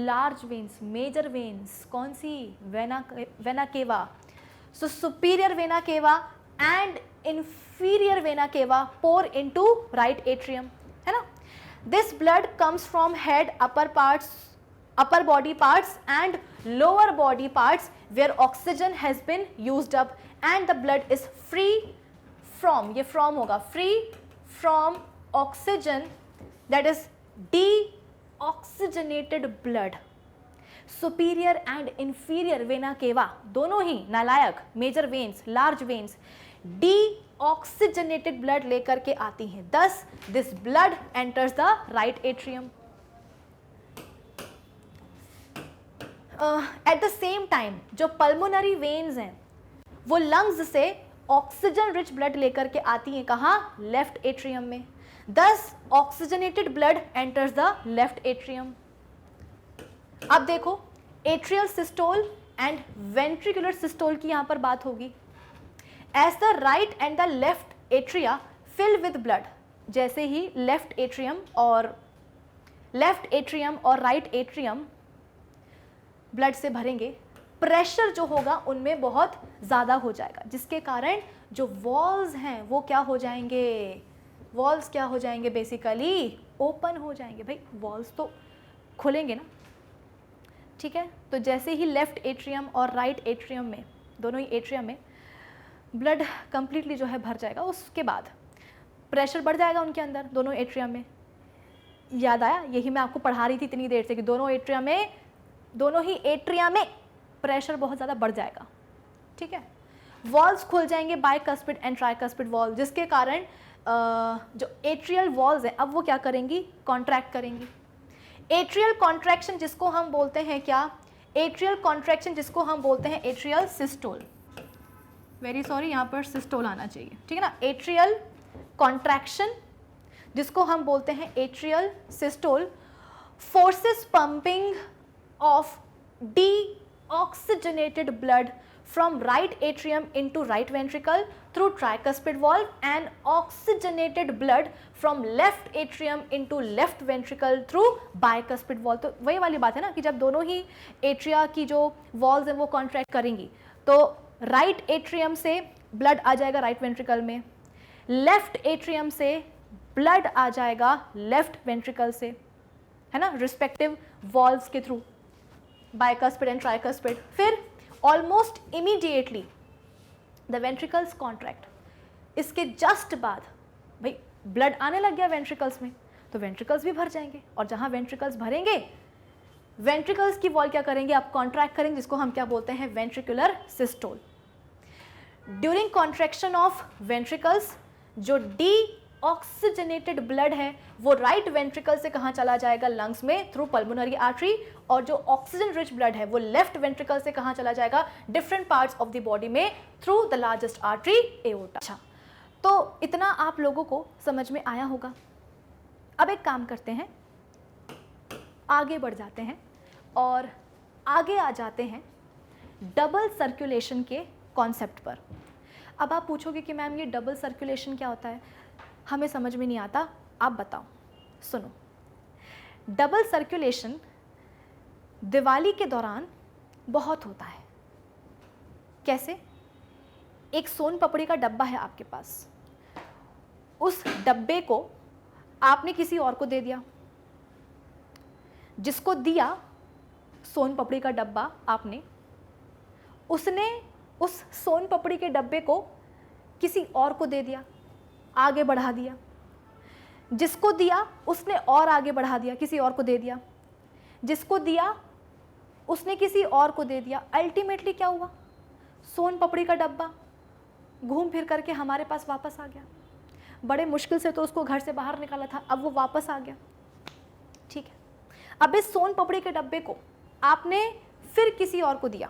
large veins, major veins, कौन सी, vena cava. So superior vena cava and inferior vena cava pour into right atrium, है ना. This blood comes from head, upper body parts and lower body parts where oxygen has been used up and the blood is free from, ये from होगा, free from oxygen, that is deoxygenated blood. Superior and inferior vena cava दोनों ही नालायक, major veins, large veins, deoxygenated blood लेकर के आती हैं। Thus this blood enters the right atrium. At the same time जो pulmonary veins हैं वो lungs से ऑक्सीजन रिच ब्लड लेकर के आती हैं, कहाँ, लेफ्ट एट्रियम में। Thus oxygenated blood enters the left atrium. अब देखो atrial systole and ventricular systole की यहाँ पर बात होगी। As the right and the left atria fill with blood, जैसे ही लेफ्ट एट्रियम और राइट एट्रियम ब्लड से भरेंगे, प्रेशर जो होगा उनमें बहुत ज़्यादा हो जाएगा, जिसके कारण जो वॉल्स हैं वो क्या हो जाएंगे, वॉल्स क्या हो जाएंगे, बेसिकली ओपन हो जाएंगे। भाई वॉल्स तो खुलेंगे ना, ठीक है। तो जैसे ही लेफ्ट एट्रियम और राइट एट्रियम में, दोनों ही एट्रियम में ब्लड कंप्लीटली जो है भर जाएगा, उसके बाद प्रेशर बढ़ जाएगा उनके अंदर, दोनों एट्रियम में। याद आया, यही मैं आपको पढ़ा रही थी इतनी देर से कि दोनों ही एट्रिया में प्रेशर बहुत ज़्यादा बढ़ जाएगा, ठीक है। वॉल्स खुल जाएंगे, बाइकस्पिड एंड ट्राइकस्पिड वॉल्व, जिसके कारण जो एट्रियल वॉल्स हैं अब वो क्या करेंगी, कॉन्ट्रैक्ट करेंगी। एट्रियल कॉन्ट्रैक्शन जिसको हम बोलते हैं क्या, एट्रियल कॉन्ट्रैक्शन जिसको हम बोलते हैं एट्रियल सिस्टोल, वेरी सॉरी यहाँ पर सिस्टोल आना चाहिए, ठीक है ना। एट्रियल कॉन्ट्रैक्शन जिसको हम बोलते हैं atrial systole, forces pumping of deoxygenated blood from right atrium into right ventricle through tricuspid valve and oxygenated blood from left atrium into left ventricle through bicuspid valve। तो वही वाली बात है ना कि जब दोनों ही एट्रिया की जो वॉल्स हैं वो कॉन्ट्रैक्ट करेंगी, तो राइट एट्रियम से ब्लड आ जाएगा राइट वेंट्रिकल में, लेफ्ट एट्रियम से ब्लड आ जाएगा लेफ्ट वेंट्रिकल से, है ना, रिस्पेक्टिव वॉल्व्स के थ्रू, बाइकस्पिड एंड ट्राइकस्पिड। फिर almost immediately the ventricles contract. इसके जस्ट बाद भाई ब्लड आने लग गया वेंट्रिकल्स में, तो वेंट्रिकल्स भी भर जाएंगे, और जहां वेंट्रिकल्स भरेंगे, वेंट्रिकल्स की वॉल क्या करेंगे, आप कॉन्ट्रैक्ट करेंगे, जिसको हम क्या बोलते हैं, ventricular systole. During contraction of ventricles जो डीऑक्सीजनेटेड ब्लड है वो राइट वेंट्रिकल से कहाँ चला जाएगा, लंग्स में, थ्रू पल्मोनरी आर्टरी, और जो ऑक्सीजन रिच ब्लड है वो लेफ्ट वेंट्रिकल से कहाँ चला जाएगा, different parts of the body में, through the largest artery aorta. अच्छा, तो इतना आप लोगों को समझ में आया होगा। अब एक काम करते हैं, आगे बढ़ जाते हैं और आगे आ जाते हैं डबल सर्कुलेशन के कॉन्सेप्ट पर। अब आप पूछोगे कि मैम ये डबल सर्कुलेशन क्या होता है, हमें समझ में नहीं आता, आप बताओ। सुनो, डबल सर्कुलेशन दिवाली के दौरान बहुत होता है। कैसे? एक सोन पपड़ी का डब्बा है आपके पास, उस डब्बे को आपने किसी और को दे दिया, जिसको दिया सोन पपड़ी का डब्बा आपने, उसने उस सोन पपड़ी के डब्बे को किसी और को दे दिया, आगे बढ़ा दिया, जिसको दिया उसने और आगे बढ़ा दिया, किसी और को दे दिया, जिसको दिया उसने किसी और को दे दिया। अल्टीमेटली क्या हुआ? सोन पपड़ी का डब्बा घूम फिर करके हमारे पास वापस आ गया। बड़े मुश्किल से तो उसको घर से बाहर निकाला था, अब वो वापस आ गया। ठीक है, अब इस सोन पपड़ी के डब्बे को आपने फिर किसी और को दिया,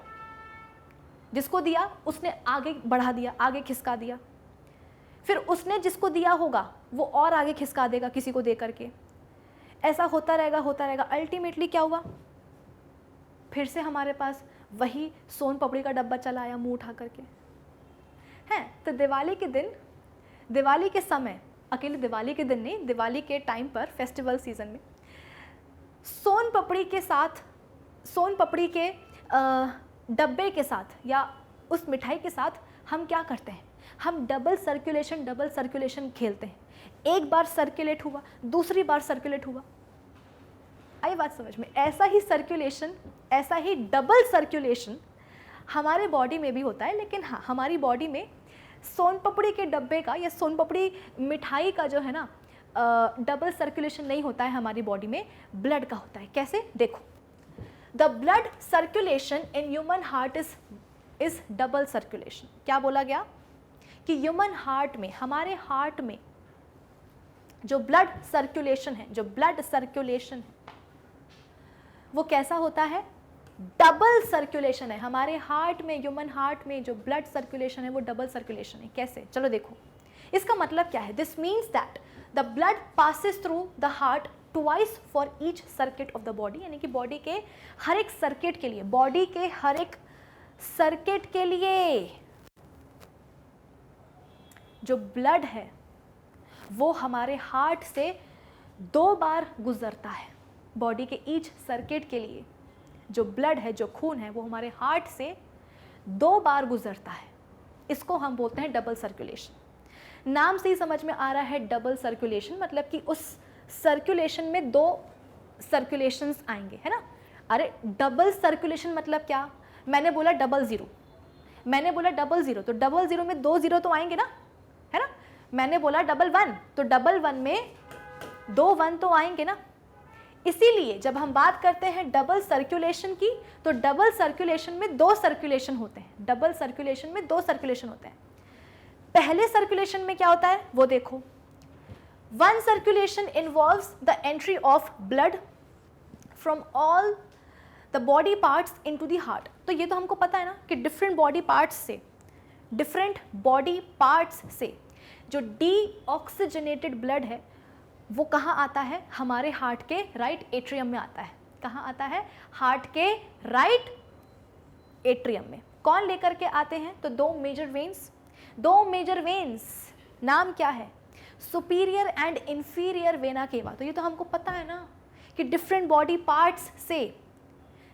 जिसको दिया उसने आगे बढ़ा दिया, आगे खिसका दिया, फिर उसने जिसको दिया होगा वो और आगे खिसका देगा किसी को दे करके। ऐसा होता रहेगा होता रहेगा। अल्टीमेटली क्या हुआ? फिर से हमारे पास वही सोन पपड़ी का डब्बा चला आया मुंह उठा करके। हैं, तो दिवाली के दिन, दिवाली के समय, अकेले दिवाली के दिन नहीं, दिवाली के टाइम पर, फेस्टिवल सीजन में सोन पपड़ी के साथ, सोन पपड़ी के डब्बे के साथ या उस मिठाई के साथ हम क्या करते हैं? हम डबल सर्कुलेशन खेलते हैं। एक बार सर्कुलेट हुआ, दूसरी बार सर्कुलेट हुआ। आई बात समझ में? ऐसा ही सर्कुलेशन, ऐसा ही डबल सर्कुलेशन हमारे बॉडी में भी होता है। लेकिन हाँ, हमारी बॉडी में सोन पपड़ी के डब्बे का या सोन पपड़ी मिठाई का जो है ना डबल सर्कुलेशन नहीं होता है हमारी बॉडी में, ब्लड का होता है। कैसे? देखो, the blood circulation in human heart is double circulation. क्या बोला गया? कि ह्यूमन हार्ट में, हमारे हार्ट में जो ब्लड सर्कुलेशन है, जो ब्लड सर्कुलेशन है वो कैसा होता है? डबल सर्कुलेशन है। हमारे हार्ट में, ह्यूमन हार्ट में जो ब्लड सर्कुलेशन है वो डबल सर्कुलेशन है। कैसे? चलो देखो, इसका मतलब क्या है? This means that the blood passes through the heart twice for each circuit of the body. यानी कि बॉडी के हर एक सर्किट के लिए, बॉडी के हर एक सर्किट के लिए जो ब्लड है वो हमारे हार्ट से 2 बार गुजरता है। बॉडी के ईच सर्किट के लिए जो ब्लड है, जो खून है, वो हमारे हार्ट से 2 बार गुजरता है। इसको हम बोलते हैं डबल सर्कुलेशन। नाम से ही समझ में आ रहा है डबल सर्कुलेशन, मतलब कि उस सर्कुलेशन में 2 सर्कुलेशंस आएंगे, है ना। अरे डबल सर्कुलेशन मतलब क्या? मैंने बोला डबल ज़ीरो, मैंने बोला डबल ज़ीरो, तो डबल ज़ीरो में 2 ज़ीरो तो आएंगे ना, है ना। मैंने बोला डबल 1, तो डबल 1 में 2 1 तो आएंगे ना। इसीलिए जब हम बात करते हैं डबल सर्कुलेशन की, तो डबल सर्कुलेशन में 2 सर्कुलेशन होते हैं। डबल सर्कुलेशन में 2 सर्कुलेशन होते हैं। पहले सर्कुलेशन में क्या होता है वो देखो। 1 circulation involves the entry of blood from all the body parts into the heart. तो ये तो हमको पता है ना कि डिफरेंट बॉडी पार्ट्स से जो डीऑक्सीजनेटेड ब्लड है वो कहाँ आता है? हमारे हार्ट के राइट एट्रियम में आता है। कहाँ आता है? हार्ट के राइट एट्रियम में। कौन लेकर के आते हैं? तो 2 मेजर वेन्स। नाम क्या है? सुपीरियर एंड इंफीरियर वेना केवा। तो ये तो हमको पता है ना कि डिफरेंट बॉडी पार्ट्स से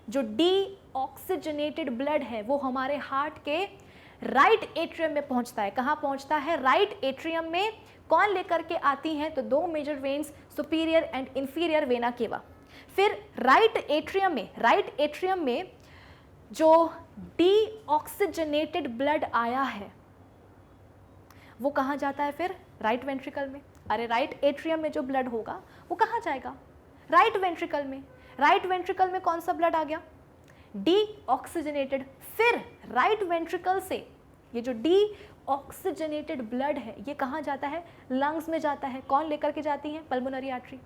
जो डीऑक्सीजनेटेड ब्लड है वो हमारे हार्ट के राइट एट्रियम में पहुंचता है। कहाँ पहुंचता है? राइट एट्रियम में। कौन लेकर के आती हैं? तो 2 major veins, superior and inferior vena cava. फिर राइट एट्रियम में जो डीऑक्सीजनेटेड ब्लड आया है वो कहाँ जाता है? फिर राइट वेंट्रिकल में। अरे राइट एट्रियम में जो ब्लड होगा वो कहाँ जाएगा? राइट वेंट्रिकल में। राइट वेंट्रिकल में कौन सा ब्लड आ गया? डीऑक्सीजनेटेड। फिर राइट वेंट्रिकल से ये जो डीऑक्सीजनेटेड ब्लड है ये कहाँ जाता है? लंग्स में जाता है। कौन लेकर के जाती है? Pulmonary artery.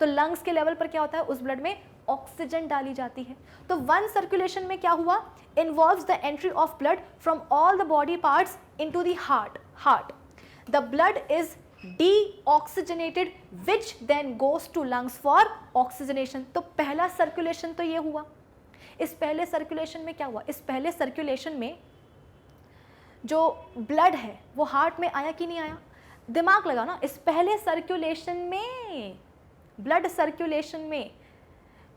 तो लंग्स के लेवल पर क्या होता है? उस ब्लड में ऑक्सीजन डाली जाती है। तो 1 सर्कुलेशन में क्या हुआ? Involves the entry of blood from all the body parts into the heart. The blood is deoxygenated which then goes to lungs for oxygenation. तो पहला सर्कुलेशन तो ये हुआ। इस पहले सर्कुलेशन में क्या हुआ? इस पहले सर्कुलेशन में जो ब्लड है वो हार्ट में आया कि नहीं आया? दिमाग लगा ना, इस पहले सर्कुलेशन में, ब्लड सर्कुलेशन में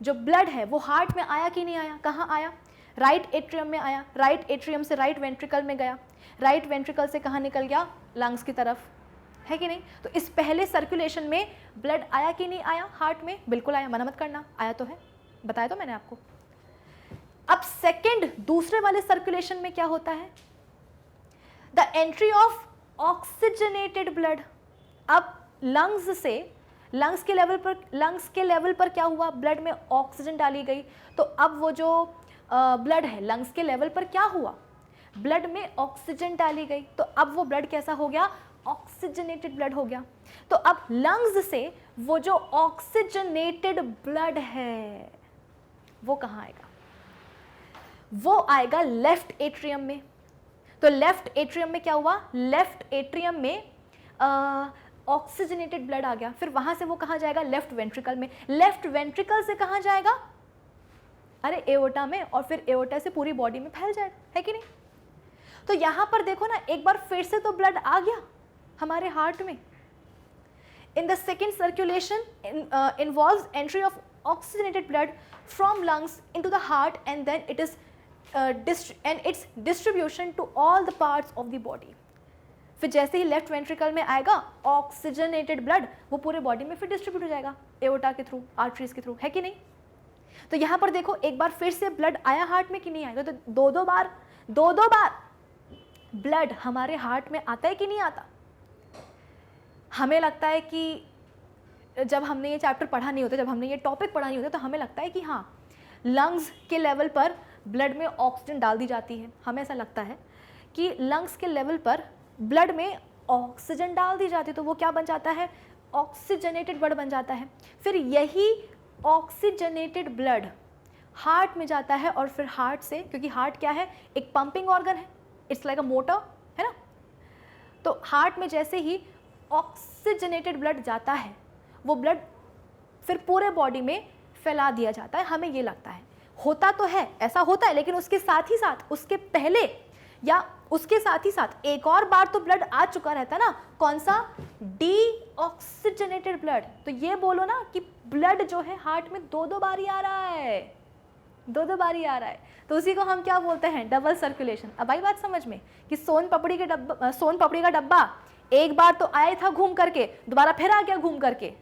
जो ब्लड है वो हार्ट में आया कि नहीं आया? कहाँ आया? राइट एट्रियम में आया। राइट एट्रियम से राइट वेंट्रिकल में गया। राइट वेंट्रिकल से कहाँ निकल गया? लंग्स की तरफ, है कि नहीं? तो इस पहले सर्कुलेशन में ब्लड आया कि नहीं आया हार्ट में? बिल्कुल आया, मना मत करना, आया तो है, बताया तो मैंने आपको। अब सेकेंड, दूसरे वाले सर्कुलेशन में क्या होता है? The entry of oxygenated blood. अब लंग्स से, लंग्स के लेवल पर क्या हुआ? ब्लड में ऑक्सीजन डाली गई। तो अब वो जो ब्लड है, लंग्स के लेवल पर क्या हुआ? ब्लड में ऑक्सीजन डाली गई। तो अब वो ब्लड कैसा हो गया? ऑक्सीजनेटेड ब्लड हो गया। तो अब लंग्स से वो जो ऑक्सीजनेटेड ब्लड है वो कहाँ आएगा? वो आएगा लेफ्ट एट्रियम में। तो लेफ्ट एट्रियम में क्या हुआ? लेफ्ट एट्रियम में ऑक्सीजनेटेड ब्लड आ गया। फिर वहां से वो कहाँ जाएगा? लेफ्ट वेंट्रिकल में। लेफ्ट वेंट्रिकल से कहाँ जाएगा? अरे एओर्टा में, और फिर एओर्टा से पूरी बॉडी में फैल जाएगा, है कि नहीं? तो यहां पर देखो ना, एक बार फिर से तो ब्लड आ गया हमारे हार्ट में। In the second circulation involves entry of oxygenated blood from lungs into the heart and then it is and its distribution to all the parts of the body। फिर जैसे ही लेफ्ट वेंट्रिकल में आएगा ऑक्सीजनेटेड ब्लड, वो पूरे बॉडी में फिर डिस्ट्रीब्यूट हो जाएगा एओर्टा के थ्रू, आर्टरीज के थ्रू, है कि नहीं? तो यहाँ पर देखो, एक बार फिर से ब्लड आया हार्ट में कि नहीं आएगा? तो दो दो बार ब्लड हमारे हार्ट में आता है कि नहीं आता? हमें लगता है कि जब हमने ये चैप्टर पढ़ा नहीं होता, जब हमने ये टॉपिक पढ़ा नहीं होता, तो हमें लगता है कि हाँ, लंग्स के लेवल पर ब्लड में ऑक्सीजन डाल दी जाती है। हमें ऐसा लगता है कि लंग्स के लेवल पर ब्लड में ऑक्सीजन डाल दी जाती है, तो वो क्या बन जाता है? ऑक्सीजनेटेड ब्लड बन जाता है। फिर यही ऑक्सीजनेटेड ब्लड हार्ट में जाता है, और फिर हार्ट से, क्योंकि हार्ट क्या है? एक पंपिंग ऑर्गन है, इट्स लाइक अ मोटर, है ना? तो हार्ट में जैसे ही ऑक्सीजनेटेड ब्लड जाता है, वो ब्लड फिर पूरे बॉडी में फैला दिया जाता है। हमें ये लगता है, होता तो है, ऐसा होता है, लेकिन उसके साथ ही साथ, उसके पहले या उसके साथ ही साथ एक और बार तो ब्लड आ चुका रहता है ना। कौन सा? Deoxygenated blood. तो ये बोलो ना कि ब्लड जो है हार्ट में दो बार ही आ रहा है, दो बार ही आ रहा है। तो उसी को हम क्या बोलते हैं? Double circulation. अब आई बात समझ में कि सोन पापड़ी का डब्बा एक बार तो आया था घूम करके, दोबारा फिर आ गया घूम करके।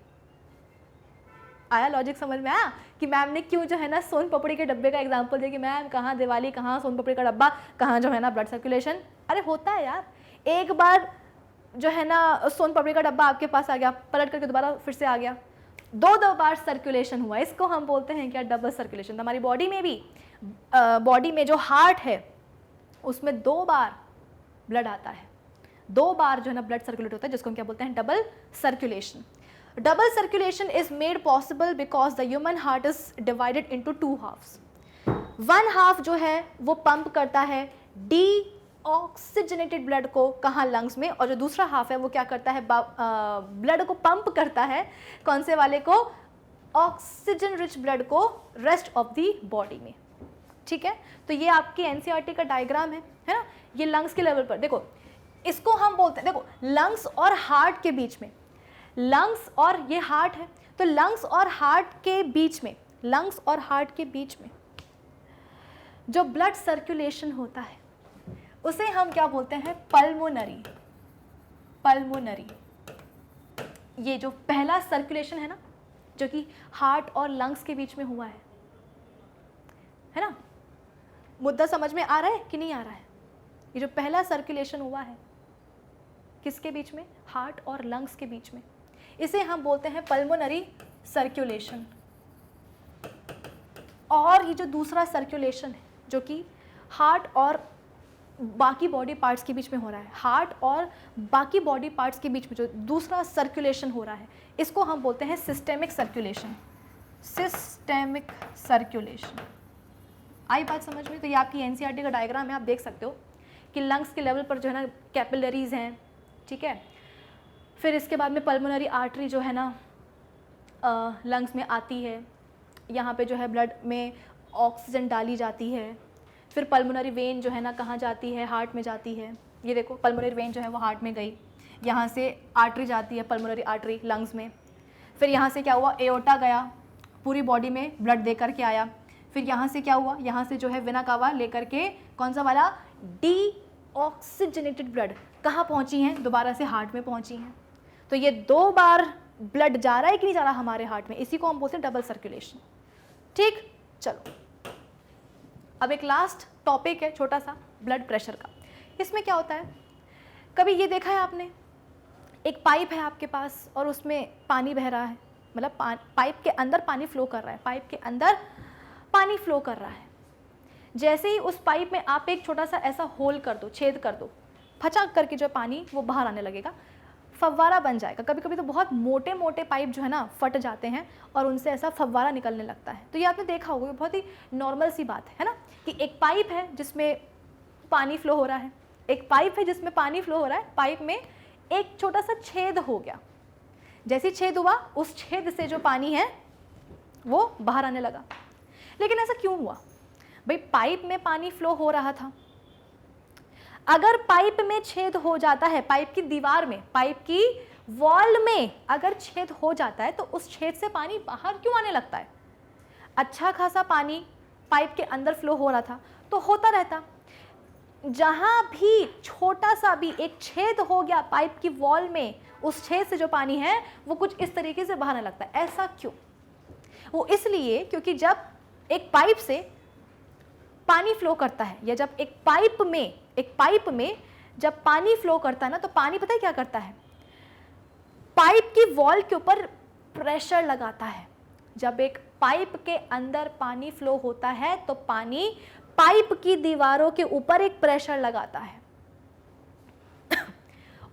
आया लॉजिक समझ में आया कि मैम ने क्यों जो है ना सोन पापड़ी के डब्बे का एग्जांपल दिया कि मैम कहाँ दिवाली, कहाँ सोन पापड़ी का डब्बा, कहाँ जो है ना ब्लड सर्कुलेशन। अरे होता है यार, एक बार जो है ना सोन पापड़ी का डब्बा आपके पास आ गया, पलट करके दोबारा फिर से आ गया, दो बार सर्कुलेशन हुआ। इसको हम बोलते हैं क्या? Double circulation. तो हमारी बॉडी में भी, बॉडी में जो हार्ट है उसमें दो बार ब्लड आता है, दो बार जो है ना ब्लड सर्कुलेट होता है, जिसको हम क्या बोलते हैं? Double circulation. Double circulation is made possible because the human heart is divided into two halves। One half जो है वो पंप करता है डीऑक्सीजनेटेड ब्लड को, कहाँ? लंग्स में। और जो दूसरा हाफ है वो क्या करता है? ब्लड को पंप करता है, कौन से वाले को? ऑक्सीजन रिच ब्लड को रेस्ट ऑफ दी बॉडी में। ठीक है, तो ये आपकी एनसीईआरटी का डायग्राम है ना? ये लंग्स के लेवल पर देखो, इसको हम बोलते हैं, देखो लंग्स और हार्ट के बीच में, लंग्स और ये हार्ट है, तो लंग्स और हार्ट के बीच में, लंग्स और हार्ट के बीच में जो ब्लड सर्कुलेशन होता है उसे हम क्या बोलते हैं? पल्मोनरी। पल्मोनरी, ये जो पहला सर्कुलेशन है ना, जो कि हार्ट और लंग्स के बीच में हुआ है ना? मुद्दा समझ में आ रहा है कि नहीं आ रहा है? ये जो पहला सर्कुलेशन हुआ है किसके बीच में? हार्ट और लंग्स के बीच में। इसे हम बोलते हैं पल्मोनरी सर्कुलेशन। और ये जो दूसरा सर्कुलेशन है जो कि हार्ट और बाकी बॉडी पार्ट्स के बीच में हो रहा है, हार्ट और बाकी बॉडी पार्ट्स के बीच में जो दूसरा सर्कुलेशन हो रहा है, इसको हम बोलते हैं सिस्टेमिक सर्कुलेशन। Systemic circulation. आई बात समझ में? तो ये आपकी एनसीईआरटी का डायग्राम है, आप देख सकते हो कि लंग्स के लेवल पर जो है ना कैपिलरीज हैं, ठीक है, फिर इसके बाद में पल्मोनरी आर्टरी जो है ना लंग्स में आती है, यहाँ पे जो है ब्लड में ऑक्सीजन डाली जाती है। फिर पल्मोनरी वेन जो है ना कहाँ जाती है, हार्ट में जाती है। ये देखो पल्मोनरी वेन जो है वो हार्ट में गई, यहाँ से आर्टरी जाती है, पल्मोनरी आर्टरी लंग्स में। फिर यहाँ से क्या हुआ, एओर्टा गया, पूरी बॉडी में ब्लड दे करके आया। फिर यहाँ से क्या हुआ, यहाँ से जो है वेना कावा लेकर के कौन सा वाला, डीऑक्सीजनेटेड ब्लड कहाँ पहुँची हैं, दोबारा से हार्ट में पहुँची हैं। तो ये 2 बार ब्लड जा रहा है कि नहीं जा रहा हमारे हार्ट में, इसी को हम बोलते हैं डबल सर्कुलेशन। ठीक, चलो अब एक लास्ट टॉपिक है छोटा सा, ब्लड प्रेशर का। इसमें क्या होता है, कभी ये देखा है आपने, एक पाइप है आपके पास और उसमें पानी बह रहा है, मतलब पाइप के अंदर पानी फ्लो कर रहा है, पाइप के अंदर पानी फ्लो कर रहा है। जैसे ही उस पाइप में आप एक छोटा सा ऐसा होल कर दो, छेद कर दो, फचाक करके जो पानी वो बाहर आने लगेगा, फव्वारा बन जाएगा। कभी कभी तो बहुत मोटे मोटे पाइप जो है ना फट जाते हैं और उनसे ऐसा फव्वारा निकलने लगता है। तो ये आपने देखा होगा, बहुत ही नॉर्मल सी बात है ना, कि एक पाइप है जिसमें पानी फ्लो हो रहा है, एक पाइप है जिसमें पानी फ्लो हो रहा है, पाइप में एक छोटा सा छेद हो गया। जैसे छेद हुआ, उस छेद से जो पानी है वो बाहर आने लगा। लेकिन ऐसा क्यों हुआ भाई, पाइप में पानी फ्लो हो रहा था, अगर पाइप में छेद हो जाता है, पाइप की दीवार में, पाइप की वॉल में अगर छेद हो जाता है तो उस छेद से पानी बाहर क्यों आने लगता है। अच्छा खासा पानी पाइप के अंदर फ्लो हो रहा था तो होता रहता, जहां भी छोटा सा भी एक छेद हो गया पाइप की वॉल में, उस छेद से जो पानी है वो कुछ इस तरीके से बाहर आने लगता है। ऐसा क्यों, वो इसलिए क्योंकि जब एक पाइप से पानी फ्लो करता है, या जब एक पाइप में जब पानी फ्लो करता है ना, तो पानी पता है क्या करता है, पाइप की वॉल के ऊपर प्रेशर लगाता है। जब एक पाइप के अंदर पानी फ्लो होता है तो पानी पाइप की दीवारों के ऊपर एक प्रेशर लगाता है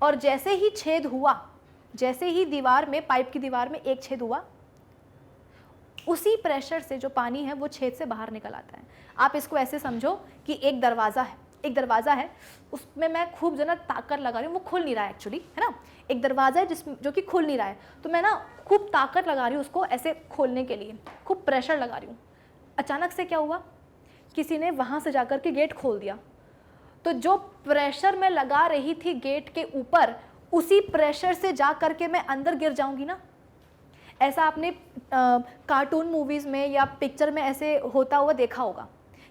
और जैसे ही छेद हुआ, जैसे ही दीवार में, पाइप की दीवार में एक छेद हुआ, उसी प्रेशर से जो पानी है वो छेद से बाहर निकल आता है। आप इसको ऐसे समझो कि एक दरवाज़ा है, उसमें मैं खूब जो ना ताकत लगा रही हूँ, वो खुल नहीं रहा है एक्चुअली, है ना। एक दरवाज़ा है जो कि खुल नहीं रहा है, तो मैं ना खूब ताकत लगा रही हूँ उसको ऐसे खोलने के लिए, खूब प्रेशर लगा रही हूँ। अचानक से क्या हुआ, किसी ने वहाँ से जाकर के गेट खोल दिया, तो जो प्रेशर मैं लगा रही थी गेट के ऊपर, उसी प्रेशर से जा करके मैं अंदर गिर जाऊँगी ना। ऐसा आपने कार्टून मूवीज़ में या पिक्चर में ऐसे होता हुआ देखा होगा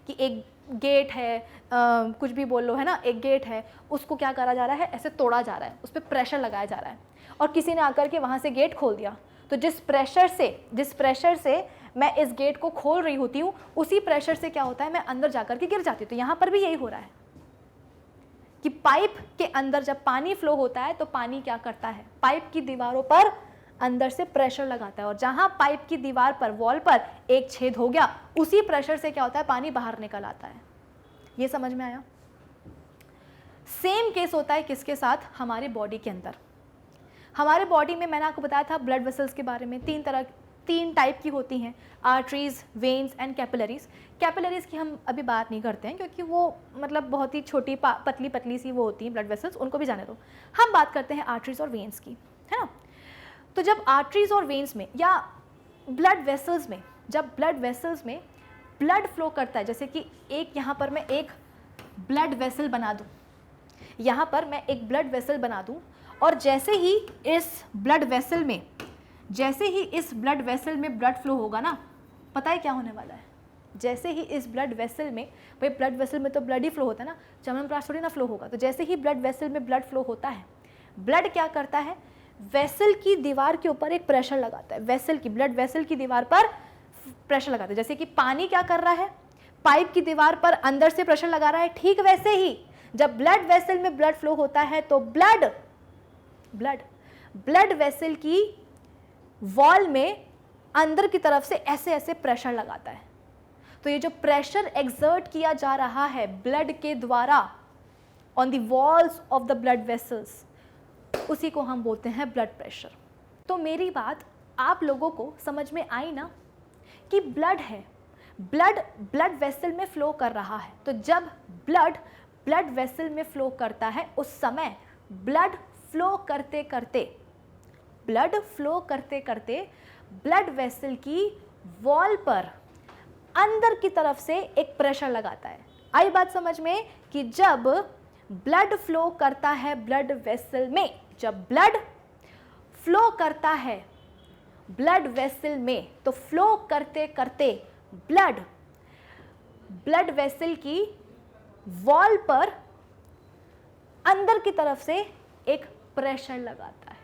कि एक गेट है, कुछ भी बोल लो, है ना, एक गेट है, उसको क्या करा जा रहा है, ऐसे तोड़ा जा रहा है, उस पर प्रेशर लगाया जा रहा है, और किसी ने आकर के वहाँ से गेट खोल दिया, तो जिस प्रेशर से मैं इस गेट को खोल रही होती हूँ, उसी प्रेशर से क्या होता है, मैं अंदर जाकर के गिर जाती हूँ। तो यहाँ पर भी यही हो रहा है कि पाइप के अंदर जब पानी फ्लो होता है तो पानी क्या करता है, पाइप की दीवारों पर अंदर से प्रेशर लगाता है, और जहां पाइप की दीवार पर, वॉल पर एक छेद हो गया, उसी प्रेशर से क्या होता है, पानी बाहर निकल आता है। ये समझ में आया। सेम केस होता है किसके साथ, हमारे बॉडी के अंदर। हमारे बॉडी में मैंने आपको बताया था ब्लड वेसल्स के बारे में, 3 टाइप की होती हैं, arteries, veins and capillaries. Capillaries की हम अभी बात नहीं करते हैं क्योंकि वो मतलब बहुत ही छोटी पतली सी वो होती हैं ब्लड वेसल्स, उनको भी जाने दो। हम बात करते हैं आर्टरीज और वेन्स की, है ना। तो जब आर्टरीज और वेन्स में या ब्लड वेसल्स में, जब ब्लड वेसल्स में ब्लड फ्लो करता है, जैसे कि एक यहाँ पर मैं एक ब्लड वेसल बना दूँ, यहाँ पर मैं एक ब्लड वेसल बना दूँ, और जैसे ही इस ब्लड वेसल में ब्लड फ्लो होगा ना, पता है क्या होने वाला है, जैसे ही इस ब्लड वेसल में, भाई ब्लड वेसल में तो ब्लड ही फ्लो होता है ना, च्यवनप्राश थोड़ी ना फ्लो होगा, तो जैसे ही ब्लड वेसल में ब्लड फ्लो होता है, ब्लड क्या करता है, वेसल की दीवार के ऊपर एक प्रेशर लगाता है, ब्लड वेसल की दीवार पर प्रेशर लगाता है। जैसे कि पानी क्या कर रहा है, पाइप की दीवार पर अंदर से प्रेशर लगा रहा है, ठीक वैसे ही जब ब्लड वेसल में ब्लड फ्लो होता है तो ब्लड वेसल की वॉल में अंदर की तरफ से ऐसे ऐसे प्रेशर लगाता है। तो ये जो प्रेशर एक्सर्ट किया जा रहा है ब्लड के द्वारा on the walls of the blood vessels, उसी को हम बोलते हैं ब्लड प्रेशर। तो मेरी बात आप लोगों को समझ में आई ना, कि ब्लड है, ब्लड वेसल में फ्लो कर रहा है, तो जब ब्लड वेसल में फ्लो करता है, उस समय ब्लड फ्लो करते करते ब्लड फ्लो करते करते ब्लड वेसल की वॉल पर अंदर की तरफ से एक प्रेशर लगाता है। आई बात समझ में कि जब ब्लड फ्लो करता है ब्लड वेसल में, जब ब्लड फ्लो करता है ब्लड वेसल में, तो फ्लो करते करते ब्लड वेसल की वॉल पर अंदर की तरफ से एक प्रेशर लगाता है।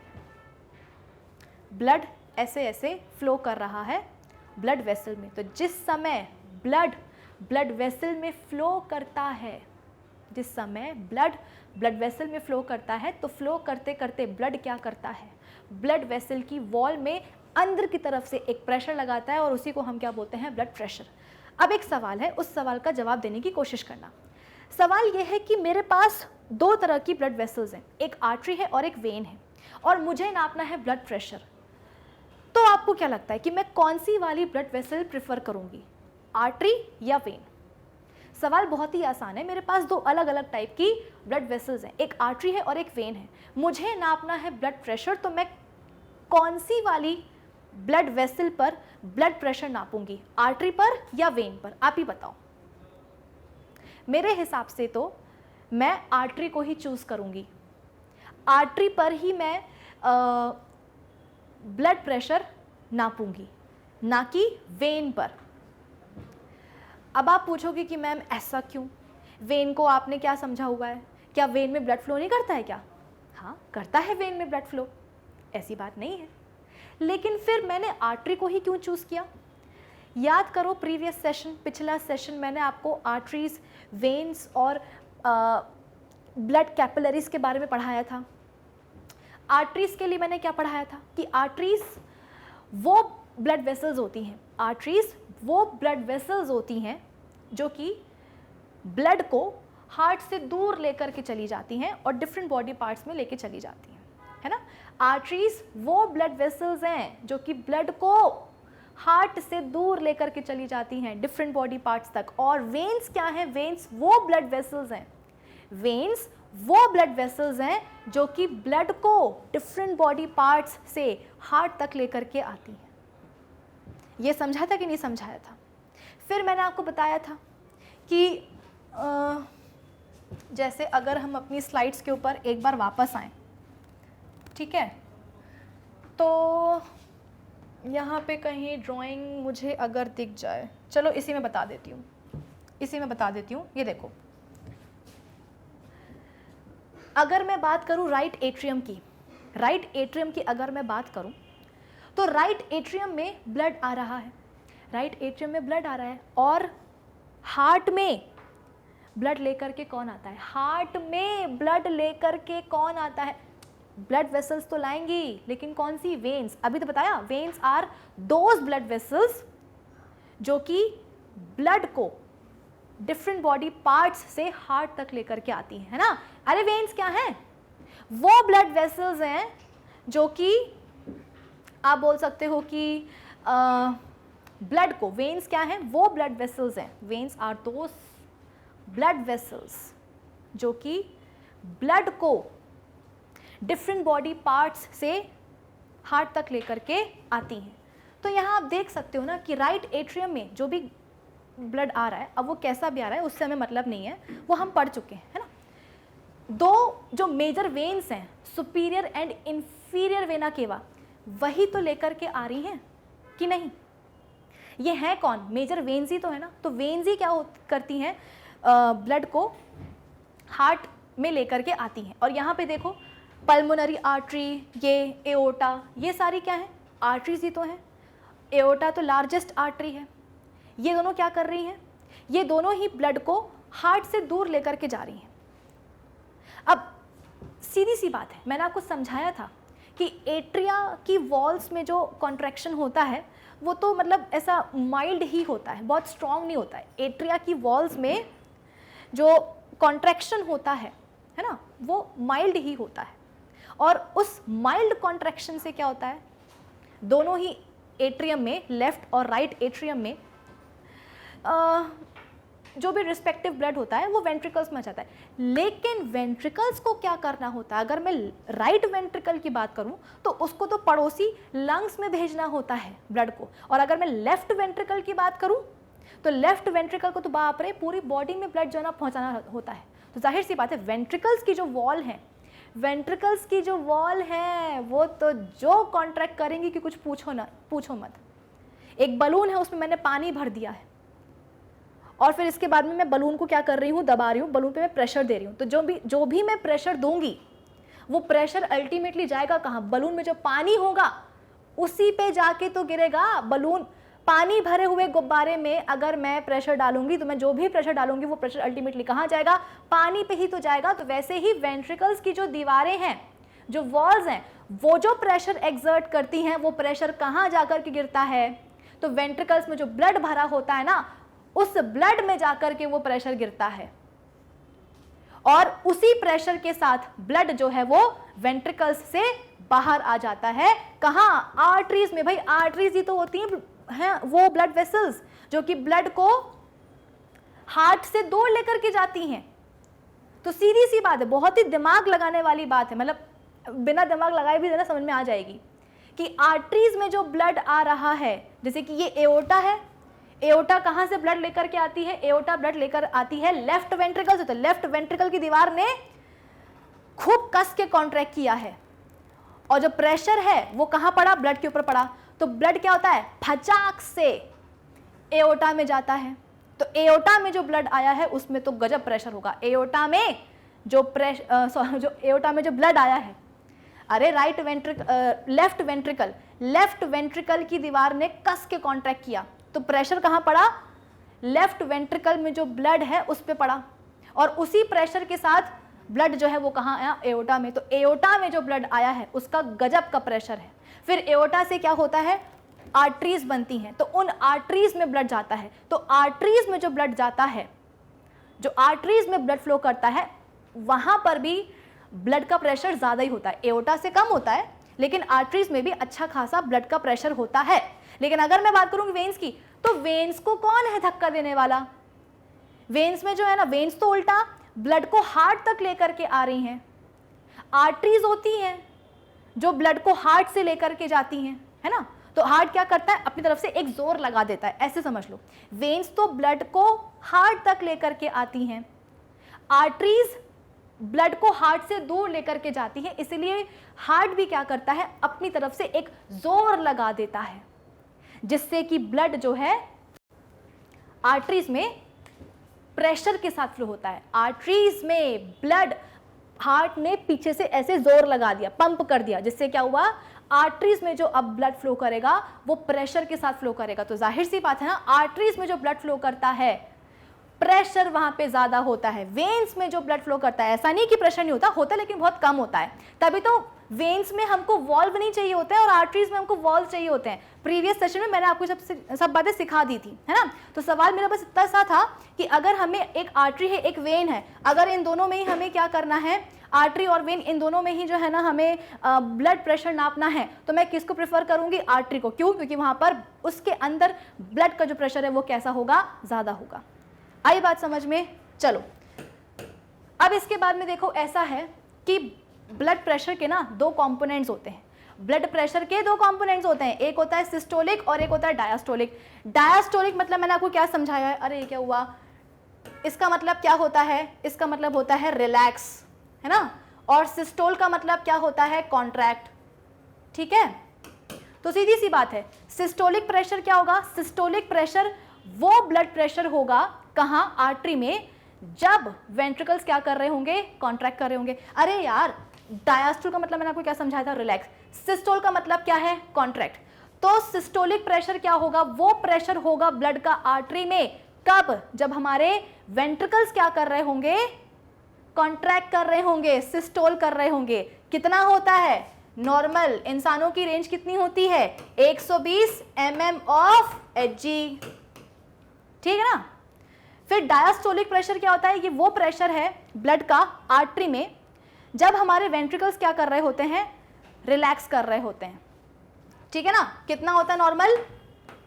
ब्लड ऐसे ऐसे फ्लो कर रहा है ब्लड वेसल में, तो जिस समय ब्लड वेसल में फ्लो करता है, जिस समय ब्लड वेसल में फ्लो करता है, तो फ्लो करते करते ब्लड क्या करता है, ब्लड वेसल की वॉल में अंदर की तरफ से एक प्रेशर लगाता है और उसी को हम क्या बोलते हैं, ब्लड प्रेशर। अब एक सवाल है, उस सवाल का जवाब देने की कोशिश करना। सवाल यह है कि मेरे पास दो तरह की ब्लड वेसल्स हैं, एक आर्टरी है और एक वेन है, और मुझे नापना है ब्लड प्रेशर। तो आपको क्या लगता है कि मैं कौन सी वाली ब्लड वेसल प्रेफर करूंगी, आर्टरी या वेन? सवाल बहुत ही आसान है। मेरे पास दो अलग अलग टाइप की ब्लड वेसल्स हैं, एक आर्टरी है और एक वेन है। मुझे नापना है ब्लड प्रेशर, तो मैं कौन सी वाली ब्लड वेसल पर ब्लड प्रेशर नापूंगी, आर्टरी पर या वेन पर? आप ही बताओ। मेरे हिसाब से तो मैं आर्टरी को ही चूज करूंगी, आर्टरी पर ही मैं ब्लड प्रेशर नापूंगी, ना कि वेन पर। अब आप पूछोगे कि मैम ऐसा क्यों, वेन को आपने क्या समझा हुआ है, क्या वेन में ब्लड फ्लो नहीं करता है क्या? हाँ करता है वेन में ब्लड फ्लो, ऐसी बात नहीं है। लेकिन फिर मैंने आर्टरी को ही क्यों चूज़ किया? याद करो प्रीवियस सेशन, पिछला सेशन मैंने आपको आर्टरीज, वेन्स और ब्लड कैपिलरीज के बारे में पढ़ाया था। आर्टरीज के लिए मैंने क्या पढ़ाया था कि आर्टरीज वो ब्लड वेसल्स होती हैं, आर्टरीज वो ब्लड वेसल्स होती हैं जो कि ब्लड को हार्ट से दूर लेकर के चली जाती हैं और डिफरेंट बॉडी पार्ट्स में लेके चली जाती हैं, है ना। आर्टरीज वो ब्लड वेसल्स हैं जो कि ब्लड को हार्ट से दूर लेकर के चली जाती हैं डिफरेंट बॉडी पार्ट्स तक। और वेन्स क्या हैं? वेन्स वो ब्लड वेसल्स हैं, वेन्स वो ब्लड वेसल्स हैं जो कि ब्लड को डिफरेंट बॉडी पार्ट्स से हार्ट तक लेकर के आती हैं। ये समझा था कि नहीं समझाया था? फिर मैंने आपको बताया था कि जैसे अगर हम अपनी स्लाइड्स के ऊपर एक बार वापस आएं, ठीक है, तो यहाँ पे कहीं ड्राइंग मुझे अगर दिख जाए, चलो इसी में बता देती हूँ, इसी में बता देती हूँ। ये देखो, अगर मैं बात करूँ राइट एट्रियम की, राइट एट्रियम की अगर मैं बात करूँ तो राइट एट्रियम में ब्लड आ रहा है, राइट एट्रियम में ब्लड आ रहा है, और हार्ट में ब्लड लेकर के कौन आता है? हार्ट में ब्लड लेकर के कौन आता है? ब्लड वेसल्स तो लाएंगी, लेकिन कौन सी? वेन्स। अभी तो बताया, veins are those blood vessels जो कि ब्लड को डिफरेंट बॉडी पार्ट्स से हार्ट तक लेकर के आती है ना। अरे वेन्स क्या है? वो ब्लड वेसल्स हैं जो कि आप बोल सकते हो कि ब्लड को, वेन्स क्या है? वो ब्लड वेसल्स हैं, veins are those blood vessels जो कि ब्लड को डिफरेंट बॉडी पार्ट्स से हार्ट तक लेकर के आती हैं। तो यहाँ आप देख सकते हो ना कि राइट एट्रियम में जो भी ब्लड आ रहा है, अब वो कैसा भी आ रहा है उससे हमें मतलब नहीं है, वो हम पढ़ चुके हैं, है ना। दो जो मेजर वेन्स हैं, सुपीरियर एंड इंफीरियर वेना केवा, वही तो लेकर के आ रही हैं कि नहीं? ये है कौन? मेजर वेन्स ही तो है ना। तो वेन्स ही क्या करती हैं? ब्लड को हार्ट में लेकर के आती हैं। और यहाँ पे देखो, पल्मोनरी आर्टरी, ये एओर्टा, ये सारी क्या है? आर्टरीज ही तो हैं। एओर्टा तो लार्जेस्ट आर्टरी है। ये दोनों क्या कर रही हैं? ये दोनों ही ब्लड को हार्ट से दूर लेकर के जा रही हैं। अब सीधी सी बात है, मैंने आपको समझाया था कि एट्रिया की वॉल्स में जो कॉन्ट्रैक्शन होता है वो तो मतलब ऐसा माइल्ड ही होता है, बहुत स्ट्रॉन्ग नहीं होता है। एट्रिया की वॉल्स में जो कॉन्ट्रैक्शन होता है ना, वो माइल्ड ही होता है। और उस माइल्ड कॉन्ट्रैक्शन से क्या होता है? दोनों ही एट्रियम में, लेफ्ट और राइट एट्रियम में जो भी रिस्पेक्टिव ब्लड होता है वो वेंट्रिकल्स में जाता है। लेकिन वेंट्रिकल्स को क्या करना होता है, अगर मैं राइट वेंट्रिकल की बात करूं तो उसको तो पड़ोसी लंग्स में भेजना होता है ब्लड को, और अगर मैं लेफ्ट वेंट्रिकल की बात करूं तो लेफ्ट वेंट्रिकल को तो बाप रे पूरी बॉडी में ब्लड जो है ना पहुंचाना होता है। तो जाहिर सी बात है वेंट्रिकल्स की जो वॉल है, वेंट्रिकल्स की जो वॉल है वो तो जो कॉन्ट्रैक्ट करेंगी कि कुछ पूछो मत। एक बलून है, उसमें मैंने पानी भर दिया है और फिर इसके बाद में मैं बलून को क्या कर रही हूँ, दबा रही हूँ, बलून पे मैं प्रेशर दे रही हूँ। तो जो भी मैं प्रेशर दूंगी वो प्रेशर अल्टीमेटली जाएगा कहाँ, बलून में जो पानी होगा उसी पे जाके तो गिरेगा। बलून पानी भरे हुए गुब्बारे में अगर मैं प्रेशर डालूंगी तो मैं जो भी प्रेशर डालूंगी वो प्रेशर अल्टीमेटली कहाँ जाएगा, पानी पे ही तो जाएगा। तो वैसे ही वेंट्रिकल्स की जो दीवारें हैं, जो वॉल्स हैं, वो जो प्रेशर एक्सर्ट करती हैं वो प्रेशर कहाँ जाकर के गिरता है, तो वेंट्रिकल्स में जो ब्लड भरा होता है ना उस ब्लड में जाकर के वो प्रेशर गिरता है। और उसी प्रेशर के साथ ब्लड जो है वो वेंट्रिकल्स से बाहर आ जाता है। कहाँ, आर्टरीज में। भाई आर्टरीज ही तो होती हैं वो ब्लड वेसल्स जो कि ब्लड को हार्ट से दूर लेकर के जाती हैं। तो सीधी सी बात है, बहुत ही दिमाग लगाने वाली बात है, मतलब बिना दिमाग लगाए भी ना समझ में आ जाएगी कि आर्टरीज में जो ब्लड आ रहा है, जैसे कि ये एओर्टा है, एओर्टा कहां से ब्लड लेकर के आती है, एओर्टा ब्लड लेकर आती है लेफ्ट वेंट्रिकल से। तो लेफ्ट वेंट्रिकल की दीवार ने खूब कस के कॉन्ट्रैक्ट किया है और जो प्रेशर है वो कहां पड़ा, ब्लड के ऊपर पड़ा। तो ब्लड क्या होता है, फचाक से एओर्टा में जाता है। तो एओर्टा में जो ब्लड आया है उसमें तो गजब प्रेशर होगा। एओर्टा में जो एओर्टा में जो ब्लड आया है, अरे लेफ्ट वेंट्रिकल की दीवार ने कस के कॉन्ट्रैक्ट किया तो प्रेशर कहां पड़ा, लेफ्ट वेंट्रिकल में जो ब्लड है उस पे पड़ा, और उसी प्रेशर के साथ ब्लड जो है वो कहां आया, एओर्टा में। तो एओर्टा में जो ब्लड आया है उसका गजब का प्रेशर है। फिर एओर्टा से क्या होता है, आर्टरीज बनती हैं, तो उन आर्टरीज में ब्लड जाता है। तो आर्टरीज में जो ब्लड जाता है, जो आर्टरीज में ब्लड फ्लो करता है, वहां पर भी ब्लड का प्रेशर ज्यादा ही होता है। एओर्टा से कम होता है लेकिन आर्टरीज में भी अच्छा खासा ब्लड का प्रेशर होता है। लेकिन अगर मैं बात करूंगी वेन्स की, तो वेन्स को कौन है धक्का देने वाला, वेन्स में जो है ना, वेन्स तो उल्टा ब्लड को हार्ट तक लेकर के आ रही हैं। आर्टरीज होती हैं जो ब्लड को हार्ट से लेकर के जाती हैं, है ना। तो हार्ट क्या करता है, अपनी तरफ से एक जोर लगा देता है, ऐसे समझ लो। वेन्स तो ब्लड को हार्ट तक लेकर के आती हैं, आर्टरीज ब्लड को हार्ट से दूर लेकर के जाती है, इसलिए हार्ट भी क्या करता है, अपनी तरफ से एक जोर लगा देता है जिससे कि ब्लड जो है आर्टरीज में प्रेशर के साथ फ्लो होता है। आर्टरीज में ब्लड हार्ट ने पीछे से ऐसे जोर लगा दिया, पंप कर दिया, जिससे क्या हुआ, आर्टरीज में जो अब ब्लड फ्लो करेगा वो प्रेशर के साथ फ्लो करेगा। तो जाहिर सी बात है ना, आर्टरीज में जो ब्लड फ्लो करता है प्रेशर वहां पे ज्यादा होता है। वेन्स में जो ब्लड फ्लो करता है, ऐसा नहीं कि प्रेशर नहीं होता लेकिन बहुत कम होता है। तभी तो वेन्स में हमको वॉल्व नहीं चाहिए होते हैं और आर्टरीज में हमको वॉल्व चाहिए होते हैं। प्रीवियस सेशन में मैंने आपको सब बातें सिखा दी थी, है ना। तो सवाल मेरा बस इतना सा था कि अगर हमें एक आर्टरी है, एक वेन है, अगर इन दोनों में ही हमें क्या करना है, आर्टरी और वेन इन दोनों में ही जो है ना हमें ब्लड प्रेशर नापना है, तो मैं किसको प्रेफर करूंगी, आर्टरी को। क्यों, क्योंकि वहां पर उसके अंदर ब्लड का जो प्रेशर है वो कैसा होगा, ज्यादा होगा। आई बात समझ में। चलो अब इसके बाद में देखो, ऐसा है कि ब्लड प्रेशर के ना दो कंपोनेंट्स होते हैं। ब्लड प्रेशर के दो कंपोनेंट्स होते हैं, एक होता है सिस्टोलिक और एक होता है डायस्टोलिक। डायस्टोलिक मतलब मैंने आपको क्या समझाया है, अरे क्या हुआ, इसका मतलब क्या होता है, इसका मतलब होता है रिलैक्स, है ना। और सिस्टोल का मतलब क्या होता है, कॉन्ट्रैक्ट, ठीक है। तो सीधी सी बात है, सिस्टोलिक प्रेशर क्या होगा, सिस्टोलिक प्रेशर वो ब्लड प्रेशर होगा कहां, आर्टरी में, जब वेंट्रिकल्स क्या कर रहे होंगे, कॉन्ट्रैक्ट कर रहे होंगे। अरे यार, डायस्टोल का मतलब मैंने आपको क्या समझाया था, रिलैक्स। सिस्टोल का मतलब क्या है, कॉन्ट्रैक्ट। तो सिस्टोलिक प्रेशर क्या होगा, वो प्रेशर होगा ब्लड का आर्टरी में, कब, जब हमारे वेंट्रिकल्स क्या कर रहे होंगे, कॉन्ट्रैक्ट कर रहे होंगे, सिस्टोल कर रहे होंगे। कितना होता है, नॉर्मल इंसानों की रेंज कितनी होती है, 120 mm ऑफ Hg, ठीक है ना। फिर डायस्टोलिक प्रेशर क्या होता है, ये वो प्रेशर है ब्लड का आर्टरी में जब हमारे वेंट्रिकल्स क्या कर रहे होते हैं, रिलैक्स कर रहे होते हैं, ठीक है ना। कितना होता है नॉर्मल,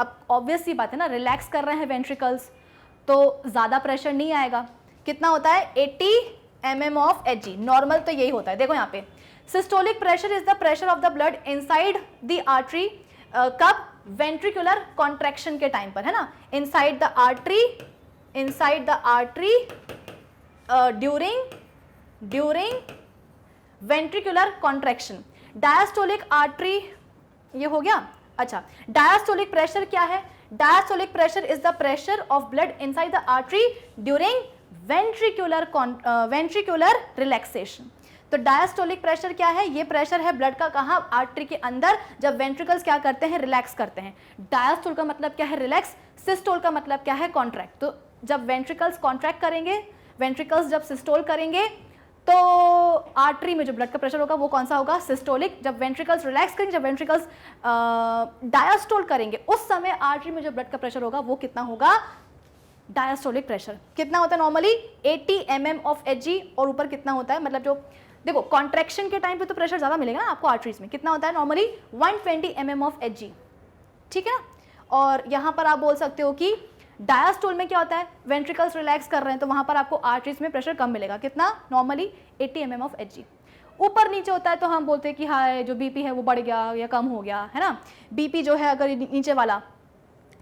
अब ऑब्वियस सी बात है ना, रिलैक्स कर रहे हैं वेंट्रिकल्स, तो ज़्यादा प्रेशर नहीं आएगा। कितना होता है 80 mm ऑफ Hg, नॉर्मल तो यही होता है। देखो यहाँ पे systolic pressure is the pressure of the blood inside the artery, कब वेंट्रिकुलर कॉन्ट्रैक्शन के टाइम पर, है ना, inside the artery during ventricular contraction. Diastolic artery, ये हो गया। अच्छा, डायस्टोलिक प्रेशर क्या है? Diastolic pressure is the pressure of blood inside the artery during ventricular relaxation. तो डायस्टोलिक प्रेशर क्या है? ये प्रेशर है ब्लड का कहाँ? आर्टरी के अंदर, जब वेंट्रिकल्स क्या करते हैं? रिलैक्स करते हैं। डायस्टोल का मतलब क्या है? रिलैक्स। सिस्टोल का मतलब क्या है? कॉन्ट्रैक्ट। तो जब वेंट्रिकल्स कॉन्ट्रैक्ट करेंगे, वेंट्रिकल्स जब सिस्टोल करेंगे, तो आर्टरी में जो ब्लड का प्रेशर होगा वो कौन सा होगा? सिस्टोलिक। जब वेंट्रिकल्स रिलैक्स करेंगे, जब वेंट्रिकल्स डायस्टोल करेंगे, उस समय आर्टरी में जो ब्लड का प्रेशर होगा वो कितना होगा? Diastolic pressure. कितना होता है नॉर्मली? 80 mm ऑफ Hg, और ऊपर कितना होता है, मतलब जो देखो कॉन्ट्रैक्शन के टाइम पे तो प्रेशर ज़्यादा मिलेगा ना आपको आर्टरीज में। कितना होता है नॉर्मली? 120 mm ऑफ Hg, ठीक है ना। और यहाँ पर आप बोल सकते हो कि डायस्टोल में क्या होता है? वेंट्रिकल्स रिलैक्स कर रहे हैं तो वहाँ पर आपको आर्टरीज में प्रेशर कम मिलेगा। कितना? Normally 80 mm of Hg। ऊपर नीचे होता है तो हम बोलते हैं कि हाँ जो बीपी है वो बढ़ गया या कम हो गया, है ना। बीपी जो है अगर नीचे वाला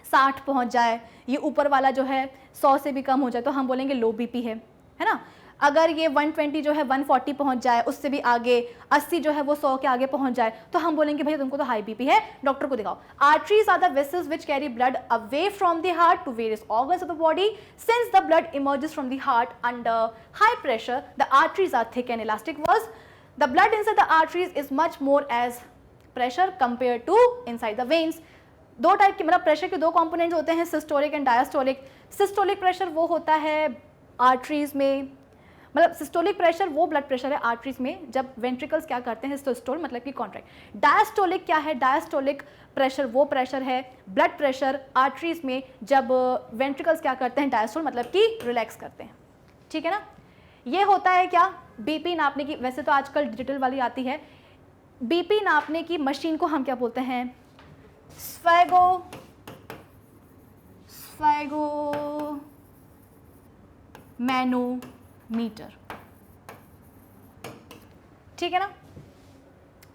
60 पहुँच जाए, ये ऊपर वाला जो है 100 से भी कम हो जाए तो हम बोलेंगे लो बीपी है ना। अगर ये 120 जो है 140 पहुंच जाए, उससे भी आगे 80 जो है वो 100 के आगे पहुंच जाए, तो हम बोलेंगे भैया तुमको तो हाई बीपी है, डॉक्टर को दिखाओ। Arteries are the vessels which carry blood away from the heart to various organs of the body. Since the blood emerges from the heart under high pressure, the arteries are thick and elastic walls. The blood inside the arteries is much more as pressure compare to inside the veins. दो टाइप के, मतलब प्रेशर के दो कंपोनेंट्स होते हैं, systolic and diastolic. Systolic pressure वो होता है आर्टरीज में, मतलब सिस्टोलिक प्रेशर वो ब्लड प्रेशर है आर्टरीज में जब वेंट्रिकल्स क्या करते हैं? सिस्टोल मतलब कि कॉन्ट्रैक्ट। डायस्टोलिक क्या है? डायस्टोलिक प्रेशर वो प्रेशर है, ब्लड प्रेशर आर्टरीज में जब वेंट्रिकल्स क्या करते हैं? डायस्टोल मतलब कि रिलैक्स करते हैं, ठीक है ना। ये होता है क्या? बीपी नापने की, वैसे तो आजकल डिजिटल वाली आती है, बीपी नापने की मशीन को हम क्या बोलते हैं? स्फेगोमैनोमीटर, ठीक है ना।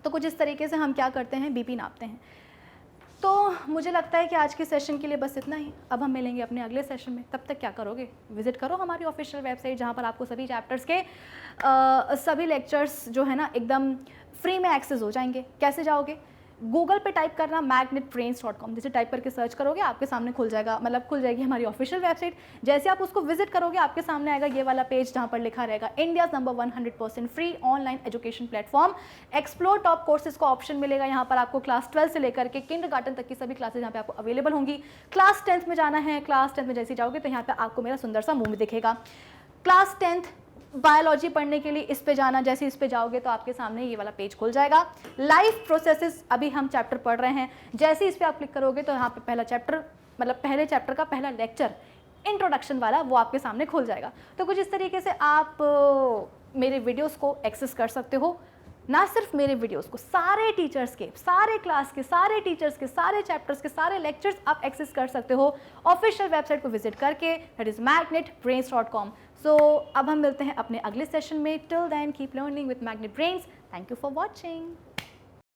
तो कुछ इस तरीके से हम क्या करते हैं? बीपी नापते हैं। तो मुझे लगता है कि आज के सेशन के लिए बस इतना ही। अब हम मिलेंगे अपने अगले सेशन में। तब तक क्या करोगे? विजिट करो हमारी ऑफिशियल वेबसाइट, जहाँ पर आपको सभी चैप्टर्स के सभी लेक्चर्स जो है ना एकदम फ्री में एक्सेस हो जाएंगे। कैसे जाओगे? गूगल पे टाइप करना magnetbrains.com, जैसे टाइप करके सर्च करोगे आपके सामने खुल जाएगा, मतलब खुल जाएगी हमारी ऑफिशियल वेबसाइट। जैसे आप उसको विजिट करोगे आपके सामने आएगा ये वाला पेज जहाँ पर लिखा रहेगा India's number 100% free online education platform. Explore top courses का ऑप्शन मिलेगा। यहाँ पर आपको क्लास 12 से लेकर के किंडरगार्टन तक की सभी क्लासेज यहाँ पे आपको अवेलेबल होंगी। क्लास 10th में जाना है, क्लास 10th में जैसे जाओगे तो यहाँ पर आपको मेरा सुंदर सा मुँह दिखेगा। क्लास 10th बायोलॉजी पढ़ने के लिए इस पे जाना, जैसे इस पे जाओगे तो आपके सामने ये वाला पेज खुल जाएगा। लाइफ प्रोसेसेस अभी हम चैप्टर पढ़ रहे हैं, जैसे इस पे आप क्लिक करोगे तो यहाँ पे पहला चैप्टर, मतलब पहले चैप्टर का पहला लेक्चर इंट्रोडक्शन वाला वो आपके सामने खुल जाएगा। तो कुछ इस तरीके से आप मेरे वीडियोस को एक्सेस कर सकते हो। ना सिर्फ मेरे वीडियोस को, सारे टीचर्स के, सारे क्लास के, सारे टीचर्स के, सारे चैप्टर्स के, सारे लेक्चर्स आप एक्सेस कर सकते हो ऑफिशियल वेबसाइट को विजिट करके, दैट इज magnetbrains.com। सो अब हम मिलते हैं अपने अगले सेशन में। Till then keep learning with Magnet Brains. Thank you for watching.